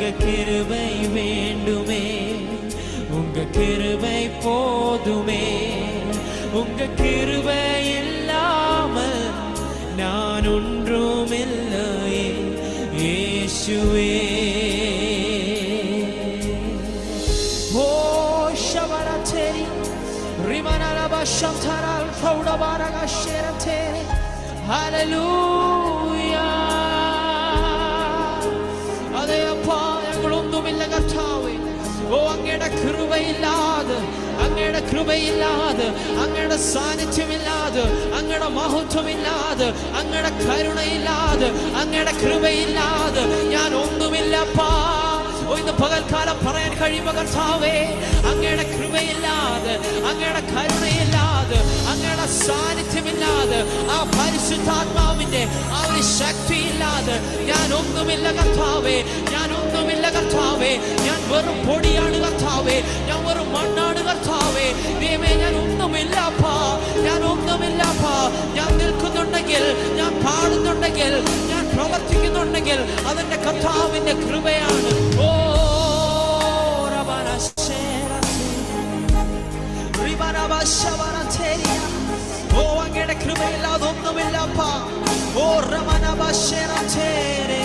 உங்க கிருபை வேண்டுமே, உங்க கிருபை போதுமே, உங்க கிருபை இல்லாமல் நான் ஒன்றுமில்லையே இயேசுவே. ஓ ஷபரதேரி ரிமனலபஷம்தரல் ஃபௌடபாரகஷேரதேரி. ஹல்லேலூயா. അതേ അപ്പാ, ഞങ്ങളൊന്നുമില്ല കർത്താവേ. ഓ അങ്ങയുടെ കൃപയില്ലാതെ, അങ്ങയുടെ കൃപയില്ലാതെ, അങ്ങയുടെ സാന്നിധ്യമില്ലാതെ, അങ്ങയുടെ മഹത്വമില്ലാതെ, അങ്ങയുടെ കരുണയില്ലാതെ, അങ്ങയുടെ കൃപയില്ലാതെ ഞാൻ ഒന്നുമില്ലപ്പാ. ഇന്ന് പകൽക്കാലം പറയാൻ കഴിയുമോ കർത്താവേ, അങ്ങയുടെ കൃപയില്ലാതെ, അങ്ങയുടെ കരുണയില്ലാതെ, അങ്ങയുടെ സാന്നിധ്യമില്ലാതെ, ആ പരിശുദ്ധാത്മാവിന്റെ ആ ഒരു ശക്തിയില്ലാതെ ഞാൻ ഒന്നുമില്ല കർത്താവേ, ഞാൻ ഒന്നുമില്ല കർത്താവേ. ഞാൻ വെറും പൊടിയാണ് കർത്താവേ, ഞാൻ വെറും മണ്ണാണ് കർത്താവേ. ദൈവമേ, ഞാൻ ഒന്നുമില്ലപ്പാ, ഞാൻ ഒന്നുമില്ലപ്പാ. ഞാൻ നിൽക്കുന്നുണ്ടെങ്കിൽ, ഞാൻ പാടുന്നുണ്ടെങ്കിൽ, ഞാൻ പ്രവർത്തിക്കുന്നുണ്ടെങ്കിൽ അതെന്റെ കർത്താവിന്റെ കൃപയാണ്. ഓ ഓ അങ്ങയുടെ കൃപയില്ലാതെ ഒന്നുമില്ലപ്പാ. ഓ രമനബശേരചേരേ.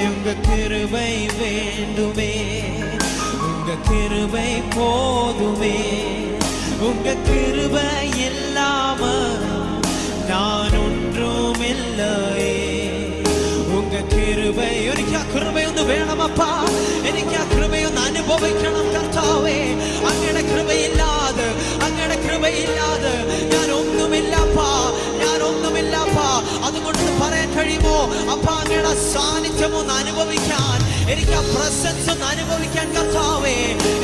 உங்க கிருபை வேண்டுமே, உங்க கிருபை போதுமே, உங்க கிருபை இல்லாம நான் ஒன்றுமில்லையே. உங்க கிருபை, എനിക്ക് ആ കൃപയൊന്ന് വേണമപ്പാ, എനിക്ക് ആ കൃപയൊന്ന് അനുഭവിക്കണം കർത്താവേ. അങ്ങയുടെ കൃപയില്ലാതെ, അങ്ങയുടെ കൃപയില്ലാതെ ഞാൻ ഒന്നുമില്ലപ്പാ, ഞാൻ ഒന്നുമില്ലപ്പാ. അതുകൊണ്ട് പറയാൻ കഴിയുമോ അപ്പാ, അങ്ങയുടെ സാന്നിധ്യം ഒന്ന് അനുഭവിക്കാൻ, എനിക്ക് ആ പ്രസൻസ് ഒന്ന് അനുഭവിക്കാൻ കർത്താവേ,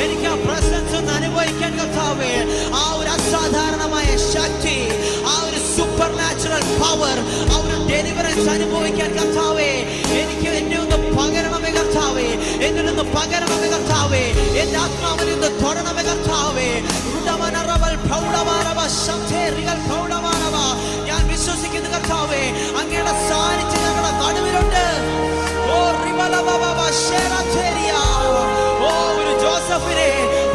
എനിക്ക് ആ പ്രസൻസ് ഒന്ന് അനുഭവിക്കാൻ കർത്താവേ. ആ ഒരു അസാധാരണമായ ശക്തി, ആ ഒരു സൂപ്പർ നാച്ചുറൽ പവർ, ആ ഒരു ഡെലിവറൻസ് അനുഭവിക്കാൻ കർത്താവേ എനിക്ക് എന്നെ ഒന്ന് പകരണമേ കർത്താവേ, എന്നിൽ നിന്ന് പകരണമേ കർത്താവേ, എന്റെ ആത്മാവിനെ ഒന്ന് തൊടണമേ കർത്താവേ. ഞാൻ വിശ്വസിക്കുന്നു കർത്താവേ, അങ്ങയുടെ സാന്നിധ്യം ഞങ്ങളുടെ നടുവിലുണ്ട്. ഓ ഒരു ജോസഫിനെ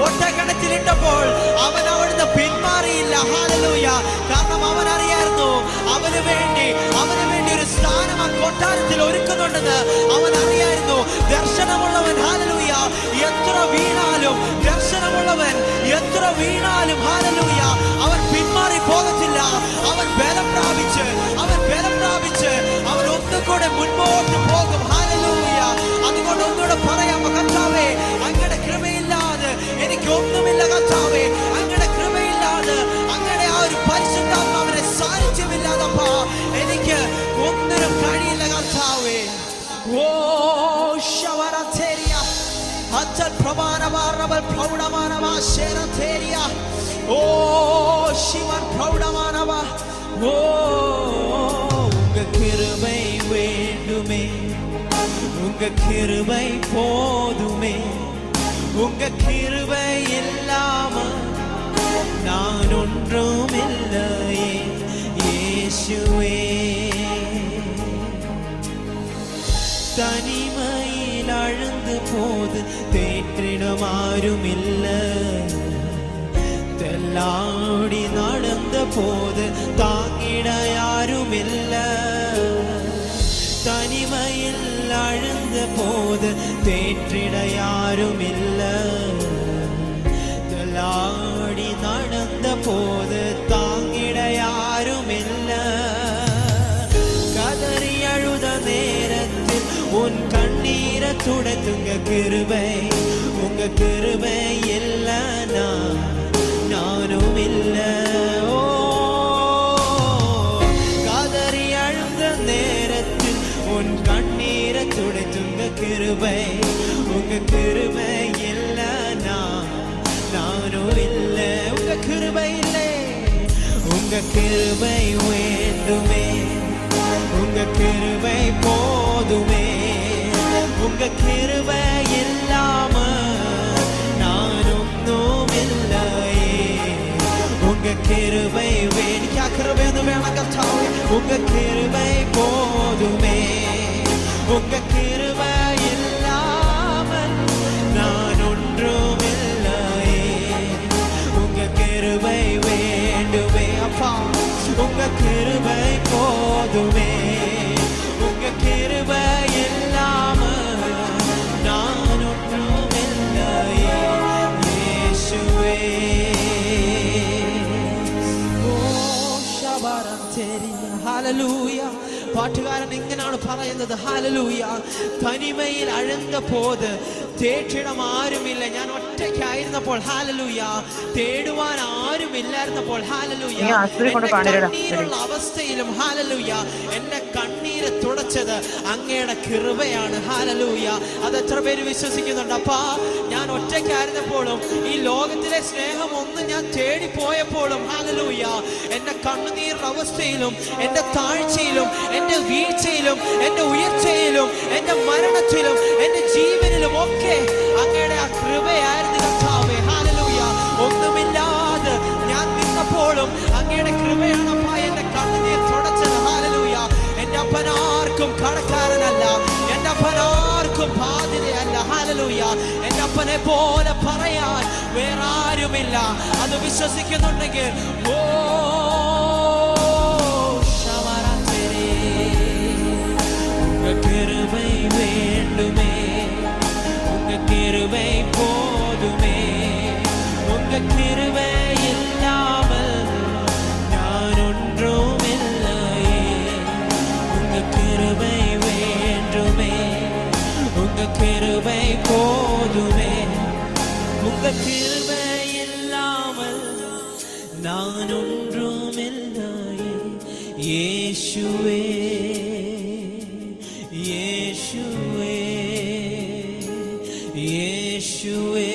ഒട്ടകിണറ്റിലിട്ടപ്പോൾ അവൻ അവിടുന്ന് പിന്മാറിയില്ല. ഹല്ലേലൂയ. കാരണം അവൻ അറിയായിരുന്നു അവന് വേണ്ടി ഒരു സ്ഥാനം ആ കൊട്ടാരത്തിൽ ഒരുക്കുന്നുണ്ടെന്ന് അവൻ അറിയായിരുന്നു. ദർശനമുള്ളവൻ, ഹല്ലേലൂയ, എത്ര വീണാലും, ദർശനമുള്ളവൻ എത്ര വീണാലും, ഹല്ലേലൂയ, അവൻ പിന്മാറി പോകത്തില്ല. അവൻ ബലം പ്രാപിച്ച് അവൻ ഒന്നുകൂടെ മുൻപോട്ട് പോകും. ഹല്ലേലൂയ. അതുകൊണ്ട് ഒന്നുകൂടെ പറയാം കർത്താവേ, അങ്ങയുടെ കൃപയില്ലാതെ എനിക്ക് ഒന്നുമില്ല കർത്താവേ. അങ്ങയുടെ കൃപയില്ലാതെ, അങ്ങയുടെ ആ ഒരു പരിശുദ്ധാത്മാവിന്റെ സാന്നിധ്യമില്ലാതപ്പാ എനിക്ക് ഒന്നിനും കഴിയില്ല കർത്താവേ. ഓ ശവരതേരിയ അച്ചൽ പ്രമാണമാർവൽ പ്രൗഢമാനവ ശേരതേരിയ. ഓ ശിവൻ പ്രൗഢമാനവ. ഓ உங்க கிருபை வேண்டுமே, உங்க கிருபை போதுமே, உங்க கிருபை இல்லாம நான் ஒன்றுமில்லையே இயேசுவே. தனிமையில் அழுந்து போது தேற்றிடும் ஆருமில்ல, தெல்லாடி நடந்த போது தாங்கிட யாருமில்ல. தனிமையில் அழுந்த போது தேற்றிட யாருமில்ல, தெல்லாடி நடந்த போது தாங்கிட யாருமில்ல. கதறி அழுத நேரத்தில் உன் கண்ணீரை துடைத்துங்க கிருபை, உங்க கிருபை இல்லைனா நானும் இல்ல. ஓ கதறி அழுத நேரத்தில் உன் கண்ணீரை துடைத்துங்க கிருபை, உங்க கிருபை இல்லைனா நானும் இல்ல. உங்க கிருபை இல்லை, உங்க கிருபை வேண்டுமே, உங்க கிருபை போதுமே, உங்க கிருபை இல்லாம நான் ஒன்றுமில்லையே. உங்க கிருபை வேண்டிய கிருபை வேணாம் கர்த்தாவே. உங்க கிருபை போதுமே, உங்க கிருபை இல்லாம உங்க கிருபை போதுமே உங்க கிருபை இல்லாம நான் ஒன்றும் இல்லையே இயேசுவே ഓ ശബരം തെരിയ ഹല്ലേലൂയ പാട്ടുകാരൻ ഇങ്ങനെയാണ് പറയുന്നത് ഹല്ലേലൂയ തനിമയിൽ അഴന്തപോത് തേടിടാൻ ആരുമില്ല ഞാൻ ഒറ്റയ്ക്കായിരുന്നപ്പോൾ ഹല്ലേലൂയ തേടുവാൻ ആരുമില്ലായിരുന്നപ്പോൾ ഹല്ലേലൂയ കണ്ണീരുള്ള അവസ്ഥയിലും ഹല്ലേലൂയ എന്റെ കണ്ണീര് തുടച്ചത് അങ്ങയുടെ കൃപയാണ് ഹല്ലേലൂയ അത് എത്ര പേര് വിശ്വസിക്കുന്നുണ്ട് അപ്പാ ഞാൻ ഒറ്റയ്ക്കായിരുന്നപ്പോഴും ഈ ലോകത്തിലെ സ്നേഹം ഒന്നും ഞാൻ തേടിപ്പോയപ്പോഴും ഹല്ലേലൂയ എന്റെ കണ്ണുനീരുടെ അവസ്ഥയിലും എന്റെ താഴ്ചയിലും എന്റെ വീഴ്ചയിലും എന്റെ ഉയർച്ചയിലും എന്റെ മരണത്തിലും എന്റെ ജീവനിലും ഒക്കെ അങ്ങയുടെ ആ കൃപയായിരുന്നു കർത്താവേ ഹല്ലേലൂയ ഒന്നുമില്ലാതെ ഞാൻ നിന്നപ്പോഴും അങ്ങയുടെ കൃപയാണപ്പാ എന്റെ കണ്ണുനീർ തുടച്ചത് ഹല്ലേലൂയ എന്റെ അപ്പനാർക്കും കടക്കാരനല്ല എന്റെ അപ്പനാർക്കും ബാധ്യതയല്ല ഹല്ലേലൂയ എന്റെ അപ്പനെ പോലെ പറയാൻ വേറെ ആരുമില്ല അത് വിശ്വസിക്കുന്നുണ്ടെങ്കിൽ ഓ கிருபை வேண்டுமே உங்க கிருபை போதுமே உங்க கிருபை இல்லாமல் நான் ஒன்றும் இல்லையே உங்க கிருபை வேண்டுமே உங்க கிருபை போதுமே உங்க கிருபை இல்லாமல் நான் ஒன்றும் இல்லையே இயேசுவே Yeshua, Yeshua,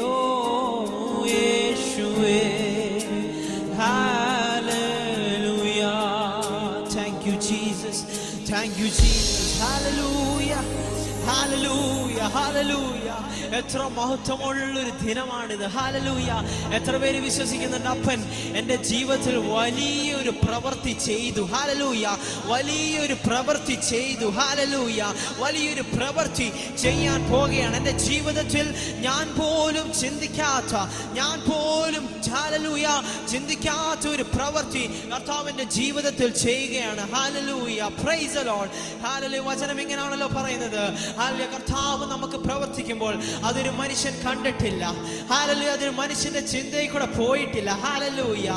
oh Yeshua, hallelujah. Thank you, Jesus. Thank you, Jesus. Hallelujah, hallelujah, hallelujah. എത്ര മഹത്വമുള്ളൊരു ദിനമാണിത് ഹല്ലേലൂയ എത്ര പേര് വിശ്വസിക്കുന്നുണ്ട് അപ്പൻ എൻ്റെ ജീവിതത്തിൽ വലിയൊരു പ്രവൃത്തി ചെയ്തു ഹല്ലേലൂയ വലിയൊരു പ്രവൃത്തി ചെയ്തു ഹല്ലേലൂയ വലിയൊരു പ്രവൃത്തി ചെയ്യാൻ പോകുകയാണ് എൻ്റെ ജീവിതത്തിൽ ഞാൻ പോലും ചിന്തിക്കാത്ത ഹല്ലേലൂയ ചിന്തിക്കാത്ത ഒരു പ്രവൃത്തി കർത്താവിൻ്റെ ജീവിതത്തിൽ ചെയ്യുകയാണ് hallelujah praise the Lord hallelujah വചനം ഇങ്ങനെയാണല്ലോ പറയുന്നത് ഹല്ലേലൂയ കർത്താവ് നമുക്ക് പ്രവർത്തിക്കുമ്പോൾ അതൊരു മനുഷ്യൻ കണ്ടിട്ടില്ല ഹല്ലേലൂയ അതൊരു മനുഷ്യന്റെ ചിന്തയിൽ കൂടെ പോയിട്ടില്ല ഹല്ലേലൂയ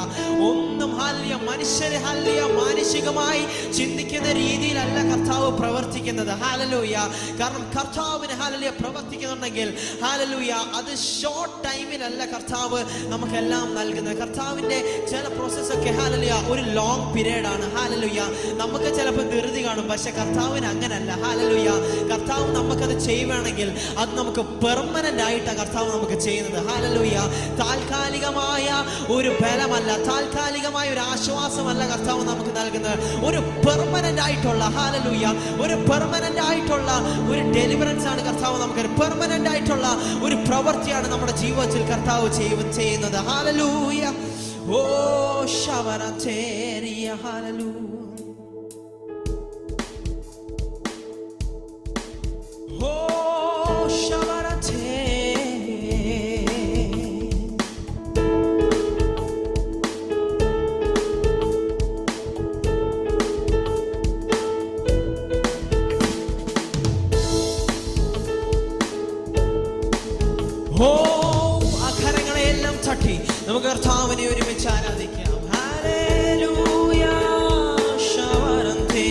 ഒന്നും ഹല്ലേലൂയ മനുഷ്യരെ ഹല്ലേലൂയ മാനുഷികമായി ചിന്തിക്കുന്ന രീതിയിലല്ല കർത്താവ് പ്രവർത്തിക്കുന്നത് ഹല്ലേലൂയ കാരണം കർത്താവിന് ഹല്ലേലൂയ പ്രവർത്തിക്കുന്നുണ്ടെങ്കിൽ ഹല്ലേലൂയ അത് ഷോർട്ട് ടൈമിലല്ല കർത്താവ് നമുക്കെല്ലാം നൽകുന്നത് കർത്താവിന്റെ ചില പ്രോസസ്സൊക്കെ ഹല്ലേലൂയ ഒരു ലോങ് പീരീഡ് ആണ് ഹല്ലേലൂയ നമുക്ക് ചിലപ്പോൾ ധൃതി കാണും പക്ഷെ കർത്താവിന് അങ്ങനല്ല ഹല്ലേലൂയ കർത്താവ് നമുക്കത് ചെയ്യുവാണെങ്കിൽ അത് നമുക്ക് പെർമനന്റ് ആയിട്ടാണ് കർത്താവ് നമുക്ക് ചെയ്യുന്നത് ഹല്ലേലൂയ താൽക്കാലികമായ ഒരു ബലമല്ല താൽക്കാലികമായ ഒരു ആശ്വാസമല്ല കർത്താവ് നമുക്ക് നൽകുന്നത് ഒരു പെർമനന്റ് ആയിട്ടുള്ള ഹല്ലേലൂയ ഒരു പെർമനന്റ് ആയിട്ടുള്ള ഒരു ഡെലിവറൻസ് ആണ് കർത്താവ് നമുക്ക് പെർമനന്റ് ആയിട്ടുള്ള ഒരു പ്രവൃത്തിയാണ് നമ്മുടെ ജീവിതത്തിൽ കർത്താവ് ചെയ്യുന്നത് ഹല്ലേലൂയ ഓ ശബരതേരിയ ഹല്ലേലൂയ ഓ അഖരങ്ങളെല്ലാം തട്ടി നമുക്ക് കർത്താവിനെ ഒരുമിച്ച് ആരാധിക്കാം ഹല്ലേലൂയ ശവരന്തേ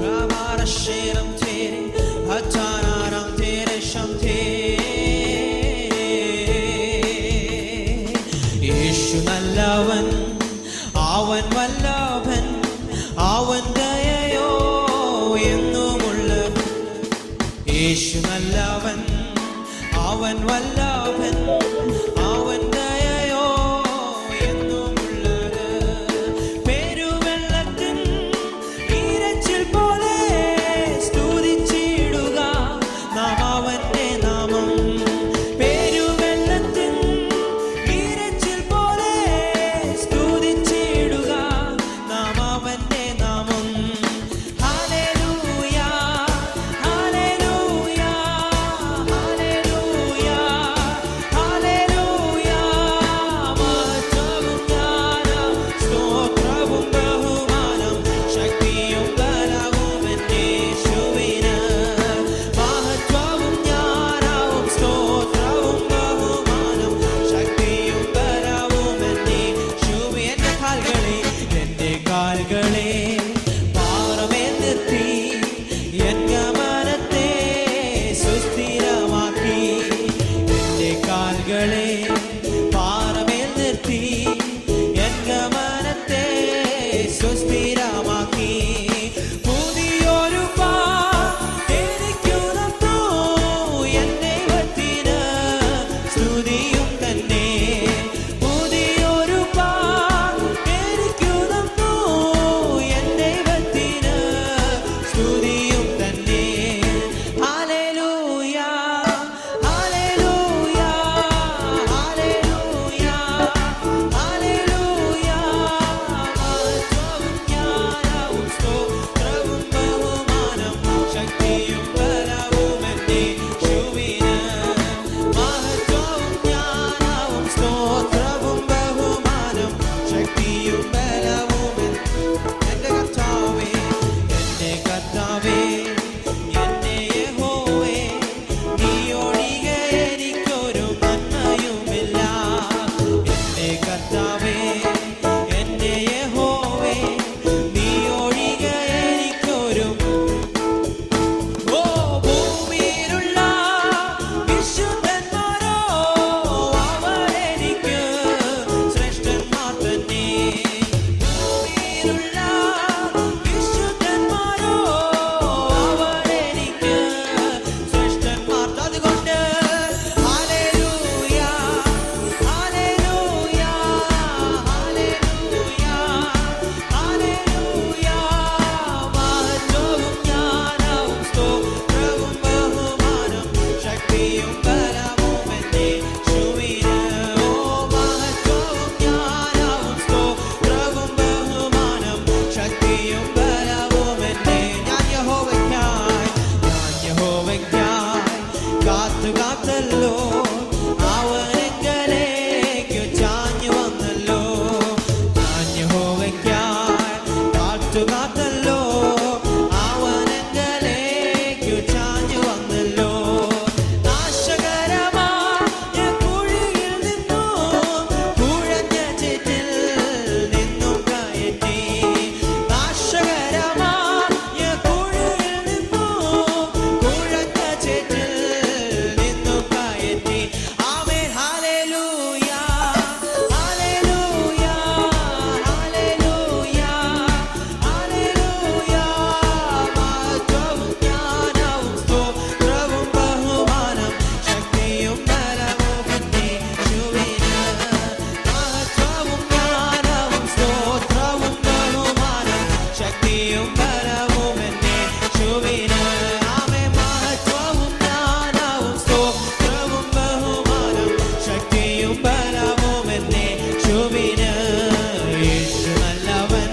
രാമരശേരം തേരി ശക്തിയും ബലവും എന്റെ കർത്താവേ, എന്റെ കർത്താവേ, എന്റെ യഹോവേ, നീ ഒഴികെ എനിക്കൊരു നന്മയുമില്ല. എന്റെ കർത്താവേ, എന്റെ യഹോവേ, നീ ഒഴികെ എനിക്കൊരു ഭൂമിയിലുള്ള വിശുദ്ധന്മാരോ അവരെനിക്ക് ശ്രേഷ്ഠന്മാർ തന്നെ. ഭൂമിയിലുള്ള വിശുദ്ധന്മാരോ അവരെനിക്ക് ശ്രേഷ്ഠന്മാർ. അതുകൊണ്ട് ഹല്ലേലൂയ, ഹല്ലേലൂയ, ഹല്ലേലൂയ, ഹല്ലേലൂയ. മഹത്വവും ജ്ഞാനവും സ്തോത്രവും ബഹുമാനം ശക്തിയും ബലവും എന്നേശുവിന്. ഓ മഹത്വവും ജ്ഞാനവും സ്തോത്രവും ബഹുമാനം ശക്തിയും ബലവും എന്നേ. ഞാൻ യഹോവയ്ക്കായി കാത്തു കാത്തല്ലോ, അവനെങ്കലേക്ക് ചാഞ്ഞു വന്നല്ലോ. ഞാൻ യഹോവയ്ക്കായി കാത്തു കാത്തല്ലോ, അവനെങ്കലേക്ക് ചാഞ്ഞു വന്നല്ലോ. നാശകരമായ കുഴിയിൽ നിന്നും കുഴഞ്ഞ ചേറ്റിൽ നിന്നും കയറ്റി. നാശകരമായ കുഴിയിൽ നിന്നും കുഴഞ്ഞ ചേറ്റിൽ നിന്നും കയറ്റി. ആമേൻ. ഹല്ലേലൂയ, ഹല്ലേലൂയ, ഹല്ലേലൂയ, ഹല്ലേലൂയ. മഹത്വവും ജ്ഞാനവും സ്തോത്രവും ബഹുമാനം ശക്തിയും ബലവും എന്നേശുവിന്. മഹത്വവും ജ്ഞാനവും സ്തോത്രവും ബഹുമാനം ശക്തിയും ബലവും എന്നേശുവിന്. ആമേൻ. മഹത്വവും ജ്ഞാനവും സ്തോത്രവും ബഹുമാനം ശക്തിയും ബലവും എന്നേശുവിന്. യേശു നല്ലവൻ,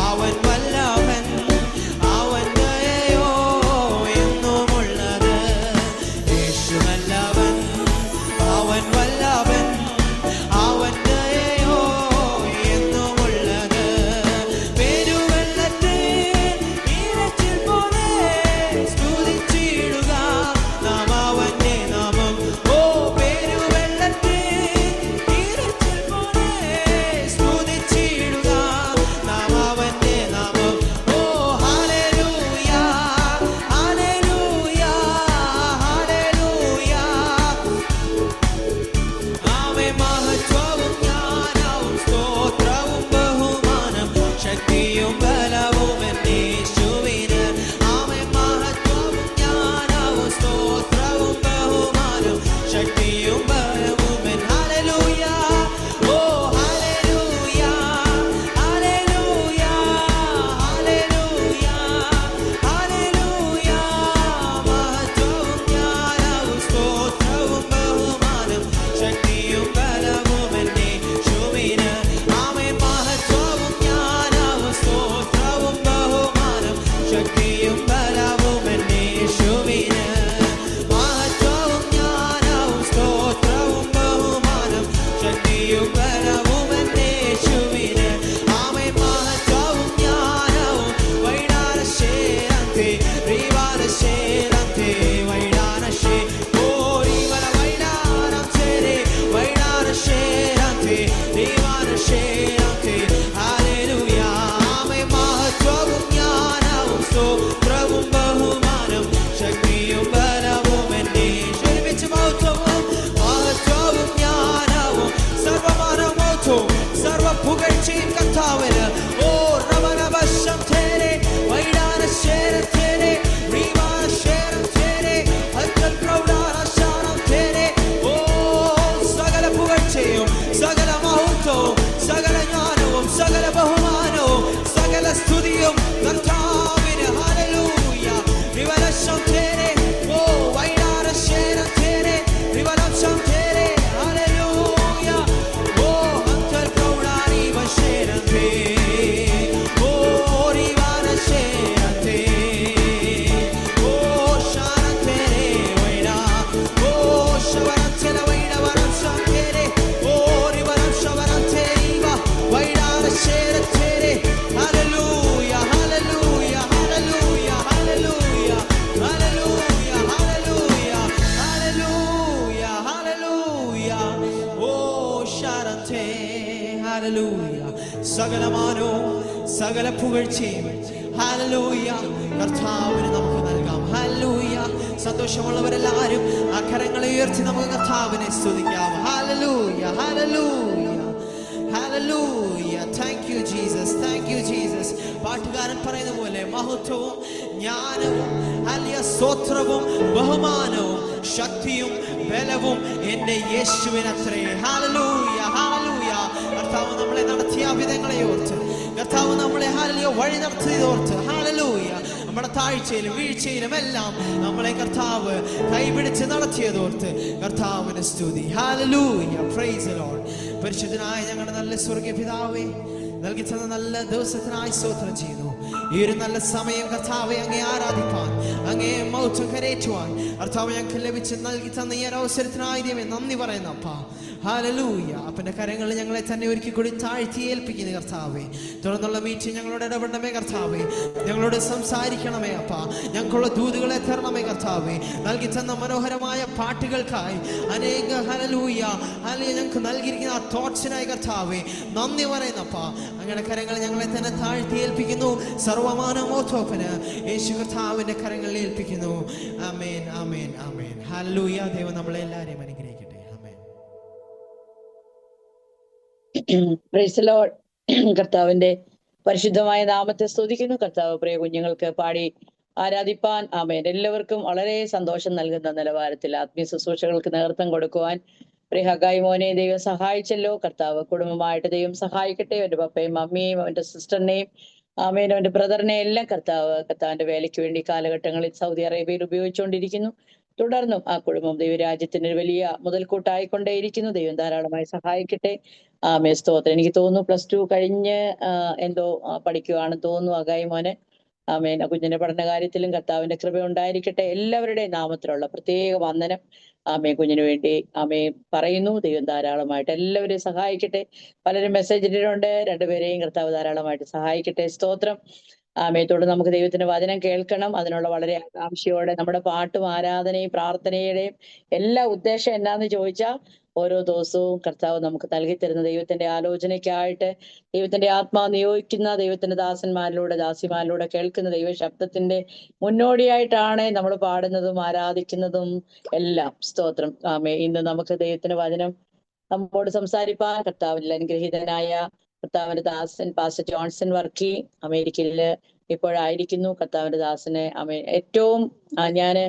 അവൻ വല്ലവൻ, അവൻ ദയയോ എന്നുമുള്ളത്. യേശു നല്ലവൻ, അവൻ വല്ലവൻ, അവൻ ദയയോ എന്നുമുള്ളത്. പെരുവെള്ളത്തിൽ ഇരച്ചിൽ പോലെ സ്തുതിച്ചിടുക നാം അവന്റെ നാമം. ഓ പെരുവെള്ളത്തിൽ ഇരച്ചിൽ പോലെ സ്തുതിച്ചിടുക നാം അവന്റെ നാമം. ഓ ഹല്ലേലൂയ, ഹല്ലേലൂയ, ഹല്ലേലൂയ. ആമേൻ. മഹത്വവും ജ്ഞാനവും സ്തോത്രവും ബഹുമാനം ശക്തിയും ബലവും എന്നേശുവിന്. ആമേൻ. മഹത്വവും ജ്ഞാനവും സ്തോത്രവും ബഹുമാനം ശക്തിയും ബലവും ഹല്ലേലൂയ. ഓ ഹല്ലേലൂയ, ഹല്ലേലൂയ, ഹല്ലേലൂയ, ഹല്ലേലൂയ. മഹത്വവും ജ്ഞാനവും സ്തോത്രവും ബഹുമാനം ശക്തിയും ബലവും എന്നേശുവിന്. ആമേൻ. മഹത്വവും ജ്ഞാനവും സ്തോത്രവും ബഹുമാനം ശക്തിയും ബലവും എന്നേശുവിന്. മഹത്വവും ജ്ഞാനവും സ്തോത്രവും ബഹുമാനം ശക്തിയും ബലവും എന്നേശുവിന്. ആമേൻ. മഹത്വവും ജ്ഞാനവും വൈഡാരശേരന്തെ റീവാരശേരന്തെ വൈഡാരശേ. ഓ റീവല വൈഡാരം ചേരെ വൈഡാരശേരന്തെ റീവാരശേരന്തെ. ഹല്ലേലൂയ. ആമേൻ. മഹത്വവും ജ്ഞാനവും സ്തോത്രവും ബഹുമാനം ശക്തിയും ബലവും എന്നേശു. ഒരുമിച്ച് മഹത്വവും മഹത്വവും ജ്ഞാനവും സർവമാനമോത്വവും സർവ പുകഴ്ചയും കർത്താവിന്. ഓ റവനവശം തേരെ വൈഡാരശേരം തേരെ റീവാരശേരം തേരെ ഹൽക്കൽ പ്രൗഢാരശാനം തേരെ. ഓ സകല പുകഴ്ചയും സകല മഹത്വവും സകല ജ്ഞാനവും സകല ബഹുമാനവും സകല സ്തുതിയും കർത്താവിന്. ഹല്ലേലൂയ. റിവലശം തേരെ. ഓ വൈഡാരശേരം തേരെ റിവലശം തേരെ. ഹല്ലേലൂയ. ഓ ഹൽക്കൽ പ്രൗഢാരിവശേരം തേരെ. Hallelujah, hallelujah, hallelujah, hallelujah, hallelujah, hallelujah, hallelujah, hallelujah. Oh, Sharante, hallelujah. സകലമാനവും സകല പുകഴ്ചയും ഹല്ലേലൂയ കർത്താവിന് നമുക്ക് നൽകാം. ഹല്ലേലൂയ. സന്തോഷമുള്ളവരെല്ലാവരും ആ കരങ്ങളെ ഉയർത്തി നമുക്ക് കർത്താവിനെ സ്തുതിക്കാം. ഹല്ലേലൂയ, ഹല്ലേലൂയ, hallelujah. Thank you Jesus, thank you Jesus. പാട്ടുകാരൻ പറയുന്ന പോലെ മഹത്വവും ജ്ഞാനവും ഹല്ലേലൂയ സ്തോത്രവും ബഹുമാനവും ശക്തിയും ബലവും എൻ്റെ യേശുവിനത്രേ. Hallelujah, hallelujah. കർത്താവ് നമ്മളെ നടത്തിയ വിധങ്ങളെ ഓർത്ത്, കർത്താവ് നമ്മളെ ഹല്ലേലൂയ വഴി നടത്തിയതോർത്ത്, ഹല്ലേലൂയ നമ്മുടെ താഴ്ചയിലും വീഴ്ചയിലും എല്ലാം നമ്മളെ കർത്താവ് കൈപിടിച്ച് നടത്തിയതോർത്ത് കർത്താവിന് സ്തുതി. Hallelujah, price the Lord. പരിശുദ്ധനായ ഞങ്ങളുടെ നല്ല സ്വർഗ്ഗീയ പിതാവേ, നൽകി തന്ന നല്ല ദിവസത്തിനായി സ്തോത്രം ചെയ്യുന്നു. ഈ ഒരു നല്ല സമയം കർത്താവെ അങ്ങേ ആരാധിപ്പാൻ, അങ്ങേ മൗത്വം കരേറ്റുവാൻ കർത്താവ് ഞങ്ങൾക്ക് ലഭിച്ച് നൽകി തന്ന ഈ ഒരു അവസരത്തിനായി ദൈവമേ നന്ദി പറയുന്നു അപ്പാ. ഹല്ലേലൂയ. അപ്പൻ്റെ കരങ്ങളിൽ ഞങ്ങളെ തന്നെ ഒരുക്കി കൂടി താഴ്ത്തി ഏൽപ്പിക്കുന്നു കർത്താവേ. തുടർന്നുള്ള മീറ്റിംഗ് ഞങ്ങളോട് ഇടപെടണമേ കർത്താവേ, ഞങ്ങളോട് സംസാരിക്കണമേ അപ്പാ. ഞങ്ങൾക്കുള്ള ദൂതുകളെ തരണമേ കർത്താവേ. നൽകി തന്ന മനോഹരമായ പാട്ടുകൾക്കായി അനേക ഹല്ലേലൂയ ഹല്ലേലൂയ ഞങ്ങൾക്ക് നൽകിയിരിക്കുന്ന ആ തോട്ട്സിനായി കർത്താവേ നന്ദി പറയുന്നപ്പാ. അങ്ങനെ കരങ്ങൾ ഞങ്ങളെ തന്നെ താഴ്ത്തി ഏൽപ്പിക്കുന്നു. സർവമാനമോത്തോപ്പന് യേശു കർത്താവിന്റെ കരങ്ങളിൽ ഏൽപ്പിക്കുന്നു. ആമേൻ, ആമേൻ, ആമേൻ. ഹല്ലേലൂയ. ദൈവം നമ്മളെ എല്ലാവരെയും അനുഗ്രഹിക്കട്ടെ. ആമേൻ. Praise the lord. കർത്താവിന്റെ പരിശുദ്ധമായ നാമത്തെ സ്തുതിക്കുന്നു. കർത്താവ് പ്രിയ കുഞ്ഞുങ്ങൾക്ക് പാടി ആരാധിപ്പാൻ ആമേൻ. എല്ലാവർക്കും വളരെ സന്തോഷം നൽകുന്ന നിലവാരത്തിൽ ആത്മീയ ശുശ്രൂഷകൾക്ക് നേതൃത്വം കൊടുക്കുവാൻ പ്രിയ ഹഗായി മോനെ ദൈവം സഹായിച്ചല്ലോ. കർത്താവ് കുടുംബമായിട്ട് ദൈവം സഹായിക്കട്ടെ. അവന്റെ പപ്പയും മമ്മിയും അവന്റെ സിസ്റ്ററിനെയും ആമേൻ അവന്റെ ബ്രദറിനെയും എല്ലാം കർത്താവിന്റെ വേലയ്ക്ക് വേണ്ടി കാലഘട്ടങ്ങളിൽ സൗദി അറേബ്യയിൽ ഉപയോഗിച്ചുകൊണ്ടിരിക്കുന്നു. തുടർന്നും ആ കുടുംബം ദൈവരാജ്യത്തിന് ഒരു വലിയ മുതൽക്കൂട്ടായിക്കൊണ്ടേയിരിക്കുന്നു. ദൈവം ധാരാളമായി സഹായിക്കട്ടെ. ആമേ സ്തോത്രം. എനിക്ക് തോന്നുന്നു +2 കഴിഞ്ഞ് എന്തോ പഠിക്കുവാണെന്ന് തോന്നുന്നു ഹഗായി മോനെ. ആമേൻ. കുഞ്ഞിന്റെ പഠനകാര്യത്തിലും കർത്താവിന്റെ കൃപ ഉണ്ടായിരിക്കട്ടെ. എല്ലാവരുടെയും നാമത്തിലുള്ള പ്രത്യേക വന്ദനം ആമേ കുഞ്ഞിന് വേണ്ടി ആമേ പറയുന്നു. ദൈവം ധാരാളമായിട്ട് എല്ലാവരെയും സഹായിക്കട്ടെ. പലരും മെസ്സേജ് ഇട്ടിട്ടുണ്ട്. രണ്ടുപേരെയും കർത്താവ് ധാരാളമായിട്ട് സഹായിക്കട്ടെ. സ്തോത്രം. ആമേത്തോട് നമുക്ക് ദൈവത്തിന്റെ വചനം കേൾക്കണം. അതിനുള്ള വളരെ ആകാംക്ഷയോടെ നമ്മുടെ പാട്ടും ആരാധനയും പ്രാർത്ഥനയുടെയും എല്ലാ ഉദ്ദേശം എന്നാന്ന് ചോദിച്ചാൽ ഓരോ ദിവസവും കർത്താവ് നമുക്ക് നൽകി തരുന്ന ദൈവത്തിന്റെ ആലോചനയ്ക്കായിട്ട് ദൈവത്തിന്റെ ആത്മാവ് നിയോഗിക്കുന്ന ദൈവത്തിന്റെ ദാസന്മാരിലൂടെ ദാസിമാരിലൂടെ കേൾക്കുന്ന ദൈവ ശബ്ദത്തിന്റെ മുന്നോടിയായിട്ടാണ് നമ്മൾ പാടുന്നതും ആരാധിക്കുന്നതും എല്ലാം. സ്തോത്രം. ആമേ. ഇന്ന് നമുക്ക് ദൈവത്തിന്റെ വചനം നമ്മോട് സംസാരിപ്പാൻ കർത്താവിൽ അനുഗ്രഹീതനായ കർത്താവിന്റെ ദാസൻ പാസ്റ്റർ ജോൺസൺ വർക്കി അമേരിക്കയില് ഇപ്പോഴായിരിക്കുന്നു. കർത്താവിന്റെ ദാസനെ ഏറ്റവും ഞാന്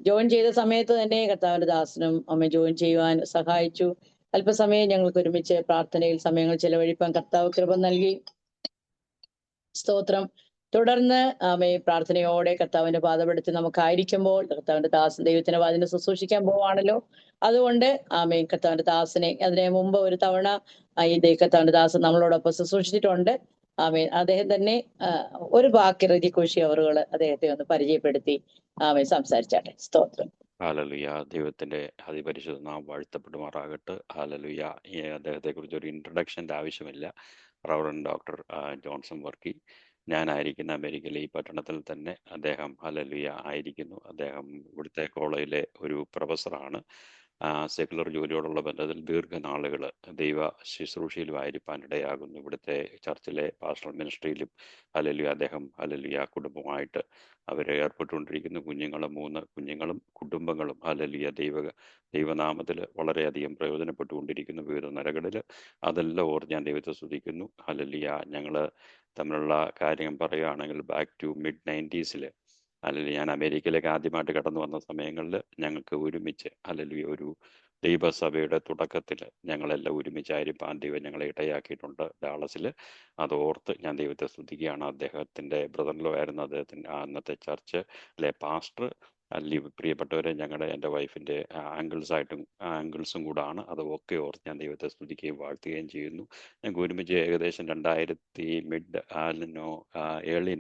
ജോയിൻ ചെയ്ത സമയത്ത് തന്നെ കർത്താവിന്റെ ദാസനും അമ്മ ജോയിൻ ചെയ്യുവാൻ സഹായിച്ചു. അല്പസമയം ഞങ്ങൾക്ക് ഒരുമിച്ച് പ്രാർത്ഥനയിൽ സമയങ്ങൾ ചെലവഴിപ്പാൻ കർത്താവ് കൃപ നൽകി. സ്തോത്രം. തുടർന്ന് പ്രാർത്ഥനയോടെ കർത്താവിന്റെ പാദപെടുത്തി നമുക്കായിരിക്കുമ്പോൾ കർത്താവിന്റെ ദാസൻ ദൈവത്തിന്റെ വചനം ശുശ്രൂഷിക്കാൻ പോവാണല്ലോ. അതുകൊണ്ട് കർത്താവിന്റെ ദാസനെ അതിനെ മുമ്പ് ഒരു തവണ ഈ കർത്താവിന്റെ ദാസൻ നമ്മളോടൊപ്പം ശുശ്രൂഷിച്ചിട്ടുണ്ട്. അദ്ദേഹം തന്നെ ഒരു വാക്ക് രതികോശി അവറുകൾ അദ്ദേഹത്തെ ഒന്ന് പരിചയപ്പെടുത്തി സംസാരിച്ചാട്ടെ. സ്തോത്രം. ഹല്ലേലൂയ. ദൈവത്തിന്റെ അതിപരിശുദ്ധ നാമം വാഴ്ത്തപ്പെടുമാറാകട്ടെ. ഹല്ലേലൂയ. അദ്ദേഹത്തെ കുറിച്ച് ഒരു ഇൻട്രൊഡക്ഷന്റെ ആവശ്യമില്ല. Reverend doctor Johnson Varkey. ഞാനായിരിക്കുന്ന അമേരിക്കയിലെ ഈ പട്ടണത്തിൽ തന്നെ അദ്ദേഹം ഹല്ലേലൂയ ആയിരിക്കുന്നു. അദ്ദേഹം ഇവിടുത്തെ കോളേജിലെ ഒരു പ്രൊഫസറാണ്. സെക്കുലർ ജോലിയോടുള്ള ബന്ധത്തിൽ ദീർഘനാളുകൾ ദൈവ ശുശ്രൂഷയിലുമായിരിക്കാനിടയാകുന്നു. ഇവിടുത്തെ ചർച്ചിലെ പാസ്റ്ററൽ മിനിസ്ട്രിയിലും ഹല്ലേലൂയ അദ്ദേഹം ഹല്ലേലൂയ കുടുംബമായിട്ട് അവർ ഏർപ്പെട്ടുകൊണ്ടിരിക്കുന്നു. 3 കുഞ്ഞുങ്ങളും കുടുംബങ്ങളും ഹല്ലേലൂയ ദൈവനാമത്തിൽ വളരെയധികം പ്രയോജനപ്പെട്ടുകൊണ്ടിരിക്കുന്നു വിവിധ നിലകളിൽ. അതെല്ലാം ഓർത്ത് ഞാൻ ദൈവത്തെ സ്തുതിക്കുന്നു. ഹല്ലേലൂയ. ഞങ്ങൾ തമ്മിലുള്ള കാര്യം പറയുകയാണെങ്കിൽ ബാക്ക് ടു mid-90s അല്ലെങ്കിൽ ഞാൻ അമേരിക്കയിലേക്ക് ആദ്യമായിട്ട് കടന്നു വന്ന സമയങ്ങളിൽ ഞങ്ങൾക്ക് ഒരുമിച്ച് അല്ലെങ്കിൽ ഒരു ദൈവസഭയുടെ തുടക്കത്തിൽ ഞങ്ങളെല്ലാം ഒരുമിച്ചായിരിക്കാൻ ദൈവം ഞങ്ങളെ ഇടയാക്കിയിട്ടുണ്ട് ഡാളസിൽ. അത് ഓർത്ത് ഞാൻ ദൈവത്തെ സ്തുതിക്കുകയാണ്. അദ്ദേഹത്തിൻ്റെ ബ്രദറിലോ ആയിരുന്നു അദ്ദേഹത്തിൻ്റെ അന്നത്തെ ചർച്ചിലെ പാസ്റ്റർ. അല്ലെങ്കിൽ പ്രിയപ്പെട്ടവരെ എൻ്റെ വൈഫിൻ്റെ ആംഗിൾസും കൂടാണ്. അതൊക്കെ ഓർത്ത് ഞാൻ ദൈവത്തെ സ്തുതിക്കുകയും വാഴ്ത്തുകയും ചെയ്യുന്നു. ഞങ്ങൾക്ക് ഒരുമിച്ച് ഏകദേശം 2000 ഏർലി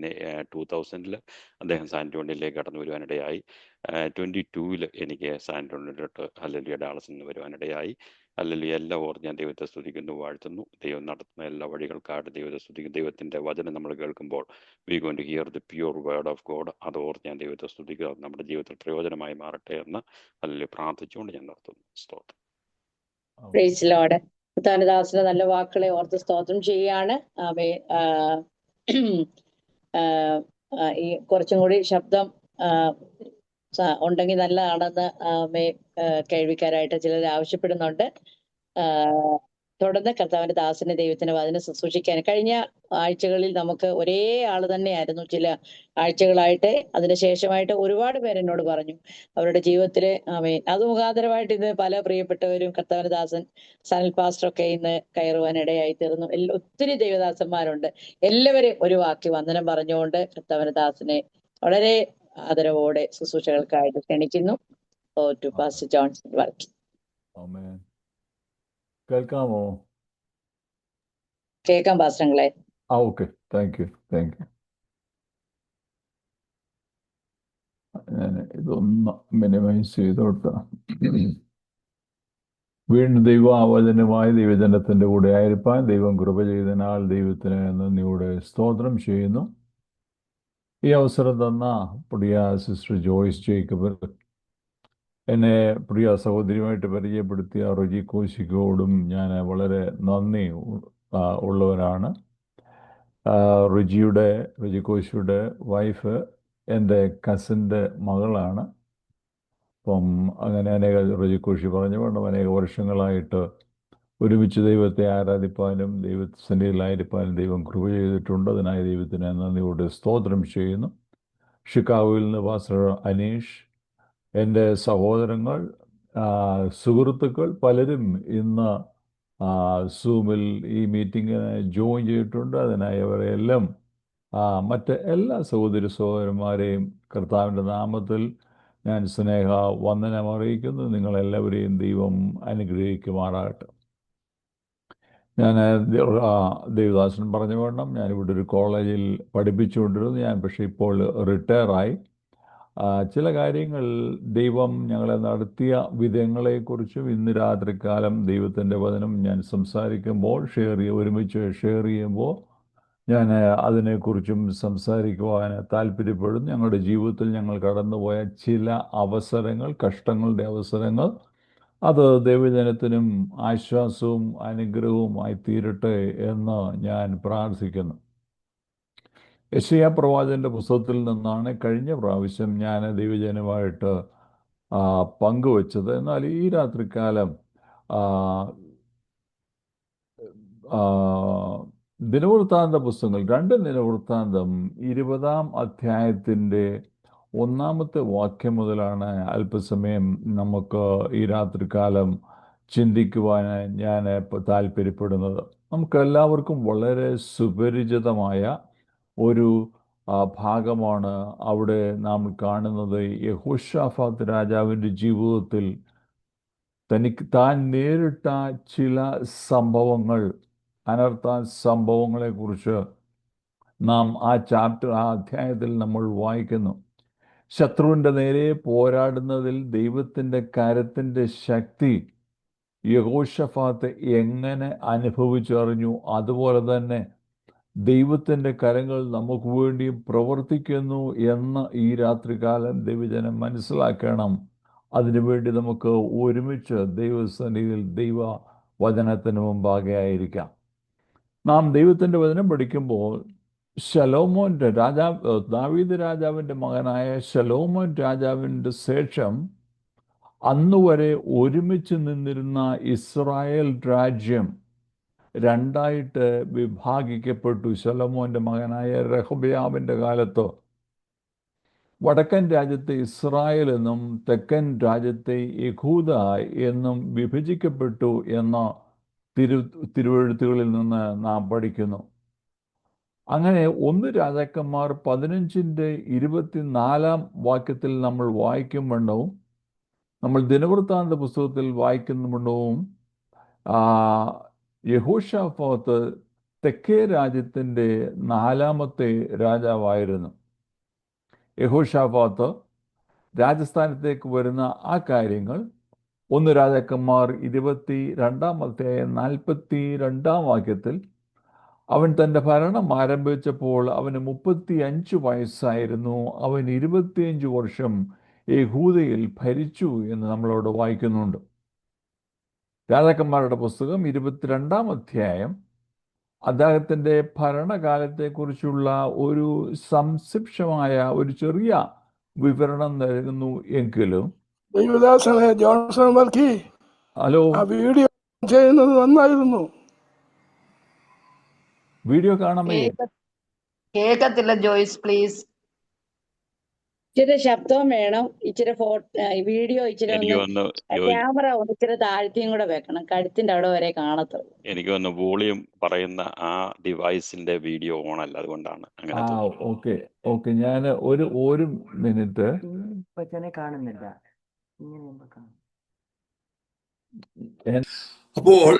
2000 അദ്ദേഹം സാൻ ആന്റോണിയിലേക്ക് കടന്നു വരുവാനിടയായി. 22 എനിക്ക് സാൻ ആന്റോണിയിലോട്ട് ഹല്ലേലൂയ ഡാളസിൽ നിന്ന് വരുവാനിടയായി. അല്ലെങ്കിൽ എല്ലാം ഓർത്ത് ഞാൻ ദൈവത്തെ സ്തുതിക്കുന്നു, വാഴ്ത്തുന്നു. ദൈവം നടത്തുന്ന എല്ലാ വഴികൾക്കായിട്ട് ദൈവത്തെ സ്തുതിക്കുന്നു. ദൈവത്തിൻ്റെ വചനം നമ്മൾ കേൾക്കുമ്പോൾ we going to hear the pure word of God. അത് ഓർത്ത് ഞാൻ ദൈവത്തെ സ്തുതിക്കുക, നമ്മുടെ ജീവിതത്തിൽ പ്രയോജനമായി മാറട്ടെ എന്ന് അല്ലെങ്കിൽ പ്രാർത്ഥിച്ചുകൊണ്ട് ഞാൻ നടത്തുന്നു. സ്തോത്രം. Praise Lord. കർത്താവിന്റെ നല്ല വാക്കുകളെ ഓർത്ത് സ്തോത്രം ചെയ്യാണ്. ആമേ. ഈ കുറച്ചും കൂടി ശബ്ദം ഉണ്ടെങ്കിൽ നല്ലതാണെന്ന് ആമേ കേൾവിക്കാരായിട്ട് ചിലർ ആവശ്യപ്പെടുന്നുണ്ട്. തുടർന്ന് കർത്താവിന്റെ ദാസനെ ദൈവത്തിന്റെ വചനം ശുശ്രൂഷിക്കാൻ കഴിഞ്ഞ ആഴ്ചകളിൽ നമുക്ക് ഒരേ ആള് തന്നെയായിരുന്നു. ചില ആഴ്ചകളായിട്ട് അതിനുശേഷമായിട്ട് ഒരുപാട് പേര് എന്നോട് പറഞ്ഞു അവരുടെ ജീവിതത്തില് അത് മുഖാന്തരമായിട്ട് ഇന്ന് പല പ്രിയപ്പെട്ടവരും കർത്താവിന്റെ ദാസൻ സനൽ പാസ്റ്ററൊക്കെ ഇന്ന് കയറുവാൻ ഇടയായി തീർന്നു. ഒത്തിരി ദൈവദാസന്മാരുണ്ട്. എല്ലാവരും ഒരു വാക്ക് വന്ദനം പറഞ്ഞുകൊണ്ട് കർത്താവിന്റെ ദാസനെ വളരെ ആദരവോടെ ശുശ്രൂഷകൾക്കായിട്ട് ക്ഷണിക്കുന്നു. To pastor Johnson Varkey. കേൾക്കാമോ? കേൾക്കാം പാസ്റ്റങ്ങളെ. Okay, thank you. ഞാൻ ഇതൊന്ന് മിനിമൈസ് ചെയ്തോട്ടെ. വീണ്ടും ദൈവാവചനമായ ദൈവജനത്തിന്റെ കൂടെ ആയിരിക്കാൻ ദൈവം കൃപ ചെയ്തതിനാൽ ദൈവത്തിന് നന്ദിയോടെ സ്തോത്രം ചെയ്യുന്നു. ഈ അവസരം തന്ന പ്രിയ സിസ്റ്റർ ജോയ്സ് ജേക്കബ്, എന്നെ പ്രിയ സഹോദരിയുമായിട്ട് പരിചയപ്പെടുത്തിയ റജി കോശിക്കോടും ഞാൻ വളരെ നന്ദി ഉള്ളവരാണ്. റജി കോശിയുടെ വൈഫ് എൻ്റെ കസിൻ്റെ മകളാണ്. അപ്പം അങ്ങനെ റജി കോശി പറഞ്ഞു വേണം അനേക വർഷങ്ങളായിട്ട് ഒരുമിച്ച് ദൈവത്തെ ആരാധിപ്പാനും ദൈവസന്നിധിയിലായിരിക്കാനും ദൈവം കൃപ ചെയ്തിട്ടുണ്ട്. അതിനായി ദൈവത്തിന് നന്ദിയോട് സ്തോത്രം ചെയ്യുന്നു. ഷിക്കാഗോയിൽ നിന്ന് പാസ്റ്റർ അനീഷ്, എൻ്റെ സഹോദരങ്ങൾ, സുഹൃത്തുക്കൾ പലരും ഇന്ന് സൂമിൽ ഈ മീറ്റിങ്ങിന് ജോയിൻ ചെയ്തിട്ടുണ്ട്. അതിനായി അവരെല്ലാം മറ്റ് എല്ലാ സഹോദരന്മാരെയും കർത്താവിൻ്റെ നാമത്തിൽ ഞാൻ സ്നേഹ വന്ദനം അറിയിക്കുന്നു. നിങ്ങളെല്ലാവരെയും ദൈവം അനുഗ്രഹിക്കുമാറാകട്ടെ. ഞാൻ ദേവദാസൻ പറഞ്ഞു വേണം, ഞാനിവിടെ ഒരു കോളേജിൽ പഠിപ്പിച്ചുകൊണ്ടിരുന്നു. പക്ഷേ ഇപ്പോൾ റിട്ടയറായി. ചില കാര്യങ്ങൾ ദൈവം ഞങ്ങളെ നടത്തിയ വിധങ്ങളെക്കുറിച്ചും ഇന്ന് രാത്രികാലം ദൈവത്തിൻ്റെ വചനം ഞാൻ സംസാരിക്കുമ്പോൾ ഒരുമിച്ച് ഷെയർ ചെയ്യുമ്പോൾ ഞാൻ അതിനെക്കുറിച്ചും സംസാരിക്കുവാൻ താല്പര്യപ്പെടുന്നു. ഞങ്ങളുടെ ജീവിതത്തിൽ ഞങ്ങൾ കടന്നുപോയ ചില അവസരങ്ങൾ, കഷ്ടങ്ങളുടെ അവസരങ്ങൾ, അത് ദൈവജനത്തിനും ആശ്വാസവും അനുഗ്രഹവുമായി തീരട്ടെ എന്ന് ഞാൻ പ്രാർത്ഥിക്കുന്നു. യെശയ്യാ പ്രവാചകന്റെ പുസ്തകത്തിൽ നിന്നാണ് കഴിഞ്ഞ പ്രാവശ്യം ഞാൻ ദൈവജനമായിട്ട് പങ്കുവച്ചത്. എന്നാൽ ഈ രാത്രികാലം ദിനവൃത്താന്ത പുസ്തകങ്ങൾ 2 ദിനവൃത്താന്തം 20-ാം അധ്യായത്തിൻ്റെ 1-ാമത്തെ വാക്യം മുതലാണ് അല്പസമയം നമുക്ക് ഈ രാത്രികാലം ചിന്തിക്കുവാൻ ഞാൻ താല്പര്യപ്പെടുന്നത്. നമുക്കെല്ലാവർക്കും വളരെ സുപരിചിതമായ ഒരു ഭാഗമാണ് അവിടെ നാം കാണുന്നത്. യെഹോശാഫാത്ത് രാജാവിൻ്റെ ജീവിതത്തിൽ താൻ നേരിട്ട ചില സംഭവങ്ങൾ, അനർത്ഥ സംഭവങ്ങളെക്കുറിച്ച് നാം ആ അധ്യായത്തിൽ നമ്മൾ വായിക്കുന്നു. ശത്രുവിൻ്റെ നേരെ പോരാടുന്നതിൽ ദൈവത്തിൻ്റെ കരത്തിൻ്റെ ശക്തി യെഹോശാഫാത്ത് എങ്ങനെ അനുഭവിച്ചറിഞ്ഞു, അതുപോലെ തന്നെ ദൈവത്തിൻ്റെ കരങ്ങൾ നമുക്ക് വേണ്ടി പ്രവർത്തിക്കുന്നു എന്ന് ഈ രാത്രികാലം ദൈവജനം മനസ്സിലാക്കണം. അതിനുവേണ്ടി നമുക്ക് ഒരുമിച്ച് ദൈവസന്നിധിയിൽ ദൈവ വചനത്തിന് മുമ്പാകെ ആയിരിക്കാം. നാം ദൈവത്തിൻ്റെ വചനം പഠിക്കുമ്പോൾ ദാവീദ് രാജാവിൻ്റെ മകനായ ശലോമോൻ രാജാവിൻ്റെ ശേഷം അന്നുവരെ ഒരുമിച്ച് നിന്നിരുന്ന ഇസ്രായേൽ രാജ്യം 2ആയിട്ട് വിഭാഗിക്കപ്പെട്ടു. ശലോമോൻ്റെ മകനായ രെഹബെയാമിൻ്റെ കാലത്ത് വടക്കൻ രാജ്യത്തെ ഇസ്രായേൽ എന്നും തെക്കൻ രാജ്യത്തെ യഹൂദ എന്നും വിഭജിക്കപ്പെട്ടു എന്ന തിരുവെഴുത്തുകളിൽ നിന്ന് നാം പഠിക്കുന്നു. അങ്ങനെ 1 രാജാക്കന്മാർ 15-ന്റെ 24-ാം വാക്യത്തിൽ നമ്മൾ വായിക്കുമ്പോഴും, നമ്മൾ ദിനവൃത്താന്ത പുസ്തകത്തിൽ വായിക്കുമ്പോഴും യെഹോശാഫാത്ത് തെക്കേ രാജ്യത്തിൻ്റെ 4ാമത്തെ രാജാവായിരുന്നു. യെഹോശാഫാത്ത് രാജസ്ഥാനത്തേക്ക് വരുന്ന ആ കാര്യങ്ങൾ 1 രാജാക്കന്മാർ 22 അവൻ തൻ്റെ ഭരണം ആരംഭിച്ചപ്പോൾ അവന് 35 വയസ്സായിരുന്നു. അവൻ 25 വർഷം യഹൂദയിൽ ഭരിച്ചു എന്ന് നമ്മളോട് വായിക്കുന്നുണ്ട്. രാജാക്കന്മാരുടെ പുസ്തകം 22 അദ്ദേഹത്തിൻ്റെ ഭരണകാലത്തെക്കുറിച്ചുള്ള ഒരു സംക്ഷിപ്തമായ ഒരു ചെറിയ വിവരണം നൽകുന്നു എങ്കിലും ദൈവദാസനെ ജോൺസൺ വർക്കി ഹലോ, ആ വീഡിയോ ചെയ്യുന്നത് നന്നായിരുന്നു. വീഡിയോ കാണാമേ? കേൾക്കത്തില്ല ജോയ്സ്, പ്ലീസ്. ഇച്ചിരി ശബ്ദവും വേണം, ഇച്ചിരി വീഡിയോ ഇച്ചിരി എനിക്ക് ഒന്ന് വന്ന് ക്യാമറ ഒന്ന് ഇച്ചിരി താഴ്ത്തിയും കൂടെ വെക്കണം, കഴുത്തിന്റെ അവിടെ വരെ കാണത്തുള്ളൂ. എനിക്ക് വന്ന് വോളിയം പറയുന്ന ആ ഡിവൈസിന്റെ വീഡിയോ ഓൺ അല്ല, അതുകൊണ്ടാണ് അങ്ങനെ തോന്നുന്നത്. ഓക്കെ ഞാൻ ഒരു മിനിറ്റ്. കാണുന്നില്ല, ഇങ്ങനെ കാണും. അപ്പോൾ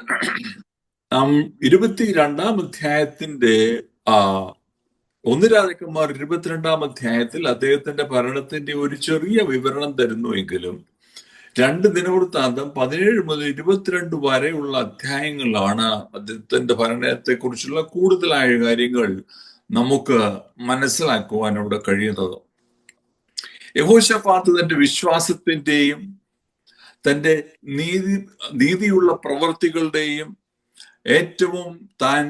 22 1 രാജാക്കന്മാർ 22 അദ്ദേഹത്തിന്റെ ഭരണത്തിന്റെ ഒരു ചെറിയ വിവരണം തരുന്നുവെങ്കിലും 2 ദിനവൃത്താന്തം 17 മുതൽ 22 വരെയുള്ള അധ്യായങ്ങളാണ് അദ്ദേഹത്തിന്റെ ഭരണത്തെ കുറിച്ചുള്ള കൂടുതലായ കാര്യങ്ങൾ നമുക്ക് മനസ്സിലാക്കുവാൻ അവിടെ കഴിയുന്നത്. യഹോശഫാത്ത് തന്റെ വിശ്വാസത്തിന്റെയും തന്റെ നീതിയുള്ള പ്രവൃത്തികളുടെയും ഏറ്റവും താൻ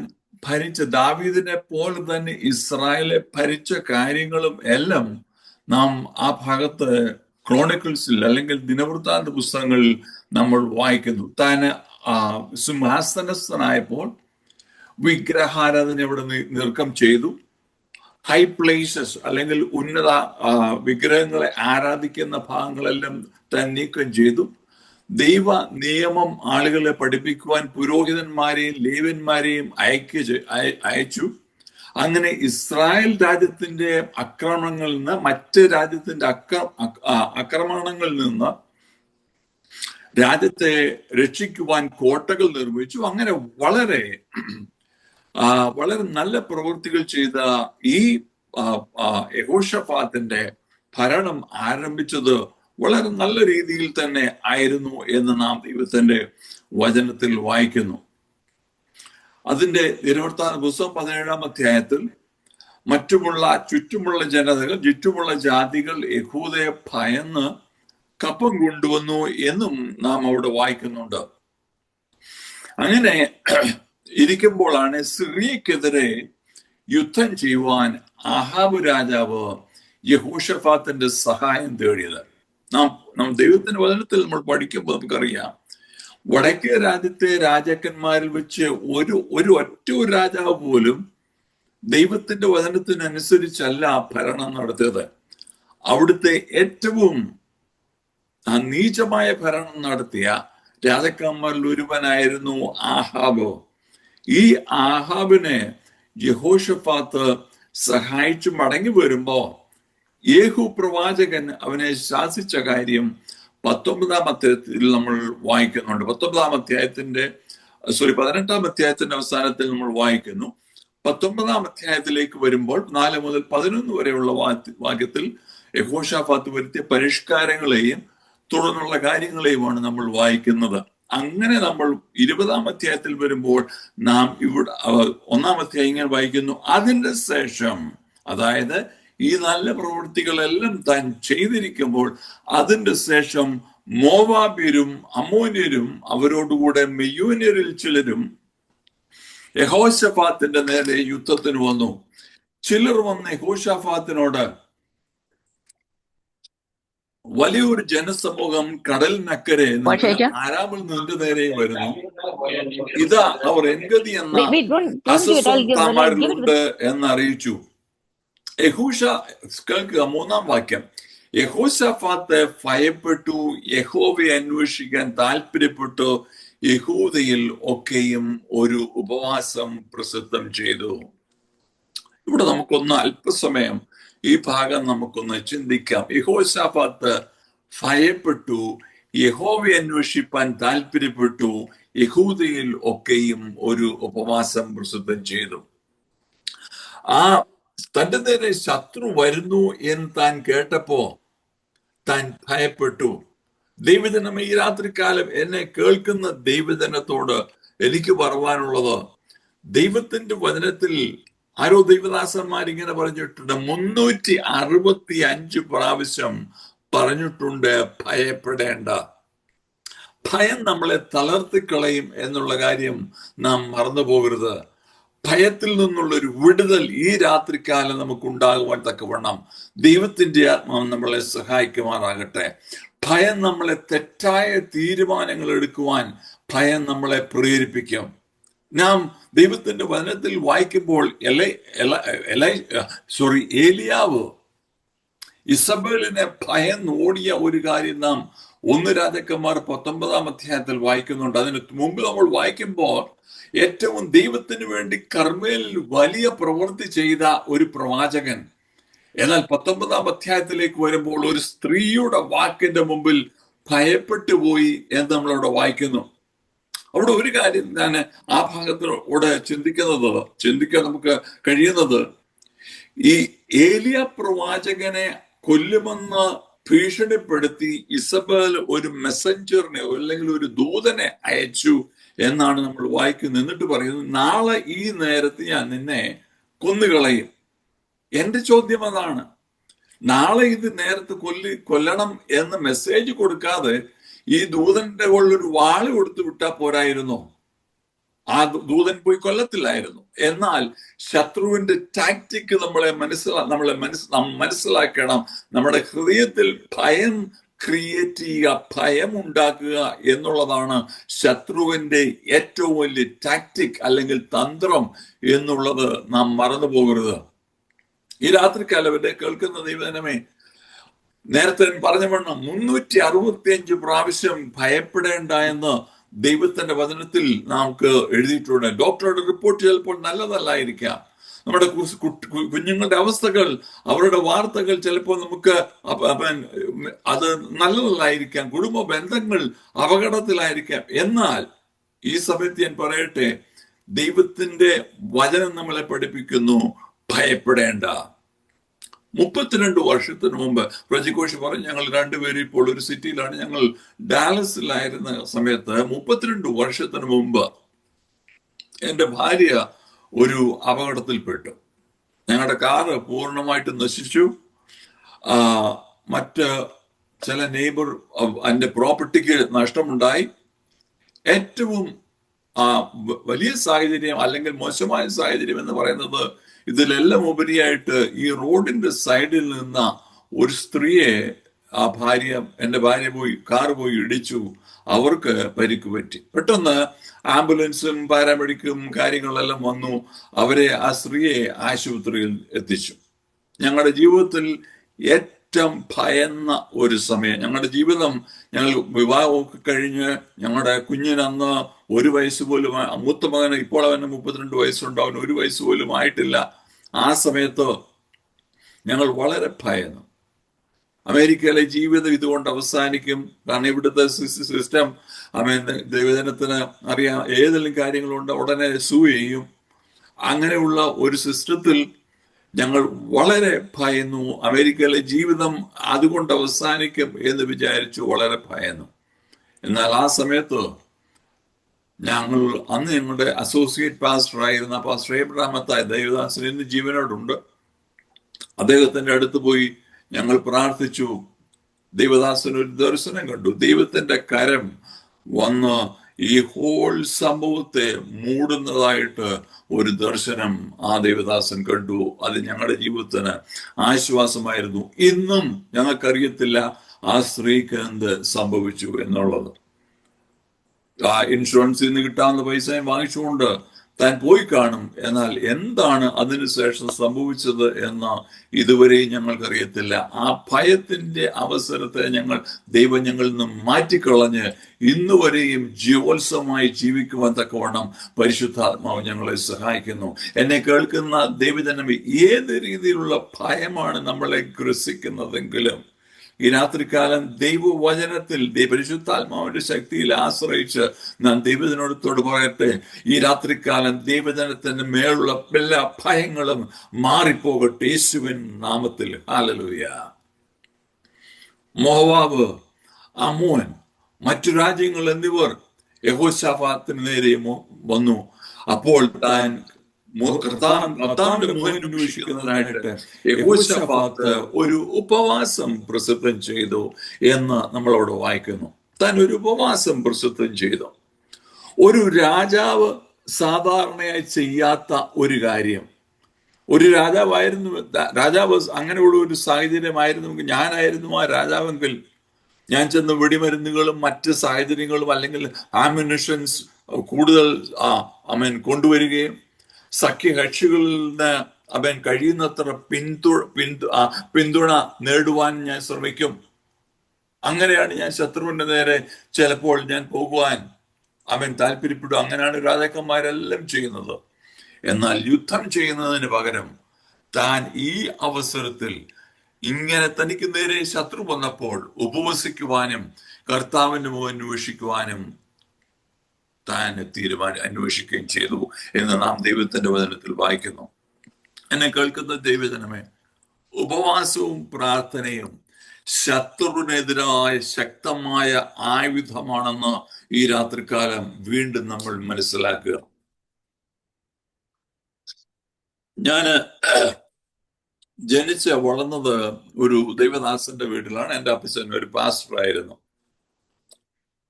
ഭരിച്ച ദാവീദിനെ പോലെ തന്നെ ഇസ്രായേലെ ഭരിച്ച കാര്യങ്ങളും എല്ലാം നാം ആ ഭാഗത്ത് ക്രോണിക്കിൾസിൽ അല്ലെങ്കിൽ ദിനവൃത്താന്ത പുസ്തകങ്ങളിൽ നമ്മൾ വായിക്കുന്നു. താൻ സിംഹാസനസ്ഥനായപ്പോൾ വിഗ്രഹാരാധന ഇവിടെ നീക്കം ചെയ്തു. ഹൈ പ്ലേസസ് അല്ലെങ്കിൽ ഉന്നത വിഗ്രഹങ്ങളെ ആരാധിക്കുന്ന ഭാഗങ്ങളെല്ലാം താൻ നീക്കം ചെയ്തു. ദൈവ നിയമം ആളുകളെ പഠിപ്പിക്കുവാൻ പുരോഹിതന്മാരെയും ലേവ്യന്മാരെയും അയച്ചു. അങ്ങനെ ഇസ്രായേൽ രാജ്യത്തിന്റെ ആക്രമണങ്ങളിൽ നിന്ന്, മറ്റ് രാജ്യത്തിന്റെ ആക്രമണങ്ങളിൽ നിന്ന് രാജ്യത്തെ രക്ഷിക്കുവാൻ കോട്ടകൾ നിർമ്മിച്ചു. അങ്ങനെ വളരെ നല്ല പ്രവൃത്തികൾ ചെയ്ത ഈ യഹോശഫാത്തിന്റെ ഭരണം ആരംഭിച്ചത് വളരെ നല്ല രീതിയിൽ തന്നെ ആയിരുന്നു എന്ന് നാം ദൈവത്തിന്റെ വചനത്തിൽ വായിക്കുന്നു. അതിന്റെ ദിനവൃത്താന്ത പുസ്തകം 17 ചുറ്റുമുള്ള ജനതകൾ, ചുറ്റുമുള്ള ജാതികൾ യഹൂദയെ ഭയന്ന് കപ്പം കൊണ്ടുവന്നു എന്നും നാം അവിടെ വായിക്കുന്നുണ്ട്. അങ്ങനെ ഇരിക്കുമ്പോഴാണ് സിറിയക്കെതിരെ യുദ്ധം ചെയ്യുവാൻ ആഹാബ് രാജാവ് യഹോശഫാത്തിന്റെ സഹായം തേടിയത്. നാം ദൈവത്തിന്റെ വചനത്തിൽ നമ്മൾ പഠിക്കുമ്പോൾ നമുക്കറിയാം, വടക്കേ രാജ്യത്തെ രാജാക്കന്മാരിൽ വെച്ച് ഒരു ഒറ്റ രാജാവ് പോലും ദൈവത്തിന്റെ വചനത്തിനനുസരിച്ചല്ല ഭരണം നടത്തിയത്. അവിടുത്തെ ഏറ്റവും നീചമായ ഭരണം നടത്തിയ രാജാക്കന്മാരിൽ ഒരുവനായിരുന്നു ആഹാബ്. ഈ ആഹാബിനെ യഹോശഫാത്ത് സഹായിച്ചു മടങ്ങി വരുമ്പോ യേഹു പ്രവാചകൻ അവനെ ശാസിച്ച കാര്യം 19-ാം അധ്യായത്തിൽ നമ്മൾ വായിക്കുന്നുണ്ട്. 18-ാം അധ്യായത്തിന്റെ അവസാനത്തിൽ നമ്മൾ വായിക്കുന്നു. 19-ാം അധ്യായത്തിലേക്ക് വരുമ്പോൾ 4 മുതൽ 11 വരെയുള്ള വാക്യത്തിൽ യഹോശഫാത്ത് വരുത്തിയ പരിഷ്കാരങ്ങളെയും തുടർന്നുള്ള കാര്യങ്ങളെയുമാണ് നമ്മൾ വായിക്കുന്നത്. അങ്ങനെ നമ്മൾ 20-ാം അധ്യായത്തിൽ വരുമ്പോൾ നാം ഇവിടെ 1-ാം അധ്യായം ഇങ്ങനെ വായിക്കുന്നു. അതിന്റെ ശേഷം, അതായത് ഈ നല്ല പ്രവൃത്തികളെല്ലാം താൻ ചെയ്തിരിക്കുമ്പോൾ അതിന്റെ ശേഷം മോവാബ്യരും അമ്മോന്യരും അവരോടുകൂടെ മെയ്യൂന്യരിൽ ചിലരും യഹോശഫാത്തിന്റെ നേരെ യുദ്ധത്തിന് വന്നു. ചിലർ വന്ന് യഹോശഫാത്തിനോട്, വലിയൊരു ജനസമൂഹം കടലിനക്കരെ ആരാമിൽ നിന്റെ നേരെ വരുന്നു, ഇതാ അവർ എൻഗതി എന്ന അസസ്വന്താമാരിലുണ്ട് എന്നറിയിച്ചു. കേൾക്കുക, 3-ാം വാക്യം. യഹോശഫാത്ത് ഭയപ്പെട്ടു, യഹോവയെ അന്വേഷിക്കാൻ താല്പര്യപ്പെട്ടു, യഹൂദയിൽ ഒക്കെയും ഒരു ഉപവാസം പ്രസിദ്ധം ചെയ്തു. ഇവിടെ നമുക്കൊന്ന് അല്പസമയം ഈ ഭാഗം നമുക്കൊന്ന് ചിന്തിക്കാം. യഹോശഫാത്ത് ഭയപ്പെട്ടു, യഹോവയെ അന്വേഷിപ്പാൻ താല്പര്യപ്പെട്ടു, യഹൂദയിൽ ഒക്കെയും ഒരു ഉപവാസം പ്രസിദ്ധം ചെയ്തു. തന്റെ നേരെ ശത്രു വരുന്നു എന്ന് താൻ കേട്ടപ്പോ താൻ ഭയപ്പെട്ടു. ദൈവജനം ഈ രാത്രികാലം എന്നെ കേൾക്കുന്ന ദൈവജനത്തോട് എനിക്ക് പറയാനുള്ളത്, ദൈവത്തിന്റെ വചനത്തിൽ ആരോ ദൈവദാസന്മാർ ഇങ്ങനെ പറഞ്ഞിട്ടുണ്ട്, 365 പ്രാവശ്യം പറഞ്ഞിട്ടുണ്ട് ഭയപ്പെടേണ്ട. ഭയം നമ്മളെ തളർത്തിക്കളയും എന്നുള്ള കാര്യം നാം മറന്നു പോകരുത്. ഭയത്തിൽ നിന്നുള്ള ഒരു വിടുതൽ ഈ രാത്രികാലം നമുക്ക് ഉണ്ടാകുവാൻ തക്കവണ്ണം ദൈവത്തിന്റെ ആത്മാവ് നമ്മളെ സഹായിക്കുമാറാകട്ടെ. ഭയം നമ്മളെ തെറ്റായ തീരുമാനങ്ങൾ എടുക്കുവാൻ ഭയം നമ്മളെ പ്രേരിപ്പിക്കും. നാം ദൈവത്തിന്റെ വചനത്തിൽ വായിക്കുമ്പോൾ ഏലിയാവ് ഇസബേലിനെ ഭയന്ന് ഓടിയ ഒരു കാര്യം നാം 1 രാജാക്കന്മാർ 19-ാം അധ്യായത്തിൽ വായിക്കുന്നുണ്ട്. അതിന് മുമ്പ് നമ്മൾ വായിക്കുമ്പോൾ ഏറ്റവും ദൈവത്തിന് വേണ്ടി കർമ്മേലിൽ വലിയ പ്രവൃത്തി ചെയ്ത ഒരു പ്രവാചകൻ, എന്നാൽ 19-ാം അധ്യായത്തിലേക്ക് വരുമ്പോൾ ഒരു സ്ത്രീയുടെ വാക്കിന്റെ മുമ്പിൽ ഭയപ്പെട്ടു പോയി എന്ന് നമ്മളവിടെ വായിക്കുന്നു. അവിടെ ഒരു കാര്യം ഞാൻ ആ ഭാഗത്തിലൂടെ ചിന്തിക്കാൻ നമുക്ക് കഴിയുന്നത്, ഈ ഏലിയ പ്രവാചകനെ കൊല്ലുമെന്ന് ഭീഷണിപ്പെടുത്തി ഇസബേൽ ഒരു മെസ്സഞ്ചറിനെ അല്ലെങ്കിൽ ഒരു ദൂതനെ അയച്ചു എന്നാണ് നമ്മൾ വായിക്കുന്നത്. എന്നിട്ട് പറയുന്നത്, നാളെ ഈ നേരത്ത് ഞാൻ നിന്നെ കൊന്നുകളയും. എന്റെ ചോദ്യം അതാണ്, നാളെ ഇത് നേരത്ത് കൊല്ലണം എന്ന് മെസ്സേജ് കൊടുക്കാതെ ഈ ദൂതന്റെ കൊള്ളൊരു വാള് കൊടുത്തു വിട്ടാൽ പോരായിരുന്നോ? ആ ദൂതൻ പോയി കൊല്ലത്തില്ലായിരുന്നു. എന്നാൽ ശത്രുവിന്റെ ടാക്ടിക് മനസ്സിലാക്കണം. നമ്മുടെ ഹൃദയത്തിൽ ഭയം ക്രിയേറ്റ് ചെയ്യുക, ഭയം ഉണ്ടാക്കുക എന്നുള്ളതാണ് ശത്രുവിന്റെ ഏറ്റവും വലിയ ടാക്ടിക് അല്ലെങ്കിൽ തന്ത്രം എന്നുള്ളത് നാം മറന്നു പോകരുത്. ഈ രാത്രികാലം എന്നെ കേൾക്കുന്ന ദൈവജനമേ, നേരത്തെ പറഞ്ഞ വണ്ണം 365 പ്രാവശ്യം ഭയപ്പെടേണ്ട എന്ന് ദൈവത്തിന്റെ വചനത്തിൽ നമുക്ക് എഴുതിയിട്ടുണ്ട്. ഡോക്ടറുടെ റിപ്പോർട്ട് ചിലപ്പോൾ നല്ലതല്ലായിരിക്കാം. നമ്മുടെ കുഞ്ഞുങ്ങളുടെ അവസ്ഥകൾ, അവരുടെ വാർത്തകൾ ചിലപ്പോൾ നമുക്ക് അത് നല്ലതല്ലായിരിക്കാം. കുടുംബ ബന്ധങ്ങൾ അപകടത്തിലായിരിക്കാം. എന്നാൽ ഈ സമയത്ത് ഞാൻ പറയട്ടെ, ദൈവത്തിന്റെ വചനം നമ്മളെ പഠിപ്പിക്കുന്നു, ഭയപ്പെടേണ്ട. 32 വർഷത്തിന് മുമ്പ് പ്രജിഘോഷ് പറഞ്ഞു, ഞങ്ങൾ രണ്ടുപേരും ഇപ്പോൾ ഒരു സിറ്റിയിലാണ്. ഞങ്ങൾ ഡാലസിലായിരുന്ന സമയത്ത് 32 വർഷത്തിന് മുമ്പ് എൻ്റെ ഭാര്യ ഒരു അപകടത്തിൽപ്പെട്ടു. ഞങ്ങളുടെ കാറ് പൂർണ്ണമായിട്ട് നശിച്ചു. മറ്റ് ചില നെയ്ബർ എൻ്റെ പ്രോപ്പർട്ടിക്ക് നഷ്ടമുണ്ടായി. ഏറ്റവും വലിയ സാഹചര്യം അല്ലെങ്കിൽ മോശമായ സാഹചര്യം എന്ന് പറയുന്നത്, ഇതിലെല്ലാം ഉപരിയായിട്ട് ഈ റോഡിന്റെ സൈഡിൽ നിന്ന ഒരു സ്ത്രീയെ എൻ്റെ ഭാര്യ കാറ് പോയി ഇടിച്ചു. അവർക്ക് പരിക്ക് പറ്റി. പെട്ടെന്ന് ആംബുലൻസും പാരാമെഡിക്കും കാര്യങ്ങളെല്ലാം വന്നു. അവരെ ആ സ്ത്രീയെ ആശുപത്രിയിൽ എത്തിച്ചു. ഞങ്ങളുടെ ജീവിതത്തിൽ ഏറ്റവും ഭയന്ന ഒരു സമയം. ഞങ്ങളുടെ ജീവിതം, ഞങ്ങൾ വിവാഹമൊക്കെ കഴിഞ്ഞ് ഞങ്ങളുടെ കുഞ്ഞിനന്ന് 1 വയസ്സ് പോലും, മൂത്ത മകന് ഇപ്പോൾ അവന് 32 വയസ്സുണ്ട്, അവന് 1 വയസ്സ് പോലും ആയിട്ടില്ല. ആ സമയത്ത് ഞങ്ങൾ വളരെ ഭയന്നു. അമേരിക്കയിലെ ജീവിതം ഇതുകൊണ്ട് അവസാനിക്കും. കാരണം ഇവിടുത്തെ സിസ്റ്റം ദൈവജനത്തിന് അറിയാം, ഏതെങ്കിലും കാര്യങ്ങളുണ്ട് ഉടനെ സൂ ചെയ്യും. അങ്ങനെയുള്ള ഒരു സിസ്റ്റത്തിൽ ഞങ്ങൾ വളരെ ഭയന്നു. അമേരിക്കയിലെ ജീവിതം അതുകൊണ്ട് അവസാനിക്കും എന്ന് വിചാരിച്ചു വളരെ ഭയന്നു. എന്നാൽ ആ സമയത്ത് അന്ന് ഞങ്ങളുടെ അസോസിയേറ്റ് പാസ്റ്റർ ആയിരുന്ന പാസ്റ്റർ എബ്രഹാമത്തായ ദൈവദാസൻ ഇന്ന് ജീവനോടുണ്ട്. അദ്ദേഹത്തിന്റെ അടുത്ത് പോയി ഞങ്ങൾ പ്രാർത്ഥിച്ചു. ദൈവദാസൻ ഒരു ദർശനം കണ്ടു. ദൈവത്തിന്റെ കരം വന്ന് ഈ ഹോൾ സംഭവത്തെ മൂടുന്നതായിട്ട് ഒരു ദർശനം ആ ദൈവദാസൻ കണ്ടു. അത് ഞങ്ങളുടെ ജീവിതത്തിന് ആശ്വാസമായിരുന്നു. ഇന്നും ഞങ്ങൾക്കറിയത്തില്ല ആ സ്ത്രീക്ക് എന്ത് സംഭവിച്ചു എന്നുള്ളത്. ആ ഇൻഷുറൻസിൽ നിന്ന് കിട്ടാവുന്ന പൈസയും വാങ്ങിച്ചുകൊണ്ട് താൻ പോയി കാണും. എന്നാൽ എന്താണ് അതിനുശേഷം സംഭവിച്ചത് എന്ന് ഇതുവരെയും ഞങ്ങൾക്കറിയത്തില്ല. ആ ഭയത്തിന്റെ അവസരത്തെ ദൈവം ഞങ്ങളിൽ നിന്ന് മാറ്റിക്കളഞ്ഞ് ഇന്നുവരെയും ജീവോത്സവമായി ജീവിക്കുവാൻ തക്കവണ്ണം പരിശുദ്ധാത്മാവ് ഞങ്ങളെ സഹായിക്കുന്നു. എന്നെ കേൾക്കുന്ന ദൈവജനം, ഏത് രീതിയിലുള്ള ഭയമാണ് നമ്മളെ ഗ്രസിക്കുന്നതെങ്കിലും ഈ രാത്രികാലം ദൈവവചനത്തിൽ പരിശുദ്ധാത്മാവിന്റെ ശക്തിയിൽ ആശ്രയിച്ച് ഞാൻ ദൈവജനത്തോട് പറയട്ടെ, ഈ രാത്രികാലം ദൈവജനത്തിന്റെ മേലുള്ള എല്ലാ ഭയങ്ങളും മാറിപ്പോകട്ടെ യേശുവിൻ നാമത്തിൽ. ഹല്ലേലൂയ. മോവാബ് അമ്മോൻ, മറ്റു രാജ്യങ്ങൾ എന്നിവർ യഹോശാഫാത്തിന് നേരെ വന്നു. അപ്പോൾ താൻ കർത്താവിന്റെ മുഖം അന്വേഷിക്കുന്നതിനായിട്ട് യഹോശാഫാത്ത് ഒരു ഉപവാസം പ്രസിദ്ധം ചെയ്തു എന്ന് നമ്മളവിടെ വായിക്കുന്നു. താൻ ഒരു ഉപവാസം പ്രസിദ്ധം ചെയ്തു. ഒരു രാജാവ് സാധാരണയായി ചെയ്യാത്ത ഒരു കാര്യം. ഒരു രാജാവ് അങ്ങനെയുള്ള ഒരു സാഹചര്യമായിരുന്നെങ്കിൽ, ഞാനായിരുന്നു ആ രാജാവെങ്കിൽ, ഞാൻ ചെന്ന് വെടിമരുന്നുകളും മറ്റ് സാഹചര്യങ്ങളും അല്ലെങ്കിൽ ആമ്യുനിഷൻസ് കൂടുതൽ കൊണ്ടുവരികയും സഖ്യകക്ഷികളിൽ നിന്ന് അവൻ കഴിയുന്നത്ര പിന്തുണ നേടുവാൻ ഞാൻ ശ്രമിക്കും. അങ്ങനെയാണ് ഞാൻ ശത്രുവിന്റെ നേരെ ചിലപ്പോൾ ഞാൻ പോകുവാൻ അവൻ താല്പര്യപ്പെടും. അങ്ങനെയാണ് രാജാക്കന്മാരെല്ലാം ചെയ്യുന്നത്. എന്നാൽ യുദ്ധം ചെയ്യുന്നതിന് പകരം താൻ ഈ അവസരത്തിൽ ഇങ്ങനെ തനിക്ക് നേരെ ശത്രു വന്നപ്പോൾ ഉപവസിക്കുവാനും കർത്താവിന്റെ മുഖം അന്വേഷിക്കുവാനും താൻ അന്വേഷിക്കുകയും ചെയ്തു എന്ന് നാം ദൈവത്തിന്റെ വചനത്തിൽ വായിക്കുന്നു. എന്നെ കേൾക്കുന്ന ദൈവജനമേ, ഉപവാസവും പ്രാർത്ഥനയും ശത്രുവിനെതിരായ ശക്തമായ ആയുധമാണെന്ന് ഈ രാത്രികാലം വീണ്ടും നമ്മൾ മനസ്സിലാക്കുക. ഞാന് ജനിച്ച് വളർന്നത് ഒരു ദൈവദാസന്റെ വീട്ടിലാണ്. എൻ്റെ അപ്പച്ചൻ ഒരു പാസ്റ്റർ ആയിരുന്നു.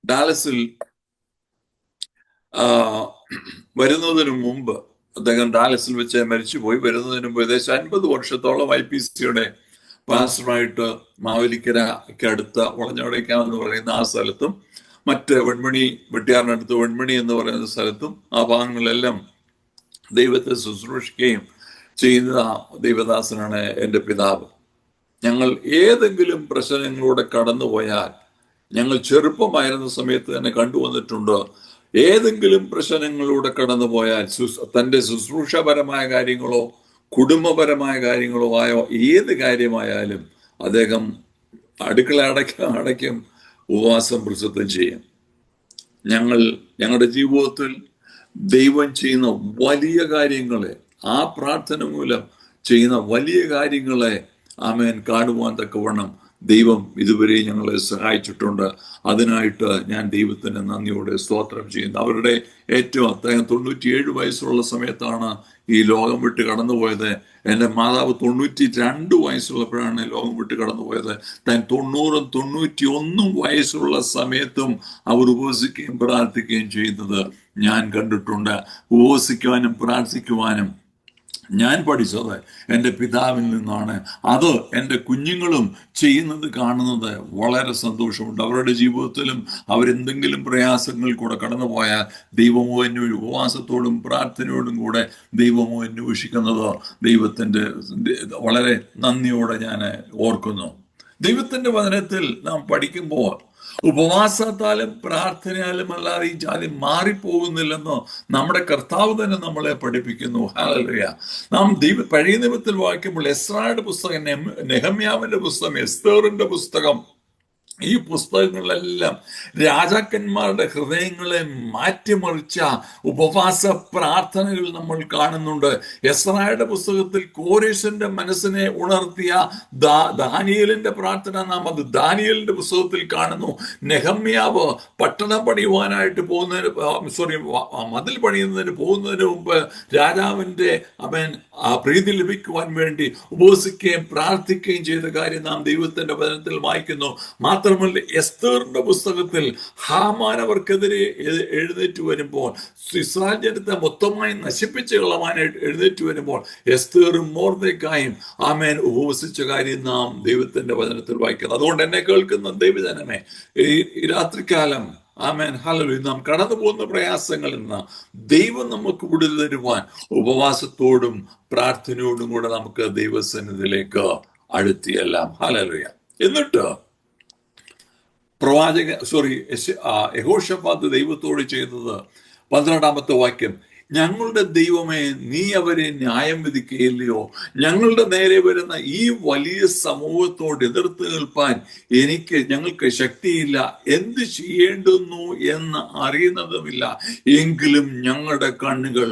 ഡാലസിൽ വരുന്നതിന് മുമ്പ് അദ്ദേഹം ഡാലസിൽ വെച്ച് മരിച്ചുപോയി. വരുന്നതിന് മുമ്പ് ഏകദേശം 50 വർഷത്തോളം IPCയുടെ പാസ്റ്ററായിട്ട് മാവേലിക്കരയ്ക്ക് അടുത്ത വളഞ്ഞോടയ്ക്കാമെന്ന് പറയുന്ന ആ സ്ഥലത്തും മറ്റ് വെട്ടിയാറിനടുത്ത് വെൺമണി എന്ന് പറയുന്ന സ്ഥലത്തും ആ ഭാഗങ്ങളിലെല്ലാം ദൈവത്തെ ശുശ്രൂഷിക്കുകയും ചെയ്യുന്ന ദൈവദാസനാണ് എൻ്റെ പിതാവ്. ഞങ്ങൾ ഏതെങ്കിലും പ്രശ്നങ്ങളിലൂടെ കടന്നുപോയാൽ, ഞങ്ങൾ ചെറുപ്പമായിരുന്ന സമയത്ത് തന്നെ കണ്ടുവന്നിട്ടുണ്ട്, ഏതെങ്കിലും പ്രശ്നങ്ങളിലൂടെ കടന്നുപോയാൽ തൻ്റെ ശുശ്രൂഷപരമായ കാര്യങ്ങളോ കുടുംബപരമായ കാര്യങ്ങളോ ആയോ ഏത് കാര്യമായാലും അദ്ദേഹം അടുക്കള അടയ്ക്കും ഉപവാസം പ്രസിദ്ധം ചെയ്യും. ഞങ്ങളുടെ ജീവിതത്തിൽ ദൈവം ചെയ്യുന്ന വലിയ കാര്യങ്ങളെ, ആ പ്രാർത്ഥന മൂലം ചെയ്യുന്ന വലിയ കാര്യങ്ങളെ കാണുവാൻ തക്കവണ്ണം ദൈവം ഇതുവരെ ഞങ്ങളെ സഹായിച്ചിട്ടുണ്ട്. അതിനായിട്ട് ഞാൻ ദൈവത്തിന് നന്ദിയോടെ സ്തോത്രം ചെയ്യുന്നു. അവരുടെ അദ്ദേഹം 97 വയസ്സുള്ള സമയത്താണ് ഈ ലോകം വിട്ട് കടന്നുപോയത്. എൻ്റെ മാതാവ് 92 വയസ്സുള്ളപ്പോഴാണ് ലോകം വിട്ട് കടന്നുപോയത്. താൻ 90 91 വയസ്സുള്ള സമയത്തും അവർ ഉപവസിക്കുകയും പ്രാർത്ഥിക്കുകയും ചെയ്യുന്നത് ഞാൻ കണ്ടിട്ടുണ്ട്. ഉപവസിക്കുവാനും പ്രാർത്ഥിക്കുവാനും ഞാൻ പഠിച്ചത് എൻ്റെ പിതാവിൽ നിന്നാണ്. അത് എൻ്റെ കുഞ്ഞുങ്ങളും ചെയ്യുന്നത് കാണുന്നത് വളരെ സന്തോഷമുണ്ട്. അവരുടെ ജീവിതത്തിലും അവരെന്തെങ്കിലും പ്രയാസങ്ങൾ കൂടെ കടന്നുപോയാൽ ദൈവമോ ഉപവാസത്തോടും പ്രാർത്ഥനയോടും കൂടെ ദൈവമോ അന്വേഷിക്കുന്നത് ദൈവത്തിൻ്റെ വളരെ നന്ദിയോടെ ഞാൻ ഓർക്കുന്നു. ദൈവത്തിൻ്റെ വചനത്തിൽ നാം പഠിക്കുമ്പോൾ ഉപവാസത്താലും പ്രാർത്ഥനയാലും അല്ലാതെ ഈ ജാതി മാറിപ്പോകുന്നില്ലെന്ന് നമ്മുടെ കർത്താവ് തന്നെ നമ്മളെ പഠിപ്പിക്കുന്നു. ഹല്ലേലൂയ. നാം പഴയ നിയമത്തിൽ വായിക്കുമ്പോൾ എസ്രായുടെ പുസ്തകം, നെഹമ്യാവിന്റെ പുസ്തകം, എസ്തേറിന്റെ പുസ്തകം, ഈ പുസ്തകങ്ങളിലെല്ലാം രാജാക്കന്മാരുടെ ഹൃദയങ്ങളെ മാറ്റിമറിച്ച ഉപവാസ പ്രാർത്ഥനകൾ നമ്മൾ കാണുന്നുണ്ട്. എസ്രായുടെ പുസ്തകത്തിൽ കോരേശന്റെ മനസ്സിനെ ഉണർത്തിയ ദാനിയേലിന്റെ പ്രാർത്ഥന നാം അത് ദാനിയേലിന്റെ പുസ്തകത്തിൽ കാണുന്നു. നെഹമ്യാവ് പട്ടണം പണിയുവാനായിട്ട് മതിൽ പണിയുന്നതിന് പോകുന്നതിന് മുമ്പ് രാജാവിന്റെ പ്രീതി ലഭിക്കുവാൻ വേണ്ടി ഉപവസിക്കുകയും പ്രാർത്ഥിക്കുകയും ചെയ്ത കാര്യം നാം ദൈവത്തിന്റെ വചനത്തിൽ വായിക്കുന്നു. മാത്രമല്ല എസ്തേറിന്റെ പുസ്തകത്തിൽ ഹാമാൻ അവർക്കെതിരെ എഴുന്നേറ്റ് വരുമ്പോൾ, ഇസ്രായേൽ ജനത്തെ മൊത്തമായി നശിപ്പിച്ച് കളവാനായിട്ട് എഴുന്നേറ്റ് വരുമ്പോൾ എസ്തേറും മൊർദെഖായും ഉപവസിച്ച കാര്യം നാം ദൈവത്തിന്റെ വചനത്തിൽ വായിക്കുന്നു. അതുകൊണ്ട് എന്നെ കേൾക്കുന്ന ദൈവജനമേ, ഈ രാത്രികാലം ഹല്ലേലൂയ, നാം കടന്നു പോകുന്ന പ്രയാസങ്ങളിൽ നിന്ന് ദൈവം നമുക്ക് വിടുതൽ തരുവാൻ ഉപവാസത്തോടും പ്രാർത്ഥനയോടും കൂടെ നമുക്ക് ദൈവസന്നിധിയിലേക്ക് അടുത്തിയെല്ലാം. ഹല്ലേലൂയ. എന്നിട്ട് യഹോശാഫാത്ത് ദൈവത്തോട് ചെയ്തത് 12-ാമത്തെ വാക്യം, ഞങ്ങളുടെ ദൈവമേ, നീ അവരെ ന്യായം വിധിക്കുകയില്ലയോ? ഞങ്ങളുടെ നേരെ വരുന്ന ഈ വലിയ സമൂഹത്തോട് എതിർത്ത് നിൽപ്പാൻ ഞങ്ങൾക്ക് ശക്തിയില്ല, എന്ത് ചെയ്യേണ്ടുന്നു എന്ന് അറിയുന്നതുമില്ല. എങ്കിലും ഞങ്ങളുടെ കണ്ണുകൾ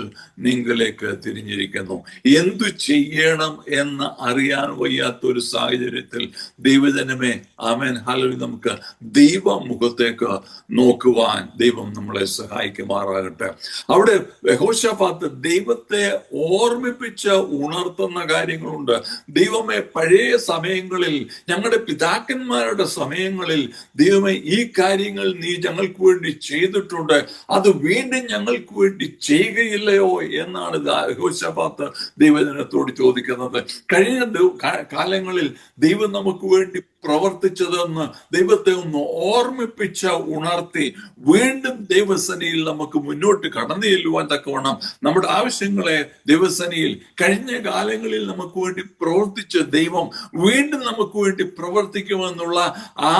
നിങ്ങളിലേക്ക് തിരിഞ്ഞിരിക്കുന്നു. എന്തു ചെയ്യണം എന്ന് അറിയാൻ വയ്യാത്തൊരു സാഹചര്യത്തിൽ ദൈവജനമേ, ആമേൻ, ഹല്ലേലൂയ, നമുക്ക് ദൈവമുഖത്തേക്ക് നോക്കുവാൻ ദൈവം നമ്മളെ സഹായിക്കുമാറാകട്ടെ. അവിടെ യെഹോശാഫാത്ത് ദൈവത്തെ ഓർമ്മിപ്പിച്ച് ഉണർത്തുന്ന കാര്യങ്ങളുണ്ട്. ദൈവമേ, പഴയ സമയങ്ങളിൽ, ഞങ്ങളുടെ പിതാക്കന്മാരുടെ സമയങ്ങളിൽ ദൈവമേ, ഈ കാര്യങ്ങൾ നീ ഞങ്ങൾക്ക് വേണ്ടി ചെയ്തിട്ടുണ്ട്, അത് വീണ്ടും ഞങ്ങൾക്ക് വേണ്ടി ചെയ്യുകയില്ലയോ എന്നാണ് യെഹോശാഫാത്ത് ദൈവജനത്തോട് ചോദിക്കുന്നത്. കഴിഞ്ഞ കാലങ്ങളിൽ ദൈവം നമുക്ക് വേണ്ടി പ്രവർത്തിച്ചതെന്ന് ദൈവത്തെ ഒന്ന് ഓർമ്മിപ്പിച്ച ഉണർത്തി വീണ്ടും ദൈവസന്നിധിയിൽ നമുക്ക് മുന്നോട്ട് കടന്നു ചെല്ലുവാൻ തക്കവണ്ണം നമ്മുടെ ആവശ്യങ്ങളെ ദൈവസന്നിധിയിൽ കഴിഞ്ഞ കാലങ്ങളിൽ നമുക്ക് വേണ്ടി പ്രവർത്തിച്ച ദൈവം വീണ്ടും നമുക്ക് വേണ്ടി പ്രവർത്തിക്കുമെന്നുള്ള ആ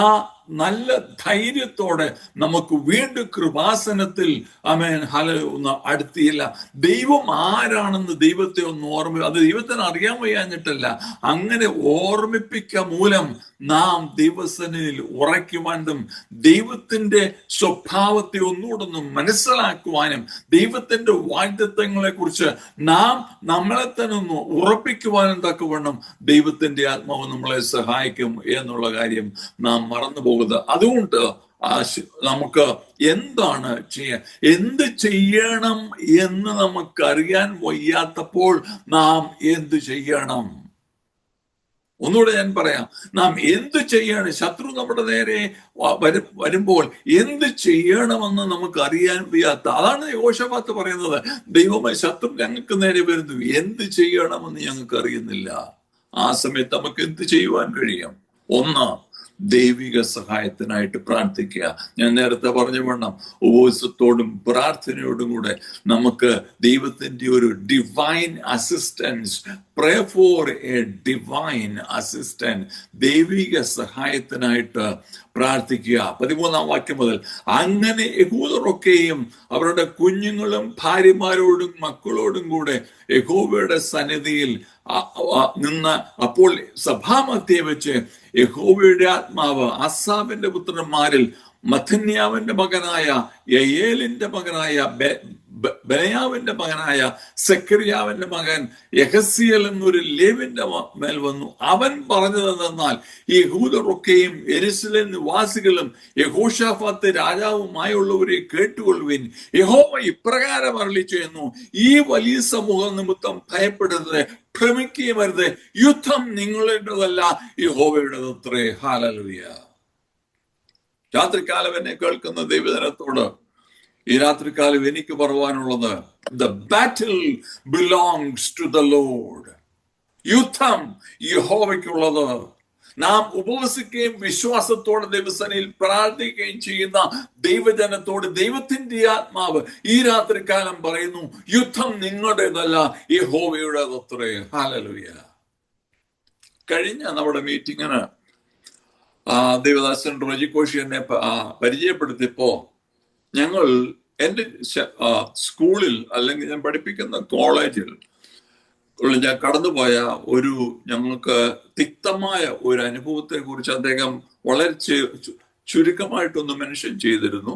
നല്ല ധൈര്യത്തോടെ നമുക്ക് വീണ്ടും കൃപാസനത്തിൽ ആമേൻ ഹല്ലേലൂയ ഒന്ന് അടുത്തില്ല. ദൈവം ആരാണെന്ന് ദൈവത്തെ ഒന്ന് അത് ദൈവത്തിന് അറിയാൻ വയ്യാഞ്ഞിട്ടല്ല, അങ്ങനെ ഓർമ്മിപ്പിക്ക മൂലം നാം ദൈവസന്നിധിയിൽ ഉറയ്ക്കുവാനും ദൈവത്തിന്റെ സ്വഭാവത്തെ ഒന്നുകൂടെ മനസ്സിലാക്കുവാനും ദൈവത്തിന്റെ വാഗ്ദത്തങ്ങളെ കുറിച്ച് നാം നമ്മളെ തന്നെ ഒന്ന് ഉറപ്പിക്കുവാനും തക്കവണ്ണം ദൈവത്തിന്റെ ആത്മാവ് നമ്മളെ സഹായിക്കും എന്നുള്ള കാര്യം നാം മറന്നു പോകുന്നത്. അതുകൊണ്ട് നമുക്ക് എന്താണ് എന്ത് ചെയ്യണം എന്ന് നമുക്കറിയാൻ വയ്യാത്തപ്പോൾ നാം എന്ത് ചെയ്യണം? ഒന്നുകൂടെ ഞാൻ പറയാം, നാം എന്ത് ചെയ്യണം? ശത്രു നമ്മുടെ നേരെ വരുമ്പോൾ എന്ത് ചെയ്യണമെന്ന് നമുക്ക് അറിയാൻ വയ്യാത്ത, അതാണ് യെഹോശാഫാത്ത് പറയുന്നത്, ദൈവമേ, ശത്രു ഞങ്ങൾക്ക് നേരെ വരുന്നു, എന്ത് ചെയ്യണമെന്ന് ഞങ്ങൾക്ക് അറിയുന്നില്ല. ആ സമയത്ത് നമുക്ക് എന്ത് ചെയ്യുവാൻ കഴിയും? ഒന്ന്, ദൈവിക സഹായത്തിനായിട്ട് പ്രാർത്ഥിക്കുക. ഞാൻ നേരത്തെ പറഞ്ഞു വേണം, ഉപവാസത്തോടും പ്രാർത്ഥനയോടും കൂടെ നമുക്ക് ദൈവത്തിന്റെ ഒരു divine assistance, pray for A divine assistance, ദൈവിക സഹായത്തിനായിട്ട് പ്രാർത്ഥിക്കുക. 13-ാം വാക്യം മുതൽ, അങ്ങനെ യഹൂദരൊക്കെയും അവരുടെ കുഞ്ഞുങ്ങളും ഭാര്യമാരോടും മക്കളോടും കൂടെ യഹോവയുടെ സന്നിധിയിൽ നിന്ന് അപ്പോൾ സഭാമധ്യേ വെച്ച് യഹോവയുടെ ആത്മാവ് ആസാഫിന്റെ പുത്രന്മാരിൽ മഥന്യാവിന്റെ മകനായ യയേലിന്റെ മകനായ ബെനയാവിന്റെ മകനായ സെക്കരിയാവിന്റെ മകൻ യഹസിയേൽ എന്നൊരു ലേവിന്റെ മേൽ വന്നു. അവൻ പറഞ്ഞതെന്നാൽ, ഈ യഹൂദരൊക്കെയും യെരൂശലേം നിവാസികളും യെഹോശാഫാത്ത് രാജാവുമായുള്ളവരെ കേട്ടുകൊള്ളുവിൻ. യഹോവ ഇപ്രകാരം അരുളിച്ചെയ്യുന്നു, ഈ വലിയ സമൂഹം നിമിത്തം ഭയപ്പെടരുത്, ഭ്രമിക്കുകയും അരുത്. യുദ്ധം നിങ്ങളുടേതല്ല, യഹോവയുടേതത്രേ. ഹല്ലേലൂയ. രാത്രികാലം എന്നെ കേൾക്കുന്ന ദൈവജനത്തോട് ഈ രാത്രികാലം എനിക്ക് പറയുവാനുള്ളത്, the battle belongs to the Lord. യുദ്ധം യഹോവയ്ക്കുള്ളത്. നാം ഉപവസിക്കുകയും വിശ്വാസത്തോടെ ദൈവസന്നിധിയിൽ പ്രാർത്ഥിക്കുകയും ചെയ്യുന്ന ദൈവജനത്തോട് ദൈവത്തിന്റെ ആത്മാവ് ഈ രാത്രികാലം പറയുന്നു, യുദ്ധം നിങ്ങളുടേതല്ല, യഹോവയുടേതത്രേ. ഹല്ലേലൂയ. കഴിഞ്ഞ നമ്മുടെ മീറ്റിങ്ങിന് ദേവദാസൻ റോജി കോശി എന്നെ പരിചയപ്പെടുത്തിയപ്പോ ഞങ്ങൾ എൻ്റെ സ്കൂളിൽ അല്ലെങ്കിൽ ഞാൻ പഠിപ്പിക്കുന്ന കോളേജിൽ ഞാൻ കടന്നുപോയ ഞങ്ങൾക്ക് തിക്തമായ ഒരു അനുഭവത്തെ കുറിച്ച് അദ്ദേഹം വളരെ ചുരുക്കമായിട്ടൊന്ന് മെൻഷൻ ചെയ്തിരുന്നു.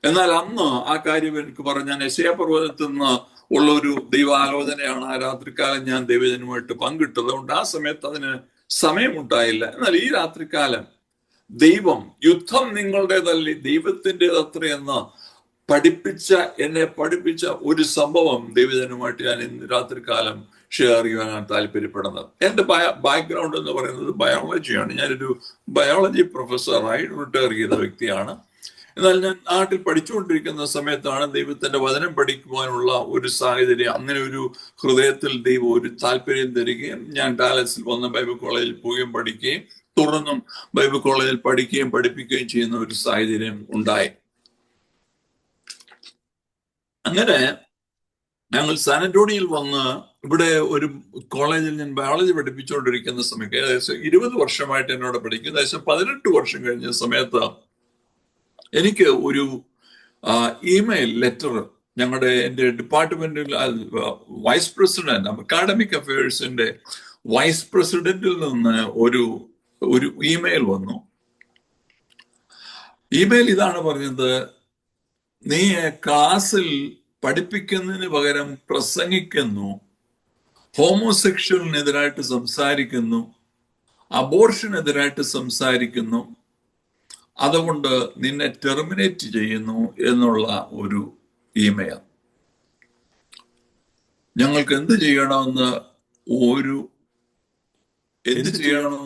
എന്നാൽ അന്ന് ആ കാര്യം എനിക്ക് പറഞ്ഞ, ഞാൻ യെശയ്യാ പർവ്വതത്തിൽ നിന്ന് ഉള്ള ഒരു ദൈവാലോചനയാണ് ആ രാത്രികാലം ഞാൻ ദൈവജനവുമായിട്ട് പങ്കിട്ടത്. അതുകൊണ്ട് ആ സമയത്ത് അതിന് സമയമുണ്ടായില്ല. എന്നാൽ ഈ രാത്രികാലം ദൈവം യുദ്ധം നിങ്ങളുടേതല്ലേ, ദൈവത്തിൻ്റെതത്രയെന്ന് എന്നെ പഠിപ്പിച്ച ഒരു സംഭവം ദൈവജനവുമായിട്ട് ഞാൻ ഇന്ന് രാത്രികാലം ഷെയർ ചെയ്യാൻ താല്പര്യപ്പെടുന്നത്. എൻ്റെ ബാക്ക്ഗ്രൗണ്ട് എന്ന് പറയുന്നത് ബയോളജിയാണ്. ഞാനൊരു ബയോളജി പ്രൊഫസറായി റിട്ടയർ ചെയ്ത വ്യക്തിയാണ്. എന്നാൽ ഞാൻ നാട്ടിൽ പഠിച്ചുകൊണ്ടിരിക്കുന്ന സമയത്താണ് ദൈവത്തിന്റെ വചനം പഠിക്കുവാനുള്ള ഒരു സാഹചര്യം, അങ്ങനെ ഒരു ഹൃദയത്തിൽ ദൈവം ഒരു താല്പര്യം തരികയും ഞാൻ ഡാലസിൽ വന്ന് ബൈബിൾ കോളേജിൽ പോവുകയും പഠിക്കുകയും തുടർന്നും ബൈബിൾ കോളേജിൽ പഠിക്കുകയും പഠിപ്പിക്കുകയും ചെയ്യുന്ന ഒരു സാഹചര്യം ഉണ്ടായി. അങ്ങനെ ഞങ്ങൾ സാൻ ആന്റോണിയിൽ വന്ന് ഇവിടെ ഒരു കോളേജിൽ ഞാൻ ബയോളജി പഠിപ്പിച്ചുകൊണ്ടിരിക്കുന്ന സമയത്ത് ഏകദേശം 20 വർഷമായിട്ട് എന്നോട് പഠിക്കും. ഏകദേശം 18 വർഷം കഴിഞ്ഞ സമയത്ത് എനിക്ക് ഒരു ഇമെയിൽ ലെറ്റർ എൻ്റെ ഡിപ്പാർട്ട്മെന്റിൽ വൈസ് പ്രസിഡന്റ്, അക്കാഡമിക് അഫയേഴ്സിന്റെ വൈസ് പ്രസിഡന്റിൽ നിന്ന് ഒരു ഇമെയിൽ വന്നു. ഇമെയിൽ ഇതാണ് പറഞ്ഞത്: നീ ക്ലാസ്സിൽ പഠിപ്പിക്കുന്നതിന് പകരം പ്രസംഗിക്കുന്നു, ഹോമോസെക്ഷലിനെതിരായിട്ട് സംസാരിക്കുന്നു, അബോർഷനെതിരായിട്ട് സംസാരിക്കുന്നു, അതുകൊണ്ട് നിന്നെ ടെർമിനേറ്റ് ചെയ്യുന്നു എന്നുള്ള ഒരു ഇമെയിൽ. ഞങ്ങൾക്ക് എന്ത് ചെയ്യണമെന്ന്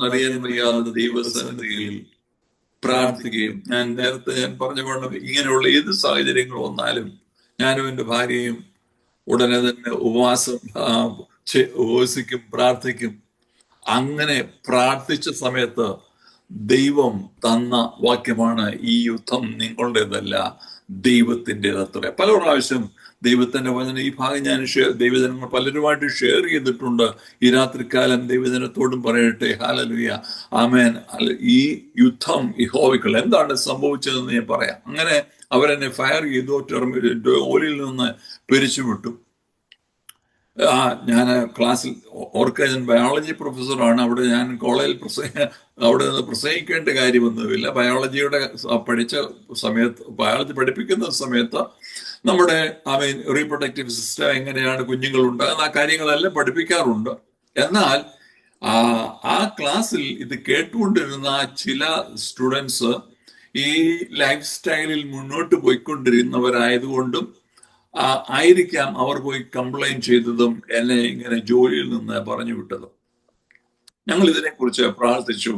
അറിയാൻ വയ്യാതെ ദൈവസന്നിധിയിൽ പ്രാർത്ഥിക്കുകയും, ഞാൻ നേരത്തെ പറഞ്ഞ കൊണ്ട് ഇങ്ങനെയുള്ള ഏത് സാഹചര്യങ്ങൾ വന്നാലും ഞാനും എൻ്റെ ഭാര്യയും ഉടനെ തന്നെ ഉപവസിക്കും, പ്രാർത്ഥിക്കും. അങ്ങനെ പ്രാർത്ഥിച്ച സമയത്ത് ദൈവം തന്ന വാക്യമാണ്: ഈ യുദ്ധം നിങ്ങളുടേതല്ല, ദൈവത്തിൻ്റെതത്രേ. പല പ്രാവശ്യം ദൈവത്തിന്റെ വചനം, ഈ ഭാഗം ഞാൻ ദൈവജനങ്ങൾ പലരുമായിട്ട് ഷെയർ ചെയ്തിട്ടുണ്ട്. ഈ രാത്രികാലം ദൈവജനത്തോടും പറയട്ടെ, ഹല്ലേലൂയ, ആമേൻ. ഈ യുദ്ധം യഹോവയ്ക്കുള്ള. എന്താണ് സംഭവിച്ചതെന്ന് ഞാൻ പറയാം. അങ്ങനെ അവരെന്നെ ഫയർ ചെയ്തു, ജോലിയിൽ നിന്ന് പിരിച്ചുവിട്ടു. ഞാൻ ക്ലാസ്സിൽ ഞാൻ ബയോളജി പ്രൊഫസറാണ്. അവിടെ ഞാൻ കോളേജിൽ അവിടെ നിന്ന് പ്രസംഗിക്കേണ്ട കാര്യമൊന്നുമില്ല. ബയോളജിയുടെ ബയോളജി പഠിപ്പിക്കുന്ന സമയത്ത് നമ്മുടെ റീപ്രൊഡക്റ്റീവ് സിസ്റ്റം എങ്ങനെയാണ് കുഞ്ഞുങ്ങൾ ഉണ്ടാകുന്ന ആ കാര്യങ്ങളെല്ലാം പഠിപ്പിക്കാറുണ്ട്. എന്നാൽ ആ ക്ലാസ്സിൽ ഇത് കേട്ടുകൊണ്ടിരുന്ന ചില സ്റ്റുഡൻസ് ഈ ലൈഫ് സ്റ്റൈലിൽ മുന്നോട്ട് പോയിക്കൊണ്ടിരുന്നവരായതുകൊണ്ടും ആയിരിക്കാം അവർ പോയി കംപ്ലൈന്റ് ചെയ്തതും എന്നെ ഇങ്ങനെ ജോലിയിൽ നിന്ന് പറഞ്ഞു വിട്ടതും. ഞങ്ങൾ ഇതിനെക്കുറിച്ച് പ്രാർത്ഥിച്ചു.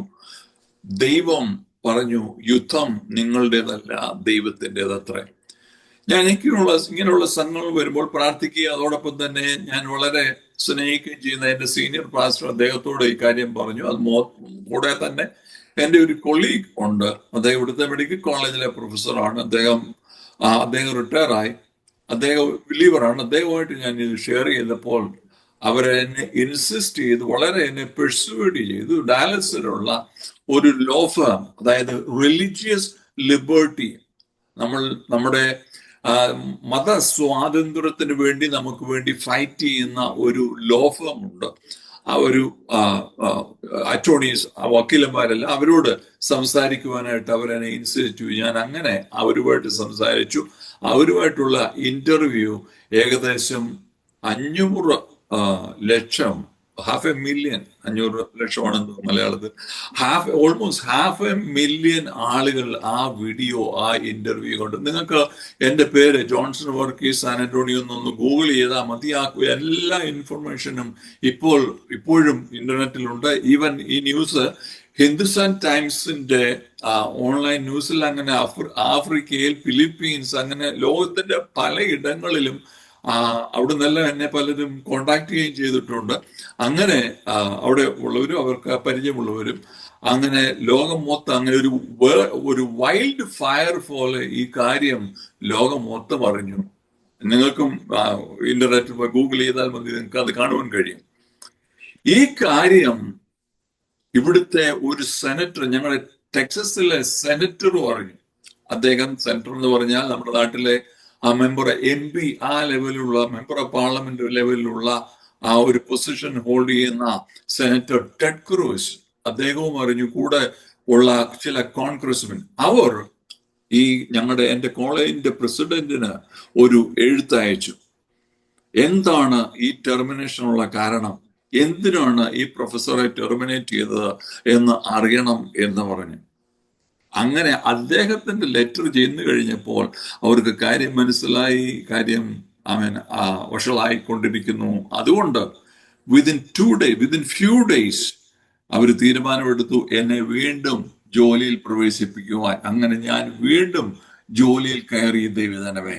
ദൈവം പറഞ്ഞു, യുദ്ധം നിങ്ങളുടേതല്ല, ദൈവത്തിൻ്റെതത്രേ. ഞാൻ ഇങ്ങനെയുള്ള സംഘങ്ങൾ വരുമ്പോൾ പ്രാർത്ഥിക്കുക. അതോടൊപ്പം തന്നെ ഞാൻ വളരെ സ്നേഹിക്കുകയും ചെയ്യുന്ന എൻ്റെ സീനിയർ പാസ്റ്റർ അദ്ദേഹത്തോട് ഈ കാര്യം പറഞ്ഞു. അത് കൂടെ തന്നെ എൻ്റെ ഒരു കൊളീഗ് ഉണ്ട്. അദ്ദേഹം ഇവിടുത്തെ മെഡിക്കൽ കോളേജിലെ പ്രൊഫസറാണ്. അദ്ദേഹം റിട്ടയറായി. അദ്ദേഹം ബിലീവറാണ്. അദ്ദേഹമായിട്ട് ഞാൻ ഇത് ഷെയർ ചെയ്തപ്പോൾ അവരെന്നെ ഇൻസിസ്റ്റ് ചെയ്ത് വളരെ എന്നെ പെർസ്യൂഡ് ചെയ്തു. ഡാലസിലുള്ള ഒരു ലോ ഫേം, അതായത് റിലീജിയസ് ലിബർട്ടി, നമ്മുടെ മത സ്വാതന്ത്ര്യത്തിന് വേണ്ടി നമുക്ക് വേണ്ടി ഫൈറ്റ് ചെയ്യുന്ന ഒരു ലോ ഫേം ഉണ്ട്. ആ ഒരു അറ്റോർണീസ്, വക്കീലന്മാരെല്ലാം, അവരോട് സംസാരിക്കുവാനായിട്ട് അവരെന്നെ ഇൻസിസ്റ്റ് ചെയ്തു. ഞാൻ അങ്ങനെ അവരുമായിട്ട് സംസാരിച്ചു. അവരുമായിട്ടുള്ള ഇന്റർവ്യൂ ഏകദേശം 500 ലക്ഷം, 500,000 ലക്ഷമാണെന്ന് മലയാളത്തിൽ, ഓൾമോസ്റ്റ് 500,000 ആളുകൾ ആ വീഡിയോ, ആ ഇന്റർവ്യൂ കൊണ്ട്. നിങ്ങൾക്ക് എൻ്റെ പേര് ജോൺസൺ വർഗീസ് സാൻ ആന്റോണിയോ എന്നൊന്ന് ഗൂഗിൾ ചെയ്താൽ മതിയാക്കുക. എല്ലാ ഇൻഫർമേഷനും ഇപ്പോഴും ഇന്റർനെറ്റിലുണ്ട്. ഈവൻ ഈ ന്യൂസ് ഹിന്ദുസ്ഥാൻ ടൈംസിന്റെ ഓൺലൈൻ ന്യൂസിൽ അങ്ങനെ ആഫ്രിക്കയിൽ, ഫിലിപ്പീൻസ്, അങ്ങനെ ലോകത്തിന്റെ പലയിടങ്ങളിലും അവിടെ നിന്നെല്ലാം എന്നെ പലരും കോണ്ടാക്ട് ചെയ്യുകയും ചെയ്തിട്ടുണ്ട്. അങ്ങനെ അവിടെ ഉള്ളവരും അവർക്ക് പരിചയമുള്ളവരും അങ്ങനെ ലോകം മൊത്തം അങ്ങനെ ഒരു വൈൽഡ് ഫയർ പോലെ ഈ കാര്യം ലോകം മൊത്തം അറിഞ്ഞു. നിങ്ങൾക്കും ഇന്റർനെറ്റിൽ ഗൂഗിൾ ചെയ്താൽ മതി, നിങ്ങൾക്ക് അത് കാണുവാൻ കഴിയും. ഈ കാര്യം ഇവിടുത്തെ ഒരു സെനറ്റർ, ഞങ്ങളുടെ ടെക്സസിലെ സെനറ്റർ പറഞ്ഞു. അദ്ദേഹം, സെനറ്റർ എന്ന് പറഞ്ഞാൽ നമ്മുടെ നാട്ടിലെ മെമ്പർ, MP, ആ ലെവലിലുള്ള മെമ്പർ ഓഫ് പാർലമെന്റ് ലെവലിലുള്ള ആ ഒരു പൊസിഷൻ ഹോൾഡ് ചെയ്യുന്ന സെനറ്റർ ടെഡ് ക്രൂസ്, അദ്ദേഹവും അറിഞ്ഞു. കൂടെ ഉള്ള ചില കോൺഗ്രസ്മെൻ, അവർ എൻ്റെ കോളേജിന്റെ പ്രസിഡന്റിന് ഒരു എഴുത്തയച്ചു. എന്താണ് ഈ ടെർമിനേഷനുള്ള കാരണം, എന്തിനാണ് ഈ പ്രൊഫസറെ ടെർമിനേറ്റ് ചെയ്തത് എന്ന് അറിയണം എന്ന് പറഞ്ഞു. അങ്ങനെ അദ്ദേഹത്തിന്റെ ലെറ്റർ ചെന്നു കഴിഞ്ഞപ്പോൾ അവർക്ക് കാര്യം മനസ്സിലായി. കാര്യം വഷളായിക്കൊണ്ടിരിക്കുന്നു. അതുകൊണ്ട് വിതിൻ ഫ്യൂ ഡേയ്സ് അവർ തീരുമാനമെടുത്തു എന്നെ വീണ്ടും ജോലിയിൽ പ്രവേശിപ്പിക്കുവാൻ. അങ്ങനെ ഞാൻ വീണ്ടും ജോലിയിൽ കയറി. ദൈവജനമേ,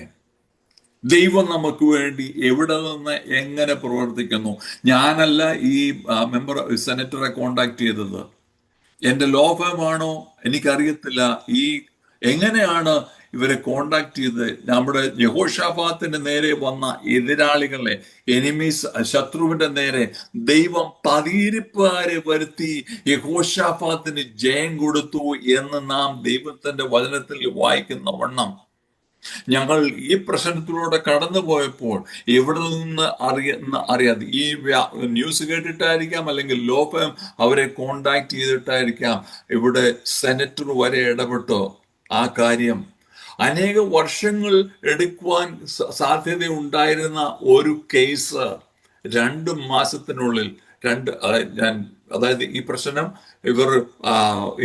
ദൈവം നമുക്ക് വേണ്ടി എവിടെ നിന്ന് എങ്ങനെ പ്രവർത്തിക്കുന്നു. ഞാനല്ല ഈ സെനറ്ററെ കോണ്ടാക്ട് ചെയ്തത്, എൻ്റെ ലോ ഫേമാണോ എനിക്കറിയത്തില്ല. എങ്ങനെയാണ് ഇവരെ കോണ്ടാക്ട് ചെയ്ത് നമ്മുടെ യഹോഷാഫാത്തിന്റെ നേരെ വന്ന എതിരാളികളെ, എനിമീസ്, ശത്രുവിന്റെ നേരെ ദൈവം പതിയിരിപ്പുകാരെ വരുത്തി യഹോഷാഫാത്തിന് ജയം കൊടുത്തു എന്ന് നാം ദൈവത്തിന്റെ വചനത്തിൽ വായിക്കുന്ന വണ്ണം ഞങ്ങൾ ഈ പ്രശ്നത്തിലൂടെ കടന്നു പോയപ്പോൾ എവിടെ നിന്ന് അറിയാതെ ഈ ന്യൂസ് കേട്ടിട്ടായിരിക്കാം, അല്ലെങ്കിൽ ലോകം അവരെ കോണ്ടാക്ട് ചെയ്തിട്ടായിരിക്കാം, ഇവിടെ സെനറ്റർ വരെ ഇടപെട്ടോ ആ കാര്യം അനേക വർഷങ്ങൾ എടുക്കുവാൻ സാധ്യതയുണ്ടായിരുന്ന ഒരു കേസ് 2 മാസത്തിനുള്ളിൽ അതായത് ഈ പ്രശ്നം ഇവർ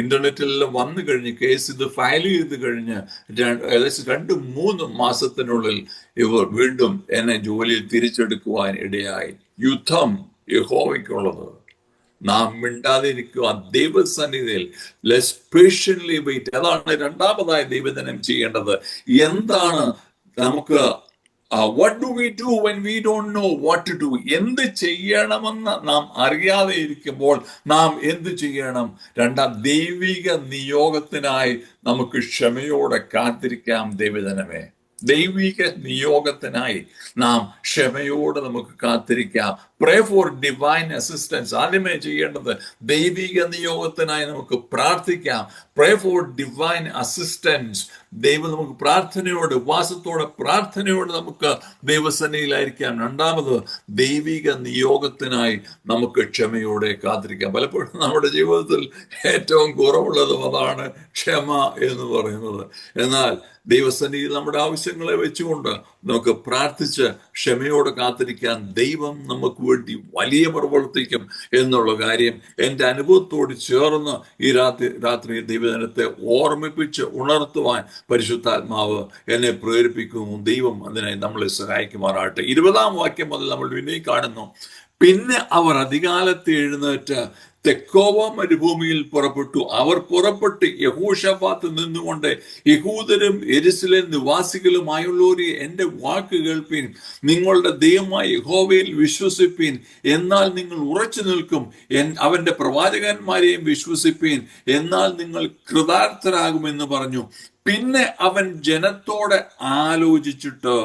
ഇന്റർനെറ്റിലെല്ലാം വന്നു കഴിഞ്ഞ് കേസ് ഇത് ഫയൽ ചെയ്ത് കഴിഞ്ഞ് ഏകദേശം 2-3 മാസത്തിനുള്ളിൽ ഇവർ വീണ്ടും എന്നെ ജോലിയിൽ തിരിച്ചെടുക്കുവാൻ ഇടയായി. യുദ്ധം യഹോവയ്ക്കുള്ളത്. നാം മിണ്ടാതിരിക്കുക, ദൈവസന്നിധിയിൽ ലെറ്റ്സ് പേഷ്യന്റ്ലി വെയിറ്റ്. അതാണ് രണ്ടാമതായി ദൈവജനം ചെയ്യേണ്ടത്. എന്താണ് നമുക്ക് what do we do when we don't know what to do? എന്ത് ചെയ്യണമെന്ന് നാം അറിയാതെ ഇരിക്കുമ്പോൾ നാം എന്ത് ചെയ്യണം? ദൈവിക നിയോഗത്തിനായി നമുക്ക് ക്ഷമയോടെ കാത്തിരിക്കാം. ദൈവജനമേ, ദൈവിക നിയോഗത്തിനായി നാം ക്ഷമയോടെ നമുക്ക് കാത്തിരിക്കാം. Pray for divine assistance. ആദ്യമേ ചെയ്യേണ്ടത് ദൈവിക നിയോഗത്തിനായി നമുക്ക് പ്രാർത്ഥിക്കാം. Pray for divine assistance. ദൈവം നമുക്ക് പ്രാർത്ഥനയോട്, ഉപവാസത്തോടെ, പ്രാർത്ഥനയോട് നമുക്ക് ദൈവസന്നിധിയിലായിരിക്കാം. രണ്ടാമത് ദൈവിക നിയോഗത്തിനായി നമുക്ക് ക്ഷമയോടെ കാത്തിരിക്കാം. പലപ്പോഴും നമ്മുടെ ജീവിതത്തിൽ ഏറ്റവും കുറവുള്ളതും അതാണ്, ക്ഷമ എന്ന് പറയുന്നത്. എന്നാൽ ദൈവസന്നിധിയിൽ നമ്മുടെ ആവശ്യങ്ങളെ വെച്ചുകൊണ്ട് നമുക്ക് പ്രാർത്ഥിച്ച് ക്ഷമയോടെ കാത്തിരിക്കാൻ ദൈവം നമുക്ക് വേണ്ടി വലിയ പ്രവർത്തിക്കും എന്നുള്ള കാര്യം എൻ്റെ അനുഭവത്തോട് ചേർന്ന് ഈ രാത്രി ദൈവജനത്തെ ഓർമ്മിപ്പിച്ച് ഉണർത്തുവാൻ പരിശുദ്ധാത്മാവ് എന്നെ പ്രേരിപ്പിക്കുന്നു. ദൈവം അതിനായി നമ്മളെ സഹായിക്കുമാറാട്ടെ. 20-ാം വാക്യം മുതൽ നമ്മൾ പിന്നെ കാണുന്നു. പിന്നെ അവർ അതികാലത്ത് എഴുന്നേറ്റ് തെക്കോവ മരുഭൂമിയിൽ പുറപ്പെട്ടു. അവർ പുറപ്പെട്ട് യഹോശാഫാത്ത് നിന്നുകൊണ്ട്, യഹൂദരും യെരൂശലേം നിവാസികളുമായുള്ളവരെ എൻ്റെ വാക്ക് കേൾപ്പീൻ, നിങ്ങളുടെ ദൈവമായ യഹോവയിൽ വിശ്വസിപ്പീൻ, എന്നാൽ നിങ്ങൾ ഉറച്ചു നിൽക്കും. അവന്റെ പ്രവാചകന്മാരെയും വിശ്വസിപ്പീൻ, എന്നാൽ നിങ്ങൾ കൃതാർത്ഥരാകുമെന്ന് പറഞ്ഞു. പിന്നെ അവൻ ജനത്തോടെ ആലോചിച്ചിട്ട്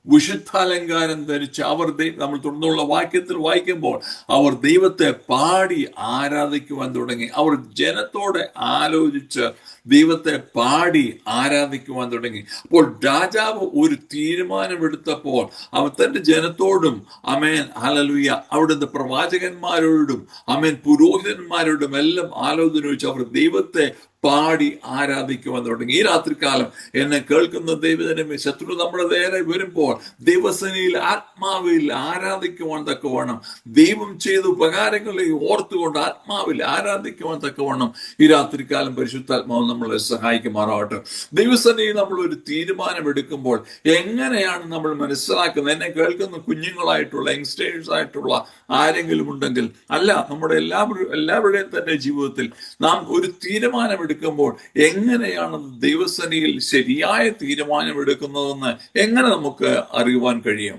വിശുദ്ധാലങ്കാരം ധരിച്ച് അവർ നമ്മൾ തുടർന്നുള്ള വാക്യത്തിൽ വായിക്കുമ്പോൾ അവർ ദൈവത്തെ പാടി ആരാധിക്കുവാൻ തുടങ്ങി. അവർ ജനത്തോടെ ആലോചിച്ച് ദൈവത്തെ പാടി ആരാധിക്കുവാൻ തുടങ്ങി. അപ്പോൾ രാജാവ് ഒരു തീരുമാനമെടുത്തപ്പോൾ അവൻ തന്റെ ജനത്തോടും അമേൻ ഹല്ലേലൂയ അവിടുത്തെ പ്രവാചകന്മാരോടും അമേൻ പുരോഹിതന്മാരോടും എല്ലാം ആലോചന വെച്ച് അവർ ദൈവത്തെ പാടി ആരാധിക്കുവാൻ തുടങ്ങി. ഈ രാത്രികാലം എന്നെ കേൾക്കുന്ന ദൈവജനമേ, ശത്രു നമ്മുടെ നേരെ വരുമ്പോൾ ദൈവസേനയിൽ ആത്മാവിൽ ആരാധിക്കുവാൻ തക്കവണ്ണം, ദൈവം ചെയ്ത ഉപകാരങ്ങളെ ഓർത്തുകൊണ്ട് ആത്മാവിൽ ആരാധിക്കുവാൻ തക്കവണ്ണം ഈ രാത്രികാലം പരിശുദ്ധാത്മാവ് നമ്മളെ സഹായിക്കുമാറാവട്ടെ. ദൈവസേനയിൽ നമ്മൾ ഒരു തീരുമാനം എടുക്കുമ്പോൾ എങ്ങനെയാണ് നമ്മൾ മനസ്സിലാക്കുന്നത്? എന്നെ കേൾക്കുന്ന കുഞ്ഞുങ്ങളായിട്ടുള്ള യങ്സ്റ്റേഴ്സ് ആയിട്ടുള്ള ആരെങ്കിലും ഉണ്ടെങ്കിൽ, അല്ല, നമ്മുടെ എല്ലാവരുടെയും തന്നെ ജീവിതത്തിൽ നാം ഒരു തീരുമാനം എടുക്കുമ്പോൾ എങ്ങനെയാണ് ദൈവസേനയിൽ ശരിയായ തീരുമാനം എടുക്കുന്നതെന്ന് എങ്ങനെ നമുക്ക് അറിയുവാൻ കഴിയും?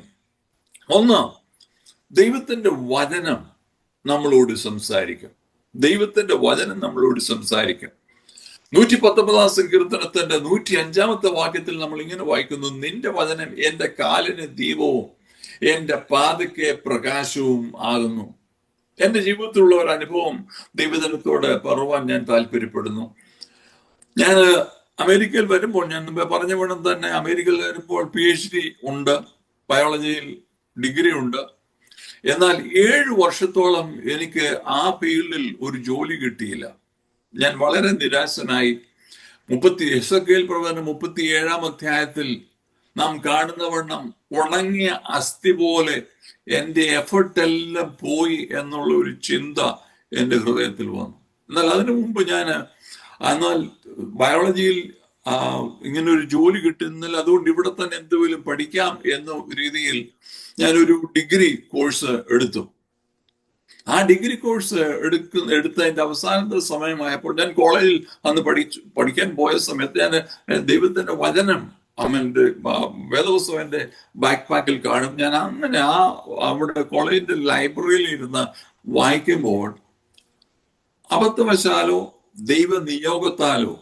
ഒന്ന്, ദൈവത്തിന്റെ വചനം നമ്മളോട് സംസാരിക്കും. ദൈവത്തിന്റെ വചനം നമ്മളോട് സംസാരിക്കും. 119-ാം സങ്കീർത്തനത്തിന്റെ 105-ാമത്തെ വാക്യത്തിൽ നമ്മൾ ഇങ്ങനെ വായിക്കുന്നു: നിന്റെ വചനം എന്റെ കാലിന് ദീപവും എന്റെ പാതയ്ക്ക് പ്രകാശവും ആകുന്നു. എന്റെ ജീവിതത്തിലുള്ള ഒരു അനുഭവം ദൈവജനത്തോട് പറയുവാൻ ഞാൻ താല്പര്യപ്പെടുന്നു. ഞാൻ അമേരിക്കയിൽ വരുമ്പോൾ, ഞാൻ പറഞ്ഞ വേണം തന്നെ, അമേരിക്കയിൽ വരുമ്പോൾ PhD ഉണ്ട്, ബയോളജിയിൽ ഡിഗ്രി ഉണ്ട്. എന്നാൽ 7 വർഷത്തോളം എനിക്ക് ആ ഫീൽഡിൽ ഒരു ജോലി കിട്ടിയില്ല. ഞാൻ വളരെ നിരാശനായി. എസെക്കിയേൽ പ്രവചനം 37-ാം അധ്യായത്തിൽ നാം കാണുന്ന വണ്ണം ഉണങ്ങിയ അസ്ഥി പോലെ എൻ്റെ എഫർട്ടെല്ലാം പോയി എന്നുള്ള ഒരു ചിന്ത എൻ്റെ ഹൃദയത്തിൽ വന്നു. എന്നാൽ അതിനു മുമ്പ് എന്നാൽ ബയോളജിയിൽ ഇങ്ങനെ ഒരു ജോലി കിട്ടുന്നില്ല, അതുകൊണ്ട് ഇവിടെ തന്നെ എന്തെങ്കിലും പഠിക്കാം എന്ന രീതിയിൽ ഞാനൊരു ഡിഗ്രി കോഴ്സ് എടുത്തു. ആ ഡിഗ്രി കോഴ്സ് എടുത്തതിന്റെ അവസാനത്തെ സമയമായപ്പോൾ ഞാൻ കോളേജിൽ അന്ന് പഠിക്കാൻ പോയ സമയത്ത് ഞാൻ ദൈവത്തിന്റെ വചനം അമ്മന്റെ വേദപുസ്തകം എൻ്റെ ബാക്ക് പാക്കിൽ കാണും. ഞാൻ അങ്ങനെ അവിടെ കോളേജിന്റെ ലൈബ്രറിയിൽ ഇരുന്ന് വായിക്കുമ്പോൾ അബദ്ധവശാലോ ദൈവ നിയോഗത്താലോ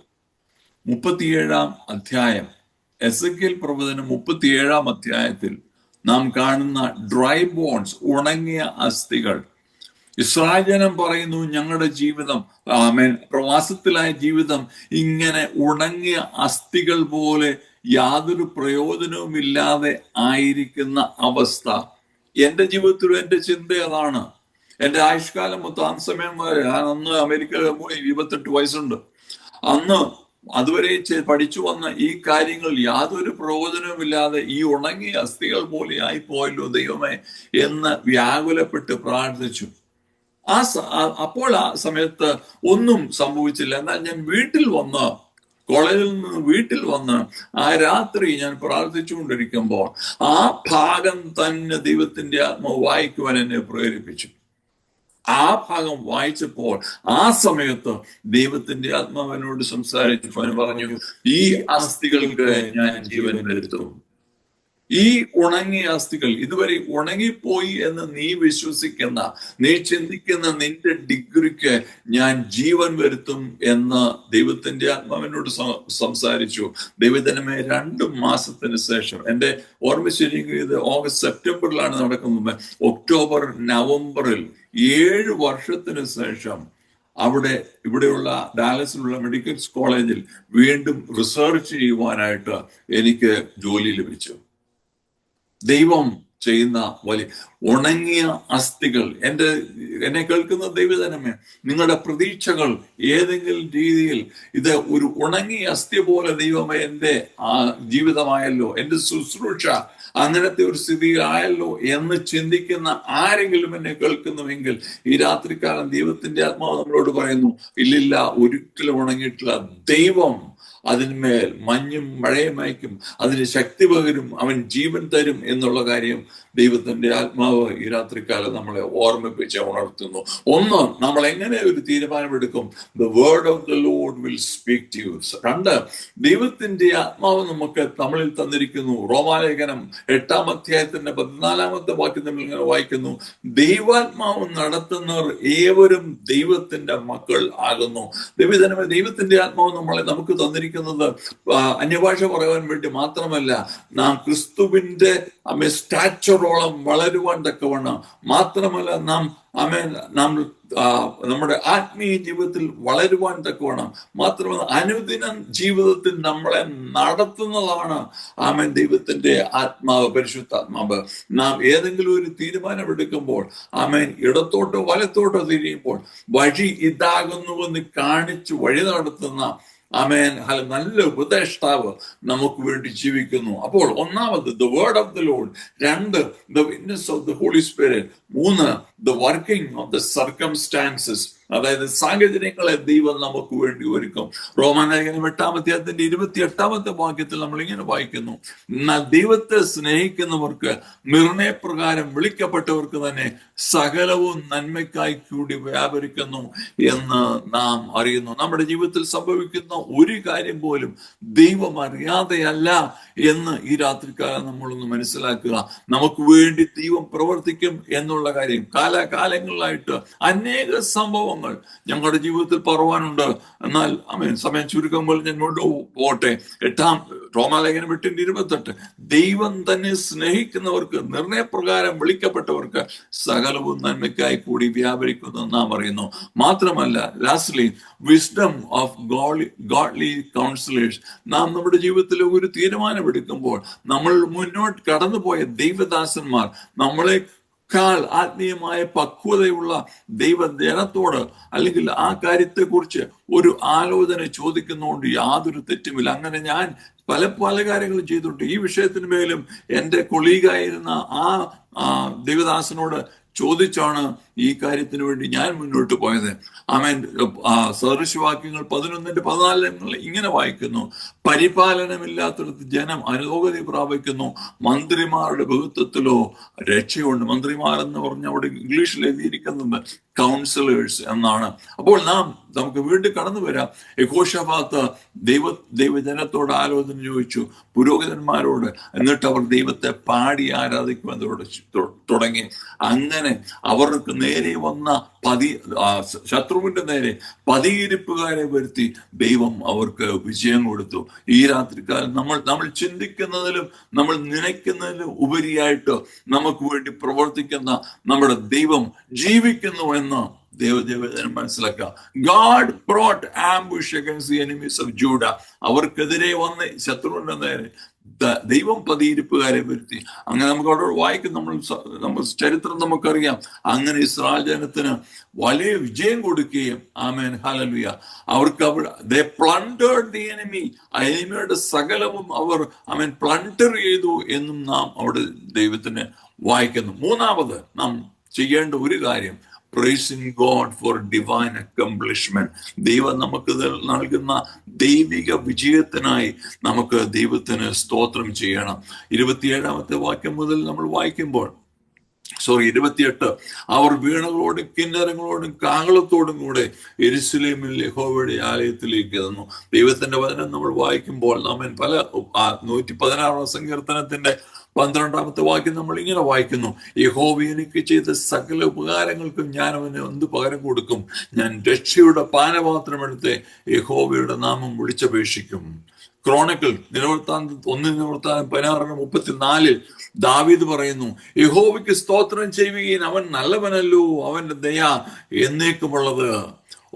37-ാം അധ്യായം, എസെക്കിയേൽ പ്രവചനം 37-ാം അധ്യായത്തിൽ നാം കാണുന്ന ഡ്രൈ ബോൺസ്, ഉണങ്ങിയ അസ്ഥികൾ. ഇസ്രായേൽ ജനം പറയുന്നു, ഞങ്ങളുടെ ജീവിതം, പ്രവാസത്തിലായ ജീവിതം ഇങ്ങനെ ഉണങ്ങിയ അസ്ഥികൾ പോലെ യാതൊരു പ്രയോജനവുമില്ലാതെ ആയിരിക്കുന്ന അവസ്ഥ. എന്റെ ജീവിതത്തിലും എന്റെ ചിന്ത അതാണ്. എന്റെ ആയുഷ്കാലം മൊത്തം സമയം വരെ, ഞാൻ അന്ന് അമേരിക്കയിൽ പോയി 28 വയസ്സുണ്ട്. അന്ന് അതുവരെ പഠിച്ചു വന്ന ഈ കാര്യങ്ങൾ യാതൊരു പ്രയോജനവുമില്ലാതെ ഈ ഉണങ്ങിയ അസ്ഥികൾ പോലെ ആയിപ്പോയല്ലോ ദൈവമേ എന്ന് വ്യാകുലപ്പെട്ട് പ്രാർത്ഥിച്ചു. അപ്പോൾ ആ സമയത്ത് ഒന്നും സംഭവിച്ചില്ല. എന്നാൽ ഞാൻ വീട്ടിൽ വന്ന്, കോളേജിൽ നിന്ന് വീട്ടിൽ വന്ന് ആ രാത്രി ഞാൻ പ്രാർത്ഥിച്ചുകൊണ്ടിരിക്കുമ്പോൾ ആ ഭാഗം തന്നെ ദൈവത്തിന്റെ ആത്മാവ് വായിക്കുവാൻ എന്നെ പ്രേരിപ്പിച്ചു. ആ ഭാഗം വായിച്ചപ്പോൾ ആ സമയത്ത് ദൈവത്തിന്റെ ആത്മാവിനോട് സംസാരിച്ചു. അവൻ പറഞ്ഞു, ഈ അസ്ഥികൾക്ക് ഞാൻ ജീവൻ വരുത്തും. ഈ ഉണങ്ങിയ അസ്ഥികൾ, ഇതുവരെ ഉണങ്ങിപ്പോയി എന്ന് നീ വിശ്വസിക്കുന്ന, നീ ചിന്തിക്കുന്ന നിന്റെ ഡിഗ്രിക്ക് ഞാൻ ജീവൻ വരുത്തും എന്ന് ദൈവത്തിന്റെ ആത്മാവിനോട് സംസാരിച്ചു. ദൈവജനമേ, 2 മാസത്തിന് ശേഷം, എന്റെ ഓർമ്മ ശരിയെങ്കിൽ ഇത് ഓഗസ്റ്റ് സെപ്റ്റംബറിലാണ് നടക്കുന്നത്, ഒക്ടോബർ നവംബറിൽ 7 വർഷത്തിന് ശേഷം ഇവിടെയുള്ള ഡാലസിലുള്ള മെഡിക്കൽ കോളേജിൽ വീണ്ടും റിസർച്ച് ചെയ്യുവാനായിട്ട് എനിക്ക് ജോലി ലഭിച്ചു. ദൈവം ചെയ്യുന്ന വലിയ ഉണങ്ങിയ അസ്ഥികൾ. എന്നെ കേൾക്കുന്ന ദൈവജനമേ, നിങ്ങളുടെ പ്രതീക്ഷകൾ ഏതെങ്കിലും രീതിയിൽ ഇത് ഒരു ഉണങ്ങിയ അസ്ഥി പോലെ ദൈവമേ എന്റെ ജീവിതമായല്ലോ, എന്റെ ശുശ്രൂഷ അങ്ങനത്തെ ഒരു സ്ഥിതി ആയല്ലോ എന്ന് ചിന്തിക്കുന്ന ആരെങ്കിലും എന്നെ കേൾക്കുന്നുവെങ്കിൽ ഈ രാത്രികാലം ദൈവത്തിന്റെ ആത്മാവ് നമ്മളോട് പറയുന്നു, ഇല്ലില്ല, ഒരിക്കലും ഉണങ്ങിയിട്ടില്ല. ദൈവം അതിന്മേൽ മഞ്ഞും മഴയും അയക്കും, അതിന് ശക്തി പകരും, അവൻ ജീവൻ തരും എന്നുള്ള കാര്യം ദൈവത്തിന്റെ ആത്മാവ് ഈ രാത്രിക്കാലം നമ്മളെ ഓർമ്മിപ്പിച്ച് ഉണർത്തുന്നു. ഒന്ന്, നമ്മൾ എങ്ങനെ ഒരു തീരുമാനമെടുക്കും? The word of the Lord will speak to you. 2, ദൈവത്തിന്റെ ആത്മാവ് നമുക്ക് നമ്മളിൽ തന്നിരിക്കുന്നു. റോമാലേഖനം 8-ാം അധ്യായത്തിന്റെ 14-ാമത്തെ വാക്യം നമ്മൾ ഇങ്ങനെ വായിക്കുന്നു, ദൈവാത്മാവ് നടത്തുന്നവർ ഏവരും ദൈവത്തിന്റെ മക്കൾ ആകുന്നു. ദൈവത്തിന്റെ ആത്മാവ് നമുക്ക് തന്നിരിക്കുന്നത് അന്യഭാഷ പറയാൻ വേണ്ടി മാത്രമല്ല, നാം ക്രിസ്തുവിന്റെ സ്റ്റാച്ചറോളം വളരുവാൻ തക്കവണ്ണം മാത്രമല്ല, നമ്മുടെ ആത്മീയ ജീവിതത്തിൽ വളരുവാൻ തക്കവണ്ണം മാത്രമല്ല, അനുദിനം ജീവിതത്തിൽ നമ്മളെ നടത്തുന്നതാണ് ദൈവത്തിന്റെ ആത്മാവ്, പരിശുദ്ധാത്മാവ്. നാം ഏതെങ്കിലും ഒരു തീരുമാനമെടുക്കുമ്പോൾ ഇടത്തോട്ടോ വലത്തോട്ടോ തിരിയുമ്പോൾ വഴി ഇതാകുന്നുവെന്ന് കാണിച്ച് വഴി നടത്തുന്ന നല്ല ഉപദേഷ്ടാവ് നമുക്ക് വേണ്ടി ജീവിക്കുന്നു. അപ്പോൾ ഒന്നാമത് the word of the Lord, 2 the witness of the Holy Spirit, 3 the working of the circumstances, അതായത് സാഹചര്യങ്ങളെ ദൈവം നമുക്ക് വേണ്ടി ഒരുക്കും. റോമാലേഖനം 8-ാം അധ്യായത്തിന്റെ 28-ാമത്തെ വാക്യത്തിൽ നമ്മൾ ഇങ്ങനെ വായിക്കുന്നു, എന്നാൽ ദൈവത്തെ സ്നേഹിക്കുന്നവർക്ക് നിർണയപ്രകാരം വിളിക്കപ്പെട്ടവർക്ക് തന്നെ സകലവും നന്മയ്ക്കായി കൂടി വ്യാപരിക്കുന്നു എന്ന് നാം അറിയുന്നു. നമ്മുടെ ജീവിതത്തിൽ സംഭവിക്കുന്ന ഒരു കാര്യം പോലും ദൈവം അറിയാതെയല്ല എന്ന് ഈ രാത്രികാലം നമ്മളൊന്ന് മനസ്സിലാക്കുക. നമുക്ക് വേണ്ടി ദൈവം പ്രവർത്തിക്കും എന്നുള്ള കാര്യം കാലാകാലങ്ങളിലായിട്ട് അനേക സംഭവങ്ങൾ ഞങ്ങളുടെ ജീവിതത്തിൽ പറവാനുണ്ട്. എന്നാൽ സമയം ചുരുക്കുമ്പോൾ ഞാൻ പോട്ടെ. 8-ാം റോമാലേഖനം 8:28, ദൈവം തന്നെ സ്നേഹിക്കുന്നവർക്ക് നിർണയപ്രകാരം വിളിക്കപ്പെട്ടവർക്ക് സകലവും നന്മയ്ക്കായി കൂടി വ്യാപരിക്കുന്നു നാം അറിയുന്നു. മാത്രമല്ല, lastly wisdom of godly counsellors. നാം നമ്മുടെ ജീവിതത്തിൽ ഒരു തീരുമാനമെടുക്കുമ്പോൾ നമ്മൾ മുന്നോട്ട് കടന്നുപോയ ദൈവദാസന്മാർ, നമ്മളെ ആത്മീയമായ പക്വതയുള്ള ദൈവജനത്തോട് അല്ലെങ്കിൽ ആ കാര്യത്തെക്കുറിച്ച് ഒരു ആലോചന ചോദിക്കുന്നതുകൊണ്ട് യാതൊരു തെറ്റുമില്ല. അങ്ങനെ ഞാൻ പല കാര്യങ്ങളും ചെയ്തിട്ടുണ്ട്. ഈ വിഷയത്തിന് മേലും എൻ്റെ കൊളീഗായിരുന്ന ആ ദൈവദാസനോട് ചോദിച്ചാണ് ഈ കാര്യത്തിന് വേണ്ടി ഞാൻ മുന്നോട്ട് പോയത്. സദൃശവാക്യങ്ങൾ 11:14 ഇങ്ങനെ വായിക്കുന്നു, പരിപാലനമില്ലാത്തടത്ത് ജനം അനോഗതി പ്രാപിക്കുന്നു, മന്ത്രിമാരുടെ ബഹുത്വത്തിലോ രക്ഷയുണ്ട്. മന്ത്രിമാർ എന്ന് പറഞ്ഞ അവിടെ ഇംഗ്ലീഷിൽ എഴുതിയിരിക്കുന്നത് കൗൺസിലേഴ്സ് എന്നാണ്. അപ്പോൾ നമുക്ക് വീണ്ടും കടന്നു വരാം. യെഹോശാഫാത്ത് ദൈവജനത്തോട് ആലോചന ചോദിച്ചു, പുരോഹിതന്മാരോട്. എന്നിട്ട് അവർ ദൈവത്തെ പാടി ആരാധിക്കുവാൻ തുടങ്ങി. അങ്ങനെ അവർക്ക് നേരെ വന്ന ശത്രുവിന്റെ നേരെ പതിയിരിപ്പുകാരെ വരുത്തി ദൈവം അവർക്ക് വിജയം കൊടുത്തു. ഈ രാത്രികാലം നമ്മൾ ചിന്തിക്കുന്നതിലും നമ്മൾ നനയ്ക്കുന്നതിലും ഉപരിയായിട്ട് നമുക്ക് വേണ്ടി പ്രവർത്തിക്കുന്ന നമ്മുടെ ദൈവം ജീവിക്കുന്നു എന്ന് ദൈവജനം മനസ്സിലാക്കുക. God brought ambush against the enemies of Judah. അവർക്കെതിരെ വന്ന് ശത്രുവിന്റെ നേരെ ദൈവം പതിയിരിപ്പുകാരെ വരുത്തി. അങ്ങനെ നമുക്ക് അവിടെ വായിക്കും, നമ്മൾ ചരിത്രം നമുക്കറിയാം. അങ്ങനെ ഇസ്രായേൽ ജനത്തിന് വലിയ വിജയം കൊടുക്കുകയും, ആമേൻ ഹല്ലേലൂയ, അവർക്ക് they plundered the enemy, എനിമിയുടെ സകലവും അവർ ആമേൻ പ്ലണ്ടർ ചെയ്തു എന്നും നാം അവിടെ ദൈവത്തിന് വായിക്കുന്നു. മൂന്നാമത് നാം ചെയ്യേണ്ട ഒരു കാര്യം, praising God for divine accomplishment. ദൈവം നമുക്ക് നൽകുന്ന ദൈവിക വിജയത്തിനായി നമുക്ക് ദൈവത്തിന് സ്തോത്രം ചെയ്യണം. 27-ാമത്തെ വാക്യം മുതൽ നമ്മൾ വായിക്കുമ്പോൾ 28, അവർ വീണകളോടും കിന്നരങ്ങളോടും കാഹളത്തോടും കൂടെ യെരൂശലേമിൽ യഹോവയുടെ ആലയത്തിലേക്ക് വന്നു. ദൈവത്തിന്റെ വചനം നമ്മൾ വായിക്കുമ്പോൾ നാം പല 116-ാം സങ്കീർത്തനത്തിന്റെ 12-ാമത്തെ വാക്യം നമ്മൾ ഇങ്ങനെ വായിക്കുന്നു, യഹോവ എനിക്ക് ചെയ്ത സകല ഉപകാരങ്ങൾക്കും ഞാൻ അവന് എന്ത് പകരം കൊടുക്കും? ഞാൻ രക്ഷയുടെ പാനപാത്രമെടുത്ത് യഹോവയുടെ നാമം വിളിച്ചപേക്ഷിക്കും. ക്രോണിക്കിൾ നിലനിർത്താൻ 16:34 ദാവീദ് പറയുന്നു, യഹോവയ്ക്ക് സ്തോത്രം ചെയ്യുകയും അവൻ നല്ലവനല്ലോ, അവന്റെ ദയ എന്നേക്കുമുള്ളത്.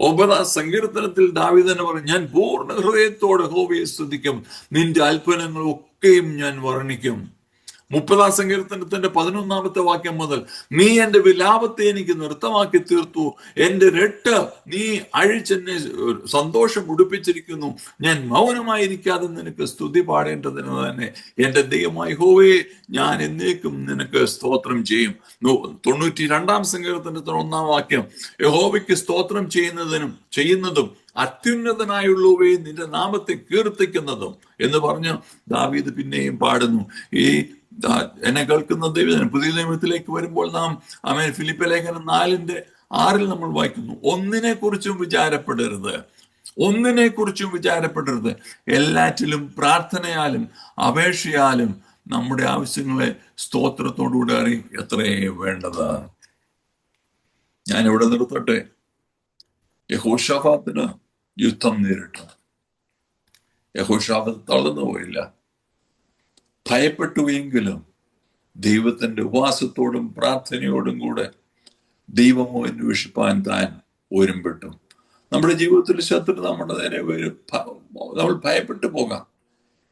9-ാം സങ്കീർത്തനത്തിൽ ദാവീദ് തന്നെ പറയും, ഞാൻ പൂർണ്ണ ഹൃദയത്തോടെ യഹോവയെ സ്തുതിക്കും, നിന്റെ അത്ഭുതങ്ങളൊക്കെയും ഞാൻ വർണ്ണിക്കും. 30-ാം സങ്കീർത്തനത്തിന്റെ 11-ാമത്തെ വാക്യം മുതൽ, നീ എന്റെ വിലാപത്തെ എനിക്ക് നൃത്തമാക്കി തീർത്തു, എന്റെ രട്ട് നീ അഴിച്ചെന്നെ സന്തോഷം ഉടുപ്പിച്ചിരിക്കുന്നു, ഞാൻ മൗനമായിരിക്കാതെ നിനക്ക് സ്തുതി പാടേണ്ടതിന് തന്നെ എന്റെ ദൈവമായ യഹോവയെ ഞാൻ എന്നേക്കും നിനക്ക് സ്തോത്രം ചെയ്യും. 92-ാം സങ്കീർത്തനത്തിന്റെ 1-ാം വാക്യം, യഹോവയ്ക്ക് സ്തോത്രം ചെയ്യുന്നതും അത്യുന്നതനായുള്ളവയെ നിന്റെ നാമത്തെ കീർത്തിക്കുന്നതും എന്ന് പറഞ്ഞ് ദാവീദ് പിന്നെയും പാടുന്നു. ഈ എന്നെ കേൾക്കുന്ന ദൈവജനം, പുതിയ നിയമത്തിലേക്ക് വരുമ്പോൾ നാം ആമേൻ ഫിലിപ്പി ലേഖനം 4:6 നമ്മൾ വായിക്കുന്നു, ഒന്നിനെ കുറിച്ചും വിചാരപ്പെടരുത്, എല്ലാറ്റിലും പ്രാർത്ഥനയാലും അപേക്ഷയാലും നമ്മുടെ ആവശ്യങ്ങളെ സ്തോത്രത്തോടുകൂടി അറിയും എത്രയേ വേണ്ടത്. ഞാൻ ഇവിടെ നിർത്തട്ടെ. യഹോശാഫാത്തിന് യുദ്ധം നേരിട്ടു. യഹോശാഫാത്ത് തളർന്നു പോയില്ല, ഭയപ്പെട്ടുവെങ്കിലും ദൈവത്തിന്റെ ഉപവാസത്തോടും പ്രാർത്ഥനയോടും കൂടെ ദൈവമോ അന്വേഷിപ്പാൻ താൻ ഒരുമ്പെട്ടു. നമ്മുടെ ജീവിതത്തിൽ ശത്രു നമ്മുടെ നേരെ വരും, നമ്മൾ ഭയപ്പെട്ടു പോകാം.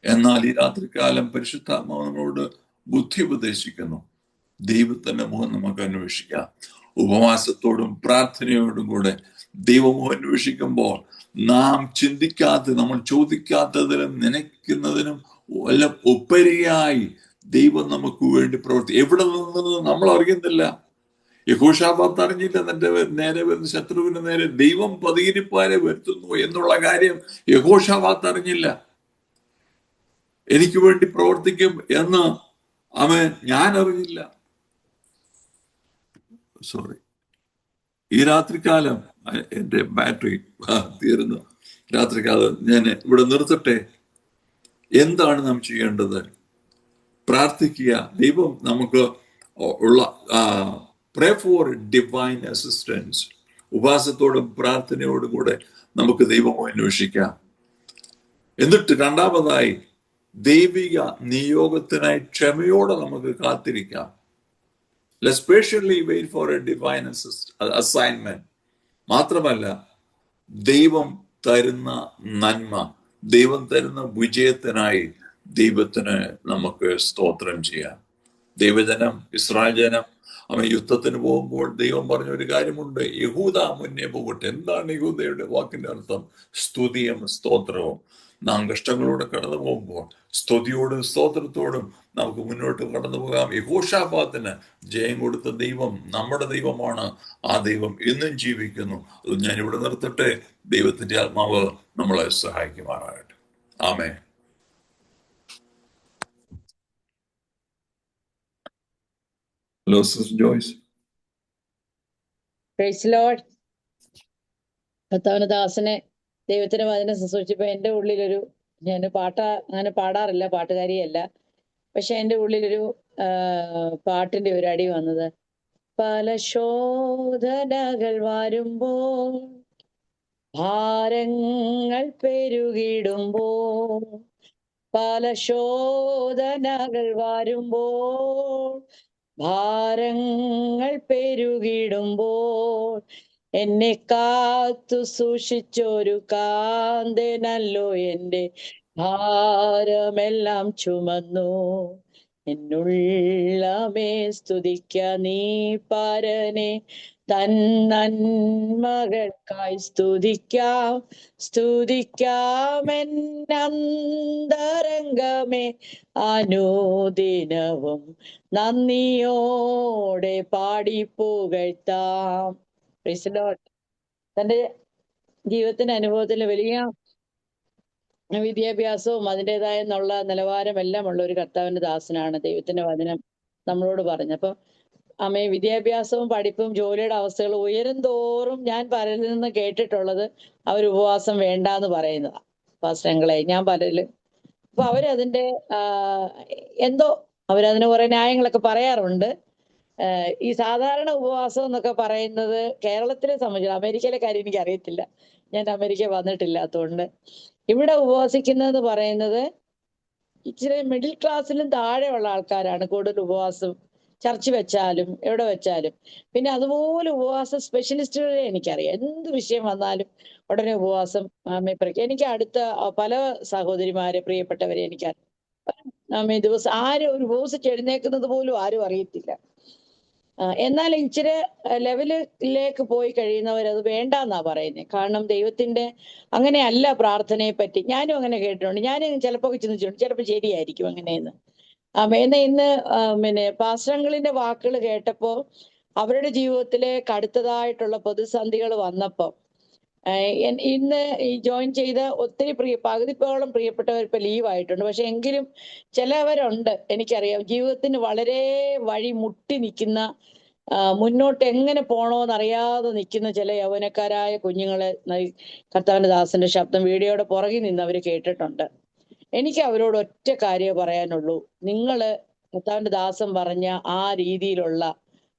എന്നാൽ ഈ രാത്രികാലം പരിശുദ്ധാത്മാവ് നമ്മളോട് ബുദ്ധി ഉപദേശിക്കുന്നു, ദൈവത്തിന്റെ മുഖം നമുക്ക് അന്വേഷിക്കാം. ഉപവാസത്തോടും പ്രാർത്ഥനയോടും കൂടെ ദൈവമോ അന്വേഷിക്കുമ്പോൾ നാം ചിന്തിക്കാത്ത, നമ്മൾ ചോദിക്കാത്തതിനും നനയ്ക്കുന്നതിനും വല്ല ഉപരിയായി ദൈവം നമുക്ക് വേണ്ടി പ്രവർത്തിക്കും. എവിടെ നിന്നത് നമ്മൾ അറിയുന്നില്ല. യഹോശാഫാത്ത് അറിഞ്ഞില്ല, തന്റെ നേരെ വരുന്ന ശത്രുവിന്റെ നേരെ ദൈവം പതിയിരിപ്പാരെ വരുത്തുന്നു എന്നുള്ള കാര്യം യഹോശാഫാത്ത് അറിഞ്ഞില്ല. എനിക്ക് വേണ്ടി പ്രവർത്തിക്കും എന്ന് ഞാൻ അറിഞ്ഞില്ല. ഈ രാത്രികാലം എന്റെ ബാറ്ററി തീരുന്നു. രാത്രികാലം ഞാൻ ഇവിടെ നിർത്തട്ടെ. എന്താണ് നാം ചെയ്യേണ്ടത്? പ്രാർത്ഥിക്കുക. ദൈവം നമുക്ക് ഉള്ള പ്രേ ഫോർ ഡിവൈൻ അസിസ്റ്റൻസ്. ഉപവാസത്തോടും പ്രാർത്ഥനയോടും കൂടെ നമുക്ക് ദൈവം അന്വേഷിക്കാം. എന്നിട്ട് രണ്ടാമതായി ദൈവിക നിയോഗത്തിനായി ക്ഷമയോടെ നമുക്ക് കാത്തിരിക്കാം. Let's patiently wait for a divine assignment. മാത്രമല്ല, ദൈവം തരുന്ന നന്മ, ദൈവം തരുന്ന വിജയത്തിനായി ദൈവത്തിന് നമുക്ക് സ്തോത്രം ചെയ്യാം. ദൈവജനം, ഇസ്രായേൽ ജനം അവൻ യുദ്ധത്തിന് പോകുമ്പോൾ ദൈവം പറഞ്ഞ ഒരു കാര്യമുണ്ട്, യഹൂദ മുന്നേ പോകട്ടെ. എന്താണ് യഹൂദയുടെ വാക്കിന്റെ അർത്ഥം? സ്തുതിയും സ്തോത്രവും. നാം കഷ്ടങ്ങളോടെ കടന്നു പോകുമ്പോൾ സ്തുതിയോടും സ്തോത്രത്തോടും നമുക്ക് മുന്നോട്ട് കടന്നു പോകാം. യഹോശാഫാത്തിന് ജയം കൊടുത്ത ദൈവം നമ്മുടെ ദൈവമാണ്. ആ ദൈവം എന്നും ജീവിക്കുന്നു. അത് ഞാൻ ഇവിടെ നിർത്തട്ടെ. ദൈവത്തിന്റെ ആത്മാവ് നമ്മളെ സഹായിക്കുമാറാകട്ടെ. ആമേൻ. Hello sister Joyce. Praise Lord. കർത്താവിന്റെ ദാസനെ ദൈവത്തിന്റെ വചനം ശുശ്രൂഷിച്ചപ്പോ എന്റെ ഉള്ളിലൊരു, ഞാൻ അങ്ങനെ പാടാറില്ല, പാട്ടുകാരിയല്ല, പക്ഷെ എന്റെ ഉള്ളിലൊരു പാട്ടിന്റെ ഒരു അടി വന്നത്, പല ശോധനകൾ വരുമ്പോൾ, ഭാരങ്ങൾ പെരുകിടുമ്പോൾ, പല ശോധനകൾ വരുമ്പോൾ, ഭാരങ്ങൾ പെരുകിടുമ്പോൾ, എന്നെ കാത്തു സൂക്ഷിച്ചൊരു കാന്തനല്ലോ എൻ്റെ ഭാരമെല്ലാം ചുമന്നു. എന്നുള്ളമേ സ്തുതിക്ക നീ പരനെ, തൻ നന്മകൾക്കായി സ്തുതിക്കാം എന്നന്തരംഗമേ, അനുദിനവും നന്ദിയോടെ പാടി പുകഴ്ത്താം. Praise the Lord. തന്റെ ജീവിതത്തിന്റെ അനുഭവത്തിൽ വലിയ വിദ്യാഭ്യാസവും അതിൻ്റെതായ എന്നുള്ള നിലവാരമെല്ലാം ഉള്ള ഒരു കർത്താവിന്റെ ദാസനാണ്. ദൈവത്തിന്റെ വചനം നമ്മളോട് പറഞ്ഞു. അപ്പൊ അമ്മേ, വിദ്യാഭ്യാസവും പഠിപ്പും ജോലിയുടെ അവസ്ഥകൾ ഉയരും തോറും ഞാൻ പലരിൽ നിന്ന് കേട്ടിട്ടുള്ളത് അവർ ഉപവാസം വേണ്ടാന്ന് പറയുന്നതാ. പാസ്റ്റങ്ങളെ, ഞാൻ പലരിലും അപ്പൊ അവരതിന്റെ എന്തോ അവരതിന് കുറെ ന്യായങ്ങളൊക്കെ പറയാറുണ്ട്. ഈ സാധാരണ ഉപവാസം എന്നൊക്കെ പറയുന്നത് കേരളത്തിലെ സംബന്ധിച്ച്, അമേരിക്കയിലെ കാര്യം എനിക്ക് അറിയത്തില്ല, ഞാൻ അമേരിക്ക വന്നിട്ടില്ലാത്തതുകൊണ്ട്. ഇവിടെ ഉപവാസിക്കുന്നതെന്ന് പറയുന്നത് ഇച്ചിരി മിഡിൽ ക്ലാസ്സിലും താഴെയുള്ള ആൾക്കാരാണ് കൂടുതൽ ഉപവാസം, ചർച്ച വെച്ചാലും എവിടെ വെച്ചാലും. പിന്നെ അതുപോലെ ഉപവാസ സ്പെഷ്യലിസ്റ്റുകളെ എനിക്കറിയാം. എന്ത് വിഷയം വന്നാലും ഉടനെ ഉപവാസം എനിക്ക് അടുത്ത പല സഹോദരിമാരെ, പ്രിയപ്പെട്ടവരെ എനിക്കറിയാം. ദിവസം ആരും ഒരു ഉപവസിച്ച് എഴുന്നേക്കുന്നത് പോലും ആരും അറിയത്തില്ല. എന്നാൽ ഇച്ചിരി ലെവലിലേക്ക് പോയി കഴിയുന്നവരത് വേണ്ടെന്നാ പറയുന്നത്. കാരണം ദൈവത്തിന്റെ അങ്ങനെയല്ല പ്രാർത്ഥനയെ പറ്റി. ഞാനും അങ്ങനെ കേട്ടിട്ടുണ്ട്. ഞാനും ചിലപ്പോൾ ചിന്തിച്ചിട്ടുണ്ട് ചിലപ്പോൾ ശരിയായിരിക്കും അങ്ങനെയെന്ന്. ഇന്ന് പാസ്റ്റങ്ങളിന്റെ വാക്കുകൾ കേട്ടപ്പോ അവരുടെ ജീവിതത്തിലെ കടുത്തതായിട്ടുള്ള പ്രതിസന്ധികൾ വന്നപ്പോ ഇന്ന് ഈ ജോയിൻ ചെയ്ത ഒത്തിരി പകുതിപ്പോളം പ്രിയപ്പെട്ടവർ ഇപ്പൊ ലീവായിട്ടുണ്ട്. പക്ഷെ എങ്കിലും ചിലവരുണ്ട്, എനിക്കറിയാം, ജീവിതത്തിന് വളരെ വഴി മുട്ടി നിൽക്കുന്ന, മുന്നോട്ട് എങ്ങനെ പോണോന്നറിയാതെ നിൽക്കുന്ന ചില യൗവനക്കാരായ കുഞ്ഞുങ്ങളെ കർത്താവിന്റെ ദാസന്റെ ശബ്ദം വീഡിയോയുടെ പുറകിൽ നിന്ന് അവർ കേട്ടിട്ടുണ്ട്. എനിക്ക് അവരോട് ഒറ്റ കാര്യമേ പറയാനുള്ളൂ. നിങ്ങള് കർത്താവിന്റെ ദാസൻ പറഞ്ഞ ആ രീതിയിലുള്ള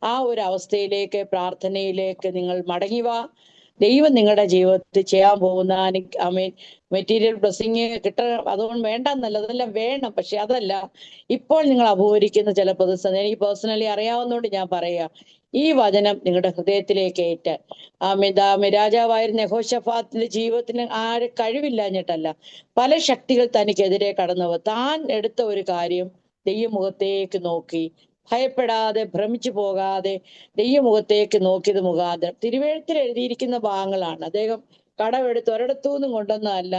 ആ ഒരു അവസ്ഥയിലേക്ക്, പ്രാർത്ഥനയിലേക്ക് നിങ്ങൾ മടങ്ങിവാ. ദൈവം നിങ്ങളുടെ ജീവിതത്തിൽ ചെയ്യാൻ പോകുന്ന മെറ്റീരിയൽ ബ്ലെസ്സിങ് അതുകൊണ്ട് വേണ്ടെന്നല്ല, അതെല്ലാം വേണം. പക്ഷെ അതല്ല, ഇപ്പോൾ നിങ്ങൾ അഭിമുഖീകരിക്കുന്ന ചില പ്രതിസന്ധി എനിക്ക് പേഴ്സണലി അറിയാവുന്നതുകൊണ്ട് ഞാൻ പറയാ, ഈ വചനം നിങ്ങളുടെ ഹൃദയത്തിലേക്ക് ഏറ്റ് രാജാവായിരുന്ന യഹോശഫാത്തിന്റെ ജീവിതത്തിന് ആര് കഴിവില്ലാഞ്ഞിട്ടല്ല, പല ശക്തികൾ തനിക്കെതിരെ കടന്നു താൻ എടുത്ത ഒരു കാര്യം ദൈവമുഖത്തേക്ക് നോക്കി ഭയപ്പെടാതെ ഭ്രമിച്ചു പോകാതെ ദൈവമുഖത്തേക്ക് നോക്കിയത് മുഖാന്തരം തിരുവെഴുത്തിൽ എഴുതിയിരിക്കുന്ന ഭാഗങ്ങളാണ്. അദ്ദേഹം കടമെടുത്ത് ഒരിടത്തുനിന്നും കൊണ്ടുവന്നതല്ല.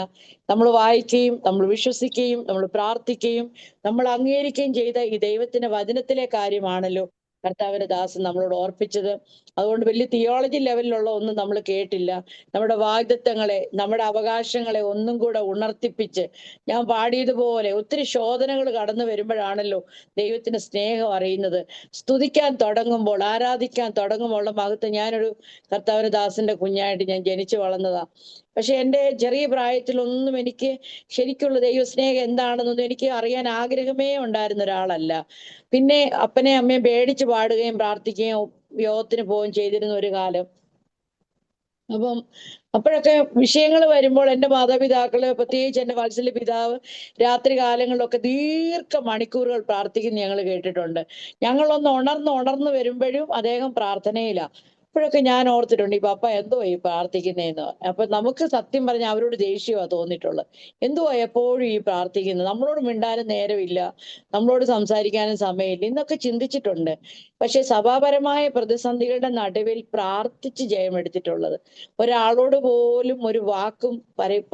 നമ്മൾ വായിക്കുകയും നമ്മൾ വിശ്വസിക്കുകയും നമ്മൾ പ്രാർത്ഥിക്കുകയും നമ്മൾ അംഗീകരിക്കുകയും ചെയ്ത ഈ ദൈവത്തിന്റെ വചനത്തിലെ കാര്യമാണല്ലോ കർത്താവിന്റെ ദാസൻ നമ്മളോട് ഓർപ്പിച്ചത്. അതുകൊണ്ട് വലിയ തിയോളജി ലെവലിലുള്ള ഒന്നും നമ്മൾ കേട്ടില്ല. നമ്മുടെ വാഗ്ദത്തങ്ങളെ, നമ്മുടെ അവകാശങ്ങളെ ഒന്നും കൂടെ ഉണർത്തിപ്പിച്ച് ഞാൻ പാടിയതുപോലെ ഒത്തിരി ശോധനകൾ കടന്നു വരുമ്പോഴാണല്ലോ ദൈവത്തിന്റെ സ്നേഹം അറിയുന്നത്. സ്തുതിക്കാൻ തുടങ്ങുമ്പോൾ, ആരാധിക്കാൻ തുടങ്ങുമ്പോൾ ഉള്ള മഹത്വം. ഞാനൊരു കർത്താവിന്റെ ദാസന്റെ കുഞ്ഞായിട്ട് ഞാൻ ജനിച്ചു വളർന്നതാ. പക്ഷെ എൻ്റെ ചെറിയ പ്രായത്തിലൊന്നും എനിക്ക് ശരിക്കുള്ള ദൈവസ്നേഹം എന്താണെന്നൊന്നും എനിക്ക് അറിയാൻ ആഗ്രഹമേ ഉണ്ടായിരുന്ന ഒരാളല്ല. പിന്നെ അപ്പനെ അമ്മയും പേടിച്ച് പാടുകയും പ്രാർത്ഥിക്കുകയും യോഗത്തിന് പോവുകയും ചെയ്തിരുന്ന ഒരു കാലം. അപ്പം അപ്പോഴൊക്കെ വിഷയങ്ങൾ വരുമ്പോൾ എൻ്റെ മാതാപിതാക്കള്, പ്രത്യേകിച്ച് എൻ്റെ വാത്സല്യ പിതാവ്, രാത്രി കാലങ്ങളിലൊക്കെ മണിക്കൂറുകൾ പ്രാർത്ഥിക്കുന്ന ഞങ്ങൾ കേട്ടിട്ടുണ്ട്. ഞങ്ങളൊന്ന് ഉണർന്ന് വരുമ്പോഴും അദ്ദേഹം പ്രാർത്ഥനയിലാണ്. അപ്പോഴൊക്കെ ഞാൻ ഓർത്തിട്ടുണ്ട്, ഈ പപ്പ എന്തോ ഈ പ്രാർത്ഥിക്കുന്നതെന്ന്. അപ്പൊ നമുക്ക് സത്യം പറഞ്ഞ അവരോട് ദേഷ്യമാണ് തോന്നിയിട്ടുള്ളത്. എന്തുവാ എപ്പോഴും ഈ പ്രാർത്ഥിക്കുന്നത്, നമ്മളോട് മിണ്ടാനും നേരമില്ല, നമ്മളോട് സംസാരിക്കാനും സമയമില്ല എന്നൊക്കെ ചിന്തിച്ചിട്ടുണ്ട്. പക്ഷെ സഭാപരമായ പ്രതിസന്ധികളുടെ നടുവിൽ പ്രാർത്ഥിച്ച് ജയമെടുത്തിട്ടുള്ളത്, ഒരാളോട് പോലും ഒരു വാക്കും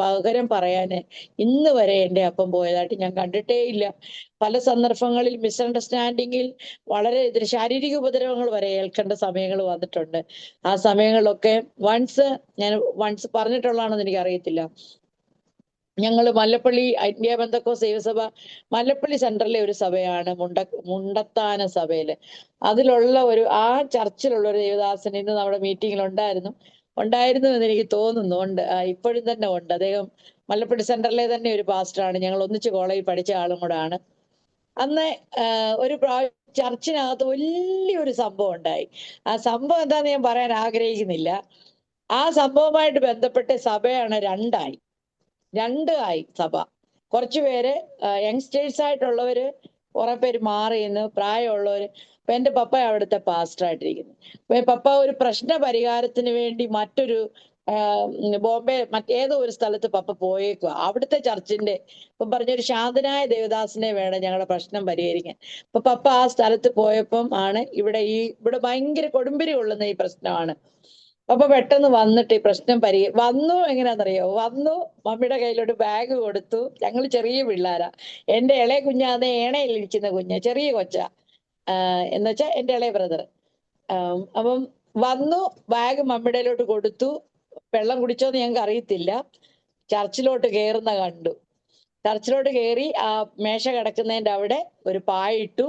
പകരം പറയാന് ഇന്ന് വരെ എൻ്റെ അപ്പം പോയതായിട്ട് ഞാൻ കണ്ടിട്ടേ ഇല്ല. പല സന്ദർഭങ്ങളിൽ മിസ്അണ്ടർസ്റ്റാൻഡിങ്ങിൽ വളരെ ശാരീരിക ഉപദ്രവങ്ങൾ വരെ ഏൽക്കേണ്ട സമയങ്ങൾ വന്നിട്ടുണ്ട്. ആ സമയങ്ങളിലൊക്കെ ഞാൻ പറഞ്ഞിട്ടുള്ളതാണെന്ന് എനിക്ക് അറിയത്തില്ല. ഞങ്ങൾ മല്ലപ്പള്ളി ഇന്ത്യ പെന്തക്കോസ്ത് ദൈവസഭ മല്ലപ്പള്ളി സെന്ററിലെ ഒരു സഭയാണ് മുണ്ടത്താന സഭയില്. അതിലുള്ള ആ ചർച്ചിലുള്ള ഒരു ദേവദാസൻ ഇന്ന് നമ്മുടെ മീറ്റിങ്ങിൽ ഉണ്ടായിരുന്നു എന്ന് എനിക്ക് തോന്നുന്നു. ഉണ്ട്, ഇപ്പോഴും തന്നെ ഉണ്ട്. അദ്ദേഹം മല്ലപ്പള്ളി സെന്ററിലെ തന്നെ ഒരു പാസ്റ്ററാണ്. ഞങ്ങൾ ഒന്നിച്ച് കോളേജിൽ പഠിച്ച ആളും കൂടെ ആണ്. അന്ന് ഒരു ചർച്ചിനകത്ത് വലിയൊരു സംഭവം ഉണ്ടായി. ആ സംഭവം എന്താന്ന് ഞാൻ പറയാൻ ആഗ്രഹിക്കുന്നില്ല. ആ സംഭവമായിട്ട് ബന്ധപ്പെട്ട് സഭയാണ് രണ്ടായി സഭ. കുറച്ചു പേര് യങ്സ്റ്റേഴ്സ് ആയിട്ടുള്ളവര് കുറെ പേര് മാറി നിന്ന് പ്രായമുള്ളവര് അപ്പൊ എന്റെ പപ്പ അവിടുത്തെ പാസ്റ്ററായിട്ടിരിക്കുന്നു. അപ്പൊ പപ്പ ഒരു പ്രശ്ന പരിഹാരത്തിന് വേണ്ടി മറ്റൊരു ബോംബെ മറ്റേതോ ഒരു സ്ഥലത്ത് പപ്പ പോയേക്കുക. അവിടുത്തെ ചർച്ചിന്റെ ഇപ്പൊ പറഞ്ഞൊരു ശാന്തനായ ദേവദാസിനെ വേണം ഞങ്ങളുടെ പ്രശ്നം പരിഹരിക്കാൻ. അപ്പൊ പപ്പ ആ സ്ഥലത്ത് പോയപ്പം ആണ് ഇവിടെ ഭയങ്കര കൊടുമ്പിരി കൊള്ളുന്ന ഈ പ്രശ്നമാണ്. അപ്പൊ പെട്ടെന്ന് വന്നിട്ട് ഈ പ്രശ്നം വന്നു. എങ്ങനെയാണെന്നറിയോ? വന്നു, മമ്മിയുടെ കയ്യിലോട്ട് ബാഗ് കൊടുത്തു. ഞങ്ങൾ ചെറിയ പിള്ളേരാ. എന്റെ ഇളയ കുഞ്ഞാന്ന് ഏണയിലിരിക്കുന്ന കുഞ്ഞ്, ചെറിയ കൊച്ചാ. എന്നുവെച്ചാ എന്റെ ഇളയ ബ്രദർ. അപ്പം വന്നു, ബാഗ് മമ്മിയുടെയിലോട്ട് കൊടുത്തു. വെള്ളം കുടിച്ചോന്ന് ഞങ്ങൾക്ക് അറിയത്തില്ല. ചർച്ചിലോട്ട് കയറുന്ന കണ്ടു. ചർച്ചിലോട്ട് കയറി ആ മേശ കിടക്കുന്നതിന്റെ അവിടെ ഒരു പായിട്ടു.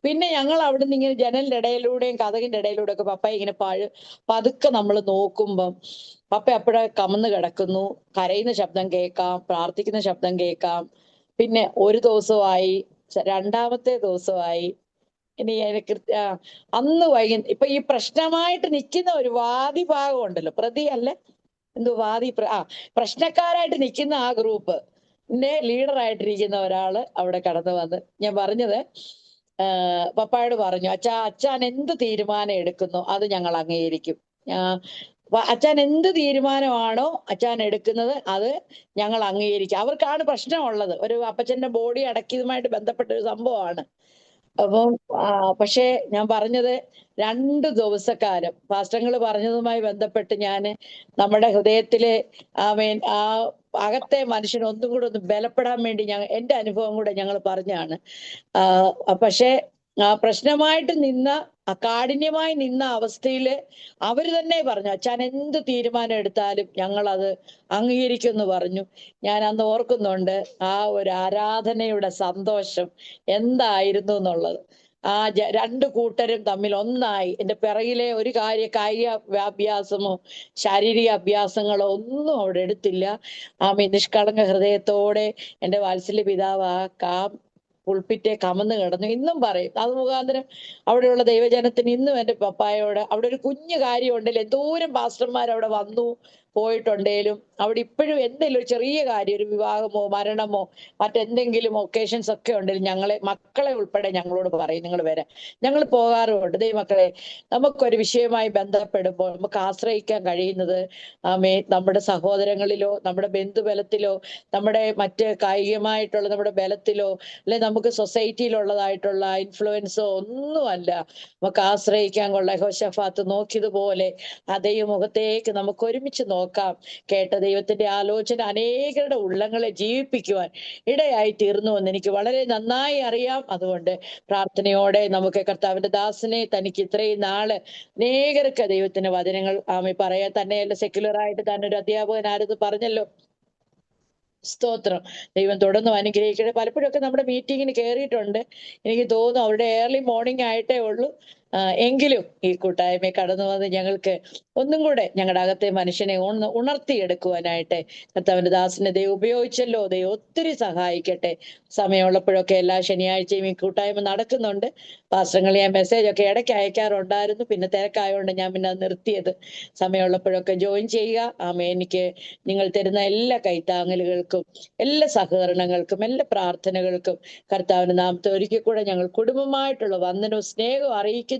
പിന്നെ ഞങ്ങൾ അവിടെ നിന്ന് ഇങ്ങനെ ജനലിന്റെ ഇടയിലൂടെയും കതകിന്റെ ഇടയിലൂടെ ഒക്കെ പപ്പ ഇങ്ങനെ പതുക്കെ നമ്മൾ നോക്കുമ്പം പപ്പ അപ്പോഴെ കമന്ന് കിടക്കുന്നു. കരയുന്ന ശബ്ദം കേൾക്കാം, പ്രാർത്ഥിക്കുന്ന ശബ്ദം കേൾക്കാം. പിന്നെ ഒരു ദിവസമായി, രണ്ടാമത്തെ ദിവസമായി. ഇനി അന്ന് ഇപ്പൊ ഈ പ്രശ്നമായിട്ട് നിൽക്കുന്ന ഒരു വാദി ഭാഗം ഉണ്ടല്ലോ, പ്രതി അല്ല പ്രശ്നക്കാരായിട്ട് നിൽക്കുന്ന ആ ഗ്രൂപ്പ് ലീഡറായിട്ടിരിക്കുന്ന ഒരാള് അവിടെ കടന്നു വന്ന് ഞാൻ പറഞ്ഞത്, പപ്പായോട് പറഞ്ഞു, അച്ഛൻ എന്ത് തീരുമാനം എടുക്കുന്നു അത് ഞങ്ങൾ അംഗീകരിക്കും. അച്ഛൻ എന്ത് തീരുമാനമാണോ അച്ഛൻ എടുക്കുന്നത് അത് ഞങ്ങൾ അംഗീകരിക്കും. അവർക്കാണ് പ്രശ്നമുള്ളത്. ഒരു അപ്പച്ചന്റെ ബോഡി അടക്കിയതുമായിട്ട് ബന്ധപ്പെട്ട ഒരു സംഭവമാണ്. അപ്പം പക്ഷേ ഞാൻ പറഞ്ഞത് 2 ദിവസക്കാലം പാസ്റ്റങ്ങൾ പറഞ്ഞതുമായി ബന്ധപ്പെട്ട് ഞാൻ നമ്മുടെ ഹൃദയത്തിലെ ആ അകത്തെ മനുഷ്യൻ ഒന്നും കൂടെ ഒന്ന് ബലപ്പെടാൻ വേണ്ടി എന്റെ അനുഭവം കൂടെ ഞങ്ങൾ പറഞ്ഞാണ്. പക്ഷേ പ്രശ്നമായിട്ട് കാഠിന്യമായി നിന്ന അവസ്ഥയില് അവര് തന്നെ പറഞ്ഞു, അച്ഛൻ എന്ത് തീരുമാനം എടുത്താലും ഞങ്ങൾ അത് അംഗീകരിക്കുമെന്ന് പറഞ്ഞു. ഞാൻ അന്ന് ഓർക്കുന്നുണ്ട് ആ ഒരു ആരാധനയുടെ സന്തോഷം എന്തായിരുന്നു എന്നുള്ളത്. ആ 2 കൂട്ടരും തമ്മിൽ ഒന്നായി. എന്റെ പിറകിലെ ഒരു കായിക അഭ്യാസമോ ശാരീരിക അഭ്യാസങ്ങളോ ഒന്നും അവിടെ എടുത്തില്ല. നിഷ്കളങ്ക ഹൃദയത്തോടെ എന്റെ വാത്സല്യ പിതാവ് ആ പുൾപ്പിറ്റെ കമന്ന് കിടന്നു. ഇന്നും പറയും അത് മുഖാന്തരം അവിടെയുള്ള ദൈവജനത്തിന് ഇന്നും എന്റെ പപ്പായോട് അവിടെ ഒരു കുഞ്ഞു കാര്യം ഉണ്ടെങ്കിൽ എന്തോരം പാസ്റ്റർമാർ അവിടെ വന്നു പോയിട്ടുണ്ടേലും അവിടെ ഇപ്പോഴും എന്തെങ്കിലും ഒരു ചെറിയ കാര്യം, ഒരു വിവാഹമോ മരണമോ മറ്റെന്തെങ്കിലും ഒക്കേഷൻസ് ഒക്കെ ഉണ്ടെങ്കിൽ മക്കളെ ഉൾപ്പെടെ ഞങ്ങളോട് പറയും, നിങ്ങൾ വരാൻ. ഞങ്ങൾ പോകാറുമുണ്ട്. ദൈവമക്കളെ, നമുക്കൊരു വിഷയവുമായി ബന്ധപ്പെടുമ്പോൾ നമുക്ക് ആശ്രയിക്കാൻ കഴിയുന്നത് നമ്മുടെ സഹോദരങ്ങളിലോ നമ്മുടെ ബന്ധുബലത്തിലോ നമ്മുടെ മറ്റ് കായികമായിട്ടുള്ള നമ്മുടെ ബലത്തിലോ അല്ലെ നമുക്ക് സൊസൈറ്റിയിലുള്ളതായിട്ടുള്ള ഇൻഫ്ലുവൻസോ ഒന്നുമല്ല. നമുക്ക് ആശ്രയിക്കാൻ കൊള്ള യഹോശഫാത്ത് നോക്കിയതുപോലെ ആ ദൈവമുഖത്തേക്ക് നമുക്ക് ഒരുമിച്ച് നോക്കാം. കേട്ട ദൈവത്തിന്റെ ആലോചന അനേകരുടെ ഉള്ളങ്ങളെ ജീവിപ്പിക്കുവാൻ ഇടയായി തീർന്നുവെന്ന് എനിക്ക് വളരെ നന്നായി അറിയാം. അതുകൊണ്ട് പ്രാർത്ഥനയോടെ നമുക്ക് കർത്താവിന്റെ ദാസനെ തനിക്ക് ഇത്രയും നാള് അനേകർക്ക് ദൈവത്തിന്റെ വചനങ്ങൾ പറയാൻ തന്നെയല്ല, സെക്യുലറായിട്ട് തന്നെ ഒരു അധ്യാപകനാരെന്ന് പറഞ്ഞല്ലോ. സ്തോത്രം. ദൈവം തുടർന്നും അനുഗ്രഹിക്കട്ടെ. പലപ്പോഴൊക്കെ നമ്മുടെ മീറ്റിങ്ങിന് കയറിയിട്ടുണ്ട്. എനിക്ക് തോന്നുന്നു അവരുടെ ഏർലി മോർണിംഗ് ആയിട്ടേ ഉള്ളൂ. എങ്കിലും ഈ കൂട്ടായ്മ കടന്നു വന്ന് ഞങ്ങൾക്ക് ഒന്നും കൂടെ ഞങ്ങളുടെ അകത്തെ മനുഷ്യനെ ഉണർത്തിയെടുക്കുവാനായിട്ട് കർത്താവിന്റെ ദാസനെ ദൈവം ഉപയോഗിച്ചല്ലോ. ദൈവം ഒത്തിരി സഹായിക്കട്ടെ. സമയമുള്ളപ്പോഴൊക്കെ എല്ലാ ശനിയാഴ്ചയും ഈ കൂട്ടായ്മ നടക്കുന്നുണ്ട്. പാസ്റ്ററുകൾ ഞാൻ മെസ്സേജൊക്കെ ഇടയ്ക്ക് അയക്കാറുണ്ടായിരുന്നു. പിന്നെ തിരക്കായതുകൊണ്ട് ഞാൻ പിന്നെ നിർത്തിയത്. സമയമുള്ളപ്പോഴൊക്കെ ജോയിൻ ചെയ്യുക. എനിക്ക് നിങ്ങൾ തരുന്ന എല്ലാ കൈത്താങ്ങലുകൾക്കും എല്ലാ സഹകരണങ്ങൾക്കും എല്ലാ പ്രാർത്ഥനകൾക്കും കർത്താവിന്റെ നാമത്തെ ഒരിക്കൽ കൂടെ ഞങ്ങൾ കുടുംബമായിട്ടുള്ള വന്ദനവും സ്നേഹവും അറിയിക്കുന്നു.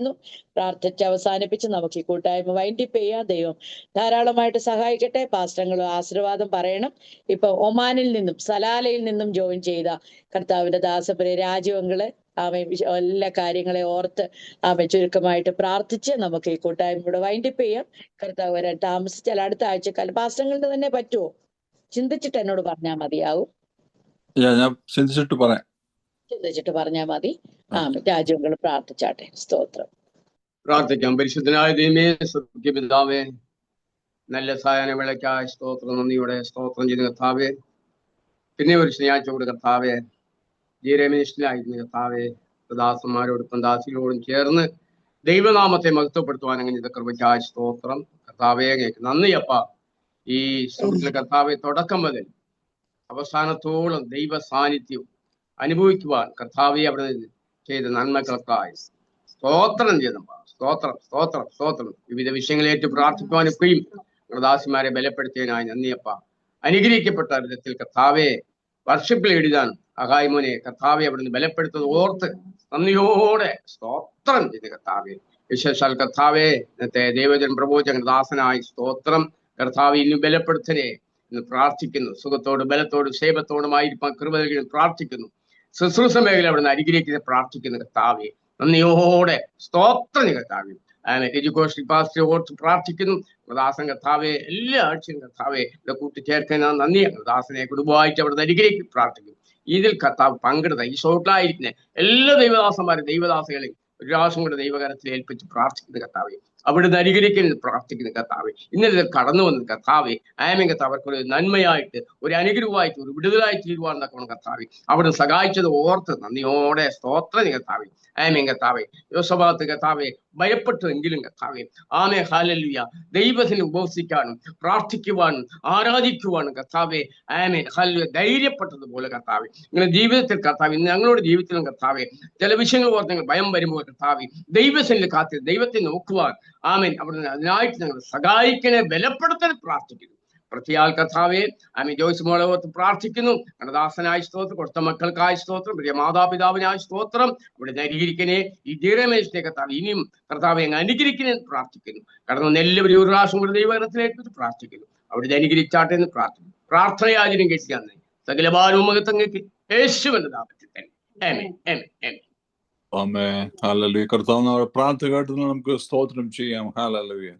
പ്രാർത്ഥിച്ച് അവസാനിപ്പിച്ച് നമുക്ക് ഈ കൂട്ടായ്മ വൈൻഡിപ്പ് ചെയ്യാൻ ദൈവം ധാരാളമായിട്ട് സഹായിക്കട്ടെ. പാസ്റ്ററുകൾ ആശീർവാദം പറയണം. ഇപ്പൊ ഒമാനിൽ നിന്നും സലാലയിൽ നിന്നും ജോയിൻ ചെയ്ത കർത്താവിന്റെ ദാസപ്രിയ രാജീവങ്ങള് എല്ലാ കാര്യങ്ങളെ ഓർത്ത് ചുരുക്കമായിട്ട് പ്രാർത്ഥിച്ച് നമുക്ക് ഈ കൂട്ടായ്മ കൂടെ വൈൻഡിപ്പ് ചെയ്യാം. കർത്താവ് വരാൻ താമസിച്ചാൽ അടുത്ത ആഴ്ചക്കാലം പാസ്റ്ററുകളുടെ തന്നെ പറ്റുമോ? ചിന്തിച്ചിട്ട് എന്നോട് പറഞ്ഞാൽ മതിയാവും. ഞാൻ ചിന്തിച്ചിട്ട് പറഞ്ഞാൽ മതി. രാജീവങ്ങൾ പ്രാർത്ഥിച്ചാട്ടെ. സ്തോത്രം. പ്രാർത്ഥിക്കാം. പരിശുദ്ധനായ ദൈവമേ, സ്വർഗ്ഗീയ പിതാവേ, നല്ല സായാഹ്ന വേളയ്ക്കായി സ്തോത്രം, നന്ദിയോടെ സ്തോത്രം ചെയ്ത കർത്താവേ, പിന്നെ ഒരു ശനിയാഴ്ച കൂടെ കർത്താവേ ജീരമിനിസ്റ്റിലായിരുന്ന കർത്താവേ, ദാസന്മാരോടൊപ്പം ദാസികളോടും ചേർന്ന് ദൈവനാമത്തെ മഹത്വപ്പെടുത്തുവാൻ അങ്ങനെ കൃപയ്ക്കായി സ്തോത്രം കർത്താവേ. നന്ദിയപ്പ. ഈ സുഹൃത്തിലെ കർത്താവെ തുടക്കം മുതൽ അവസാനത്തോളം ദൈവ സാന്നിധ്യം അനുഭവിക്കുവാൻ കർത്താവെ അവിടെ ചെയ്ത നന്മകൾക്കായി സ്തോത്രം ചെയ്തപ്പ. സ്തോത്രം സ്തോത്രം സ്തോത്രം. വിവിധ വിഷയങ്ങളേറ്റ് പ്രാർത്ഥിക്കുവാൻ ഇപ്പോഴും ദാസിമാരെ ബലപ്പെടുത്തിയതിനായി നന്ദിയപ്പ. അനുഗ്രഹിക്കപ്പെട്ട വിധത്തിൽ കർത്താവെ വർഷിപ്പിൽ എഴുതാൻ അഹായ്മോനെ കർത്താവെ അവിടെ നിന്ന് ബലപ്പെടുത്തത് ഓർത്ത് നന്ദിയോടെ സ്തോത്രം ചെയ്ത് കർത്താവെ. വിശേഷാൽ കർത്താവെ ഇന്നത്തെ ദൈവജൻ പ്രബോധന ദാസനായി സ്തോത്രം. കർത്താവ് ഇന്ന് ബലപ്പെടുത്തനെ ഇന്ന് പ്രാർത്ഥിക്കുന്നു. സുഖത്തോട് ബലത്തോടും സേവത്തോടുമായിരിക്കാൻ കൃപ നൽകി പ്രാർത്ഥിക്കുന്നു. ശുശ്രൂഷ മേഖല അവിടെ നിന്ന് അനുഗ്രഹിക്കുന്നത് പ്രാർത്ഥിക്കുന്നു കർത്താവെ. നന്ദിയോടെ സ്തോത്രം കർത്താവെ. എഡ്യൂക്കേഷൻ പാസ്റ്റർ ഓർത്ത് പ്രാർത്ഥിക്കുന്നു. ദാസൻ കർത്താവെ എല്ലാ ആഴ്ചയും കർത്താവെ ഇവിടെ കൂട്ടിച്ചേർക്കുന്ന നന്ദി. ദാസനെ കുടുംബമായിട്ട് അവിടെ നിന്ന് അനുഗ്രഹിക്കും പ്രാർത്ഥിക്കുന്നു. ഇതിൽ കർത്താവ് പങ്കെടുത്ത ഈ ഷോട്ടിലായിരിക്കുന്ന എല്ലാ ദൈവദാസന്മാരും ദൈവദാസകളെയും ഒരു പ്രാവശ്യം കൂടെ ദൈവകരത്തിൽ ഏൽപ്പിച്ച് പ്രാർത്ഥിക്കുന്ന കർത്താവെ. അവിടുന്ന് അനുഗ്രഹിക്കുന്നത് പ്രാർത്ഥിക്കുന്ന കർത്താവെ. ഇന്നലെ കടന്നു വന്ന കർത്താവെ. ആമേൻ കർത്താവ് അവർക്കൊരു നന്മയായിട്ട് ഒരു അനുഗ്രഹമായിട്ട് ഒരു വിടുതലായി തീരുവാൻ കർത്താവെ അവിടുന്ന് സഹായിച്ചത് ഓർത്ത് നന്ദിയോടെ സ്തോത്രം കർത്താവെ. ആമേൻ കർത്താവെ. യോസഭാഗത്ത് കർത്താവെ ഭയപ്പെട്ടുവെങ്കിലും കർത്താവെ ആമേ ഹല്ലേലൂയ ദൈവത്തിന് ഉപവസിക്കാനും പ്രാർത്ഥിക്കുവാനും ആരാധിക്കുവാനും കർത്താവെ ആമേൻ ഹല്ലേലൂയ ധൈര്യപ്പെട്ടതുപോലെ കർത്താവെ നിങ്ങളുടെ ജീവിതത്തിൽ കർത്താവെ ഇന്ന് ഞങ്ങളുടെ ജീവിതത്തിലും കർത്താവെ ചില വിഷയങ്ങൾ ഓർത്ത് നിങ്ങൾ ഭയം വരുമ്പോൾ കർത്താവെ ദൈവസന്നിധിയിൽ കാത്ത് ദൈവത്തെ നോക്കുവാൻ ആമേൻ അവിടുന്ന് അതിനായിട്ട് ഞങ്ങൾ സഹായിക്കണേ ബലപ്പെടുത്താൻ പ്രാർത്ഥിക്കുന്നു. പ്രത്യാൽ കർത്താവെ ആമേൻ ജോയ്സ് മോളെ ഓർത്ത് പ്രാർത്ഥിക്കുന്നു. കടദാസനായ സ്തോത്രം, കൊടുത്ത മക്കൾക്കായ സ്തോത്രം, പ്രിയ മാതാപിതാവിനായ സ്തോത്രം. അവിടെ അനുഗ്രഹിക്കണേ ഈ ദീർഘമേശത്തെ കർത്താവ് ഇനിയും കർത്താവെ അങ്ങ് അനുഗ്രഹിക്കണേ പ്രാർത്ഥിക്കുന്നു. കടന്നു എല്ലാവരും ഒരു പ്രാവശ്യം കൂടി ദൈവകരത്തിലേക്ക് പ്രാർത്ഥിക്കുന്നു. അവിടെ അനുഗ്രഹിച്ചാട്ടെ എന്ന് പ്രാർത്ഥിക്കുന്നു. പ്രാർത്ഥനയാചര്യം കേൾക്കാൻ സകല ഭാരവുമകത്തങ്ങൾക്ക് യേശുവിന്റെ നാമത്തിൽ തന്നെ ആമേൻ ആമേൻ ആമേൻ. ആമേൻ. ഹല്ലേലൂയ. കർത്താവ് നമ്മുടെ പ്രാർത്ഥന കേട്ട് നമുക്ക് സ്തോത്രം ചെയ്യാം. ഹല്ലേലൂയ.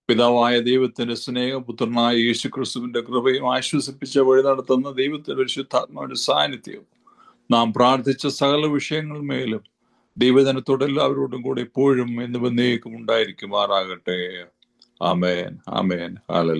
പിതാവായ ദൈവത്തിന്റെ സ്നേഹം, പുത്രനായ യേശു ക്രിസ്തുവിന്റെ കൃപയും ആശ്വസിപ്പിച്ച വഴി നടത്തുന്ന ദൈവത്തിന്റെ പരിശുദ്ധാത്മാവിന്റെ സാന്നിധ്യവും നാം പ്രാർത്ഥിച്ച സകല വിഷയങ്ങളുമേലും ദൈവജനത്തോട് എല്ലാവരോടും കൂടെ എപ്പോഴും എന്ന് എന്നേക്കും ഉണ്ടായിരിക്കുമാറാകട്ടെ. ആമേൻ ആമേൻ. ഹല്ലേലൂയ.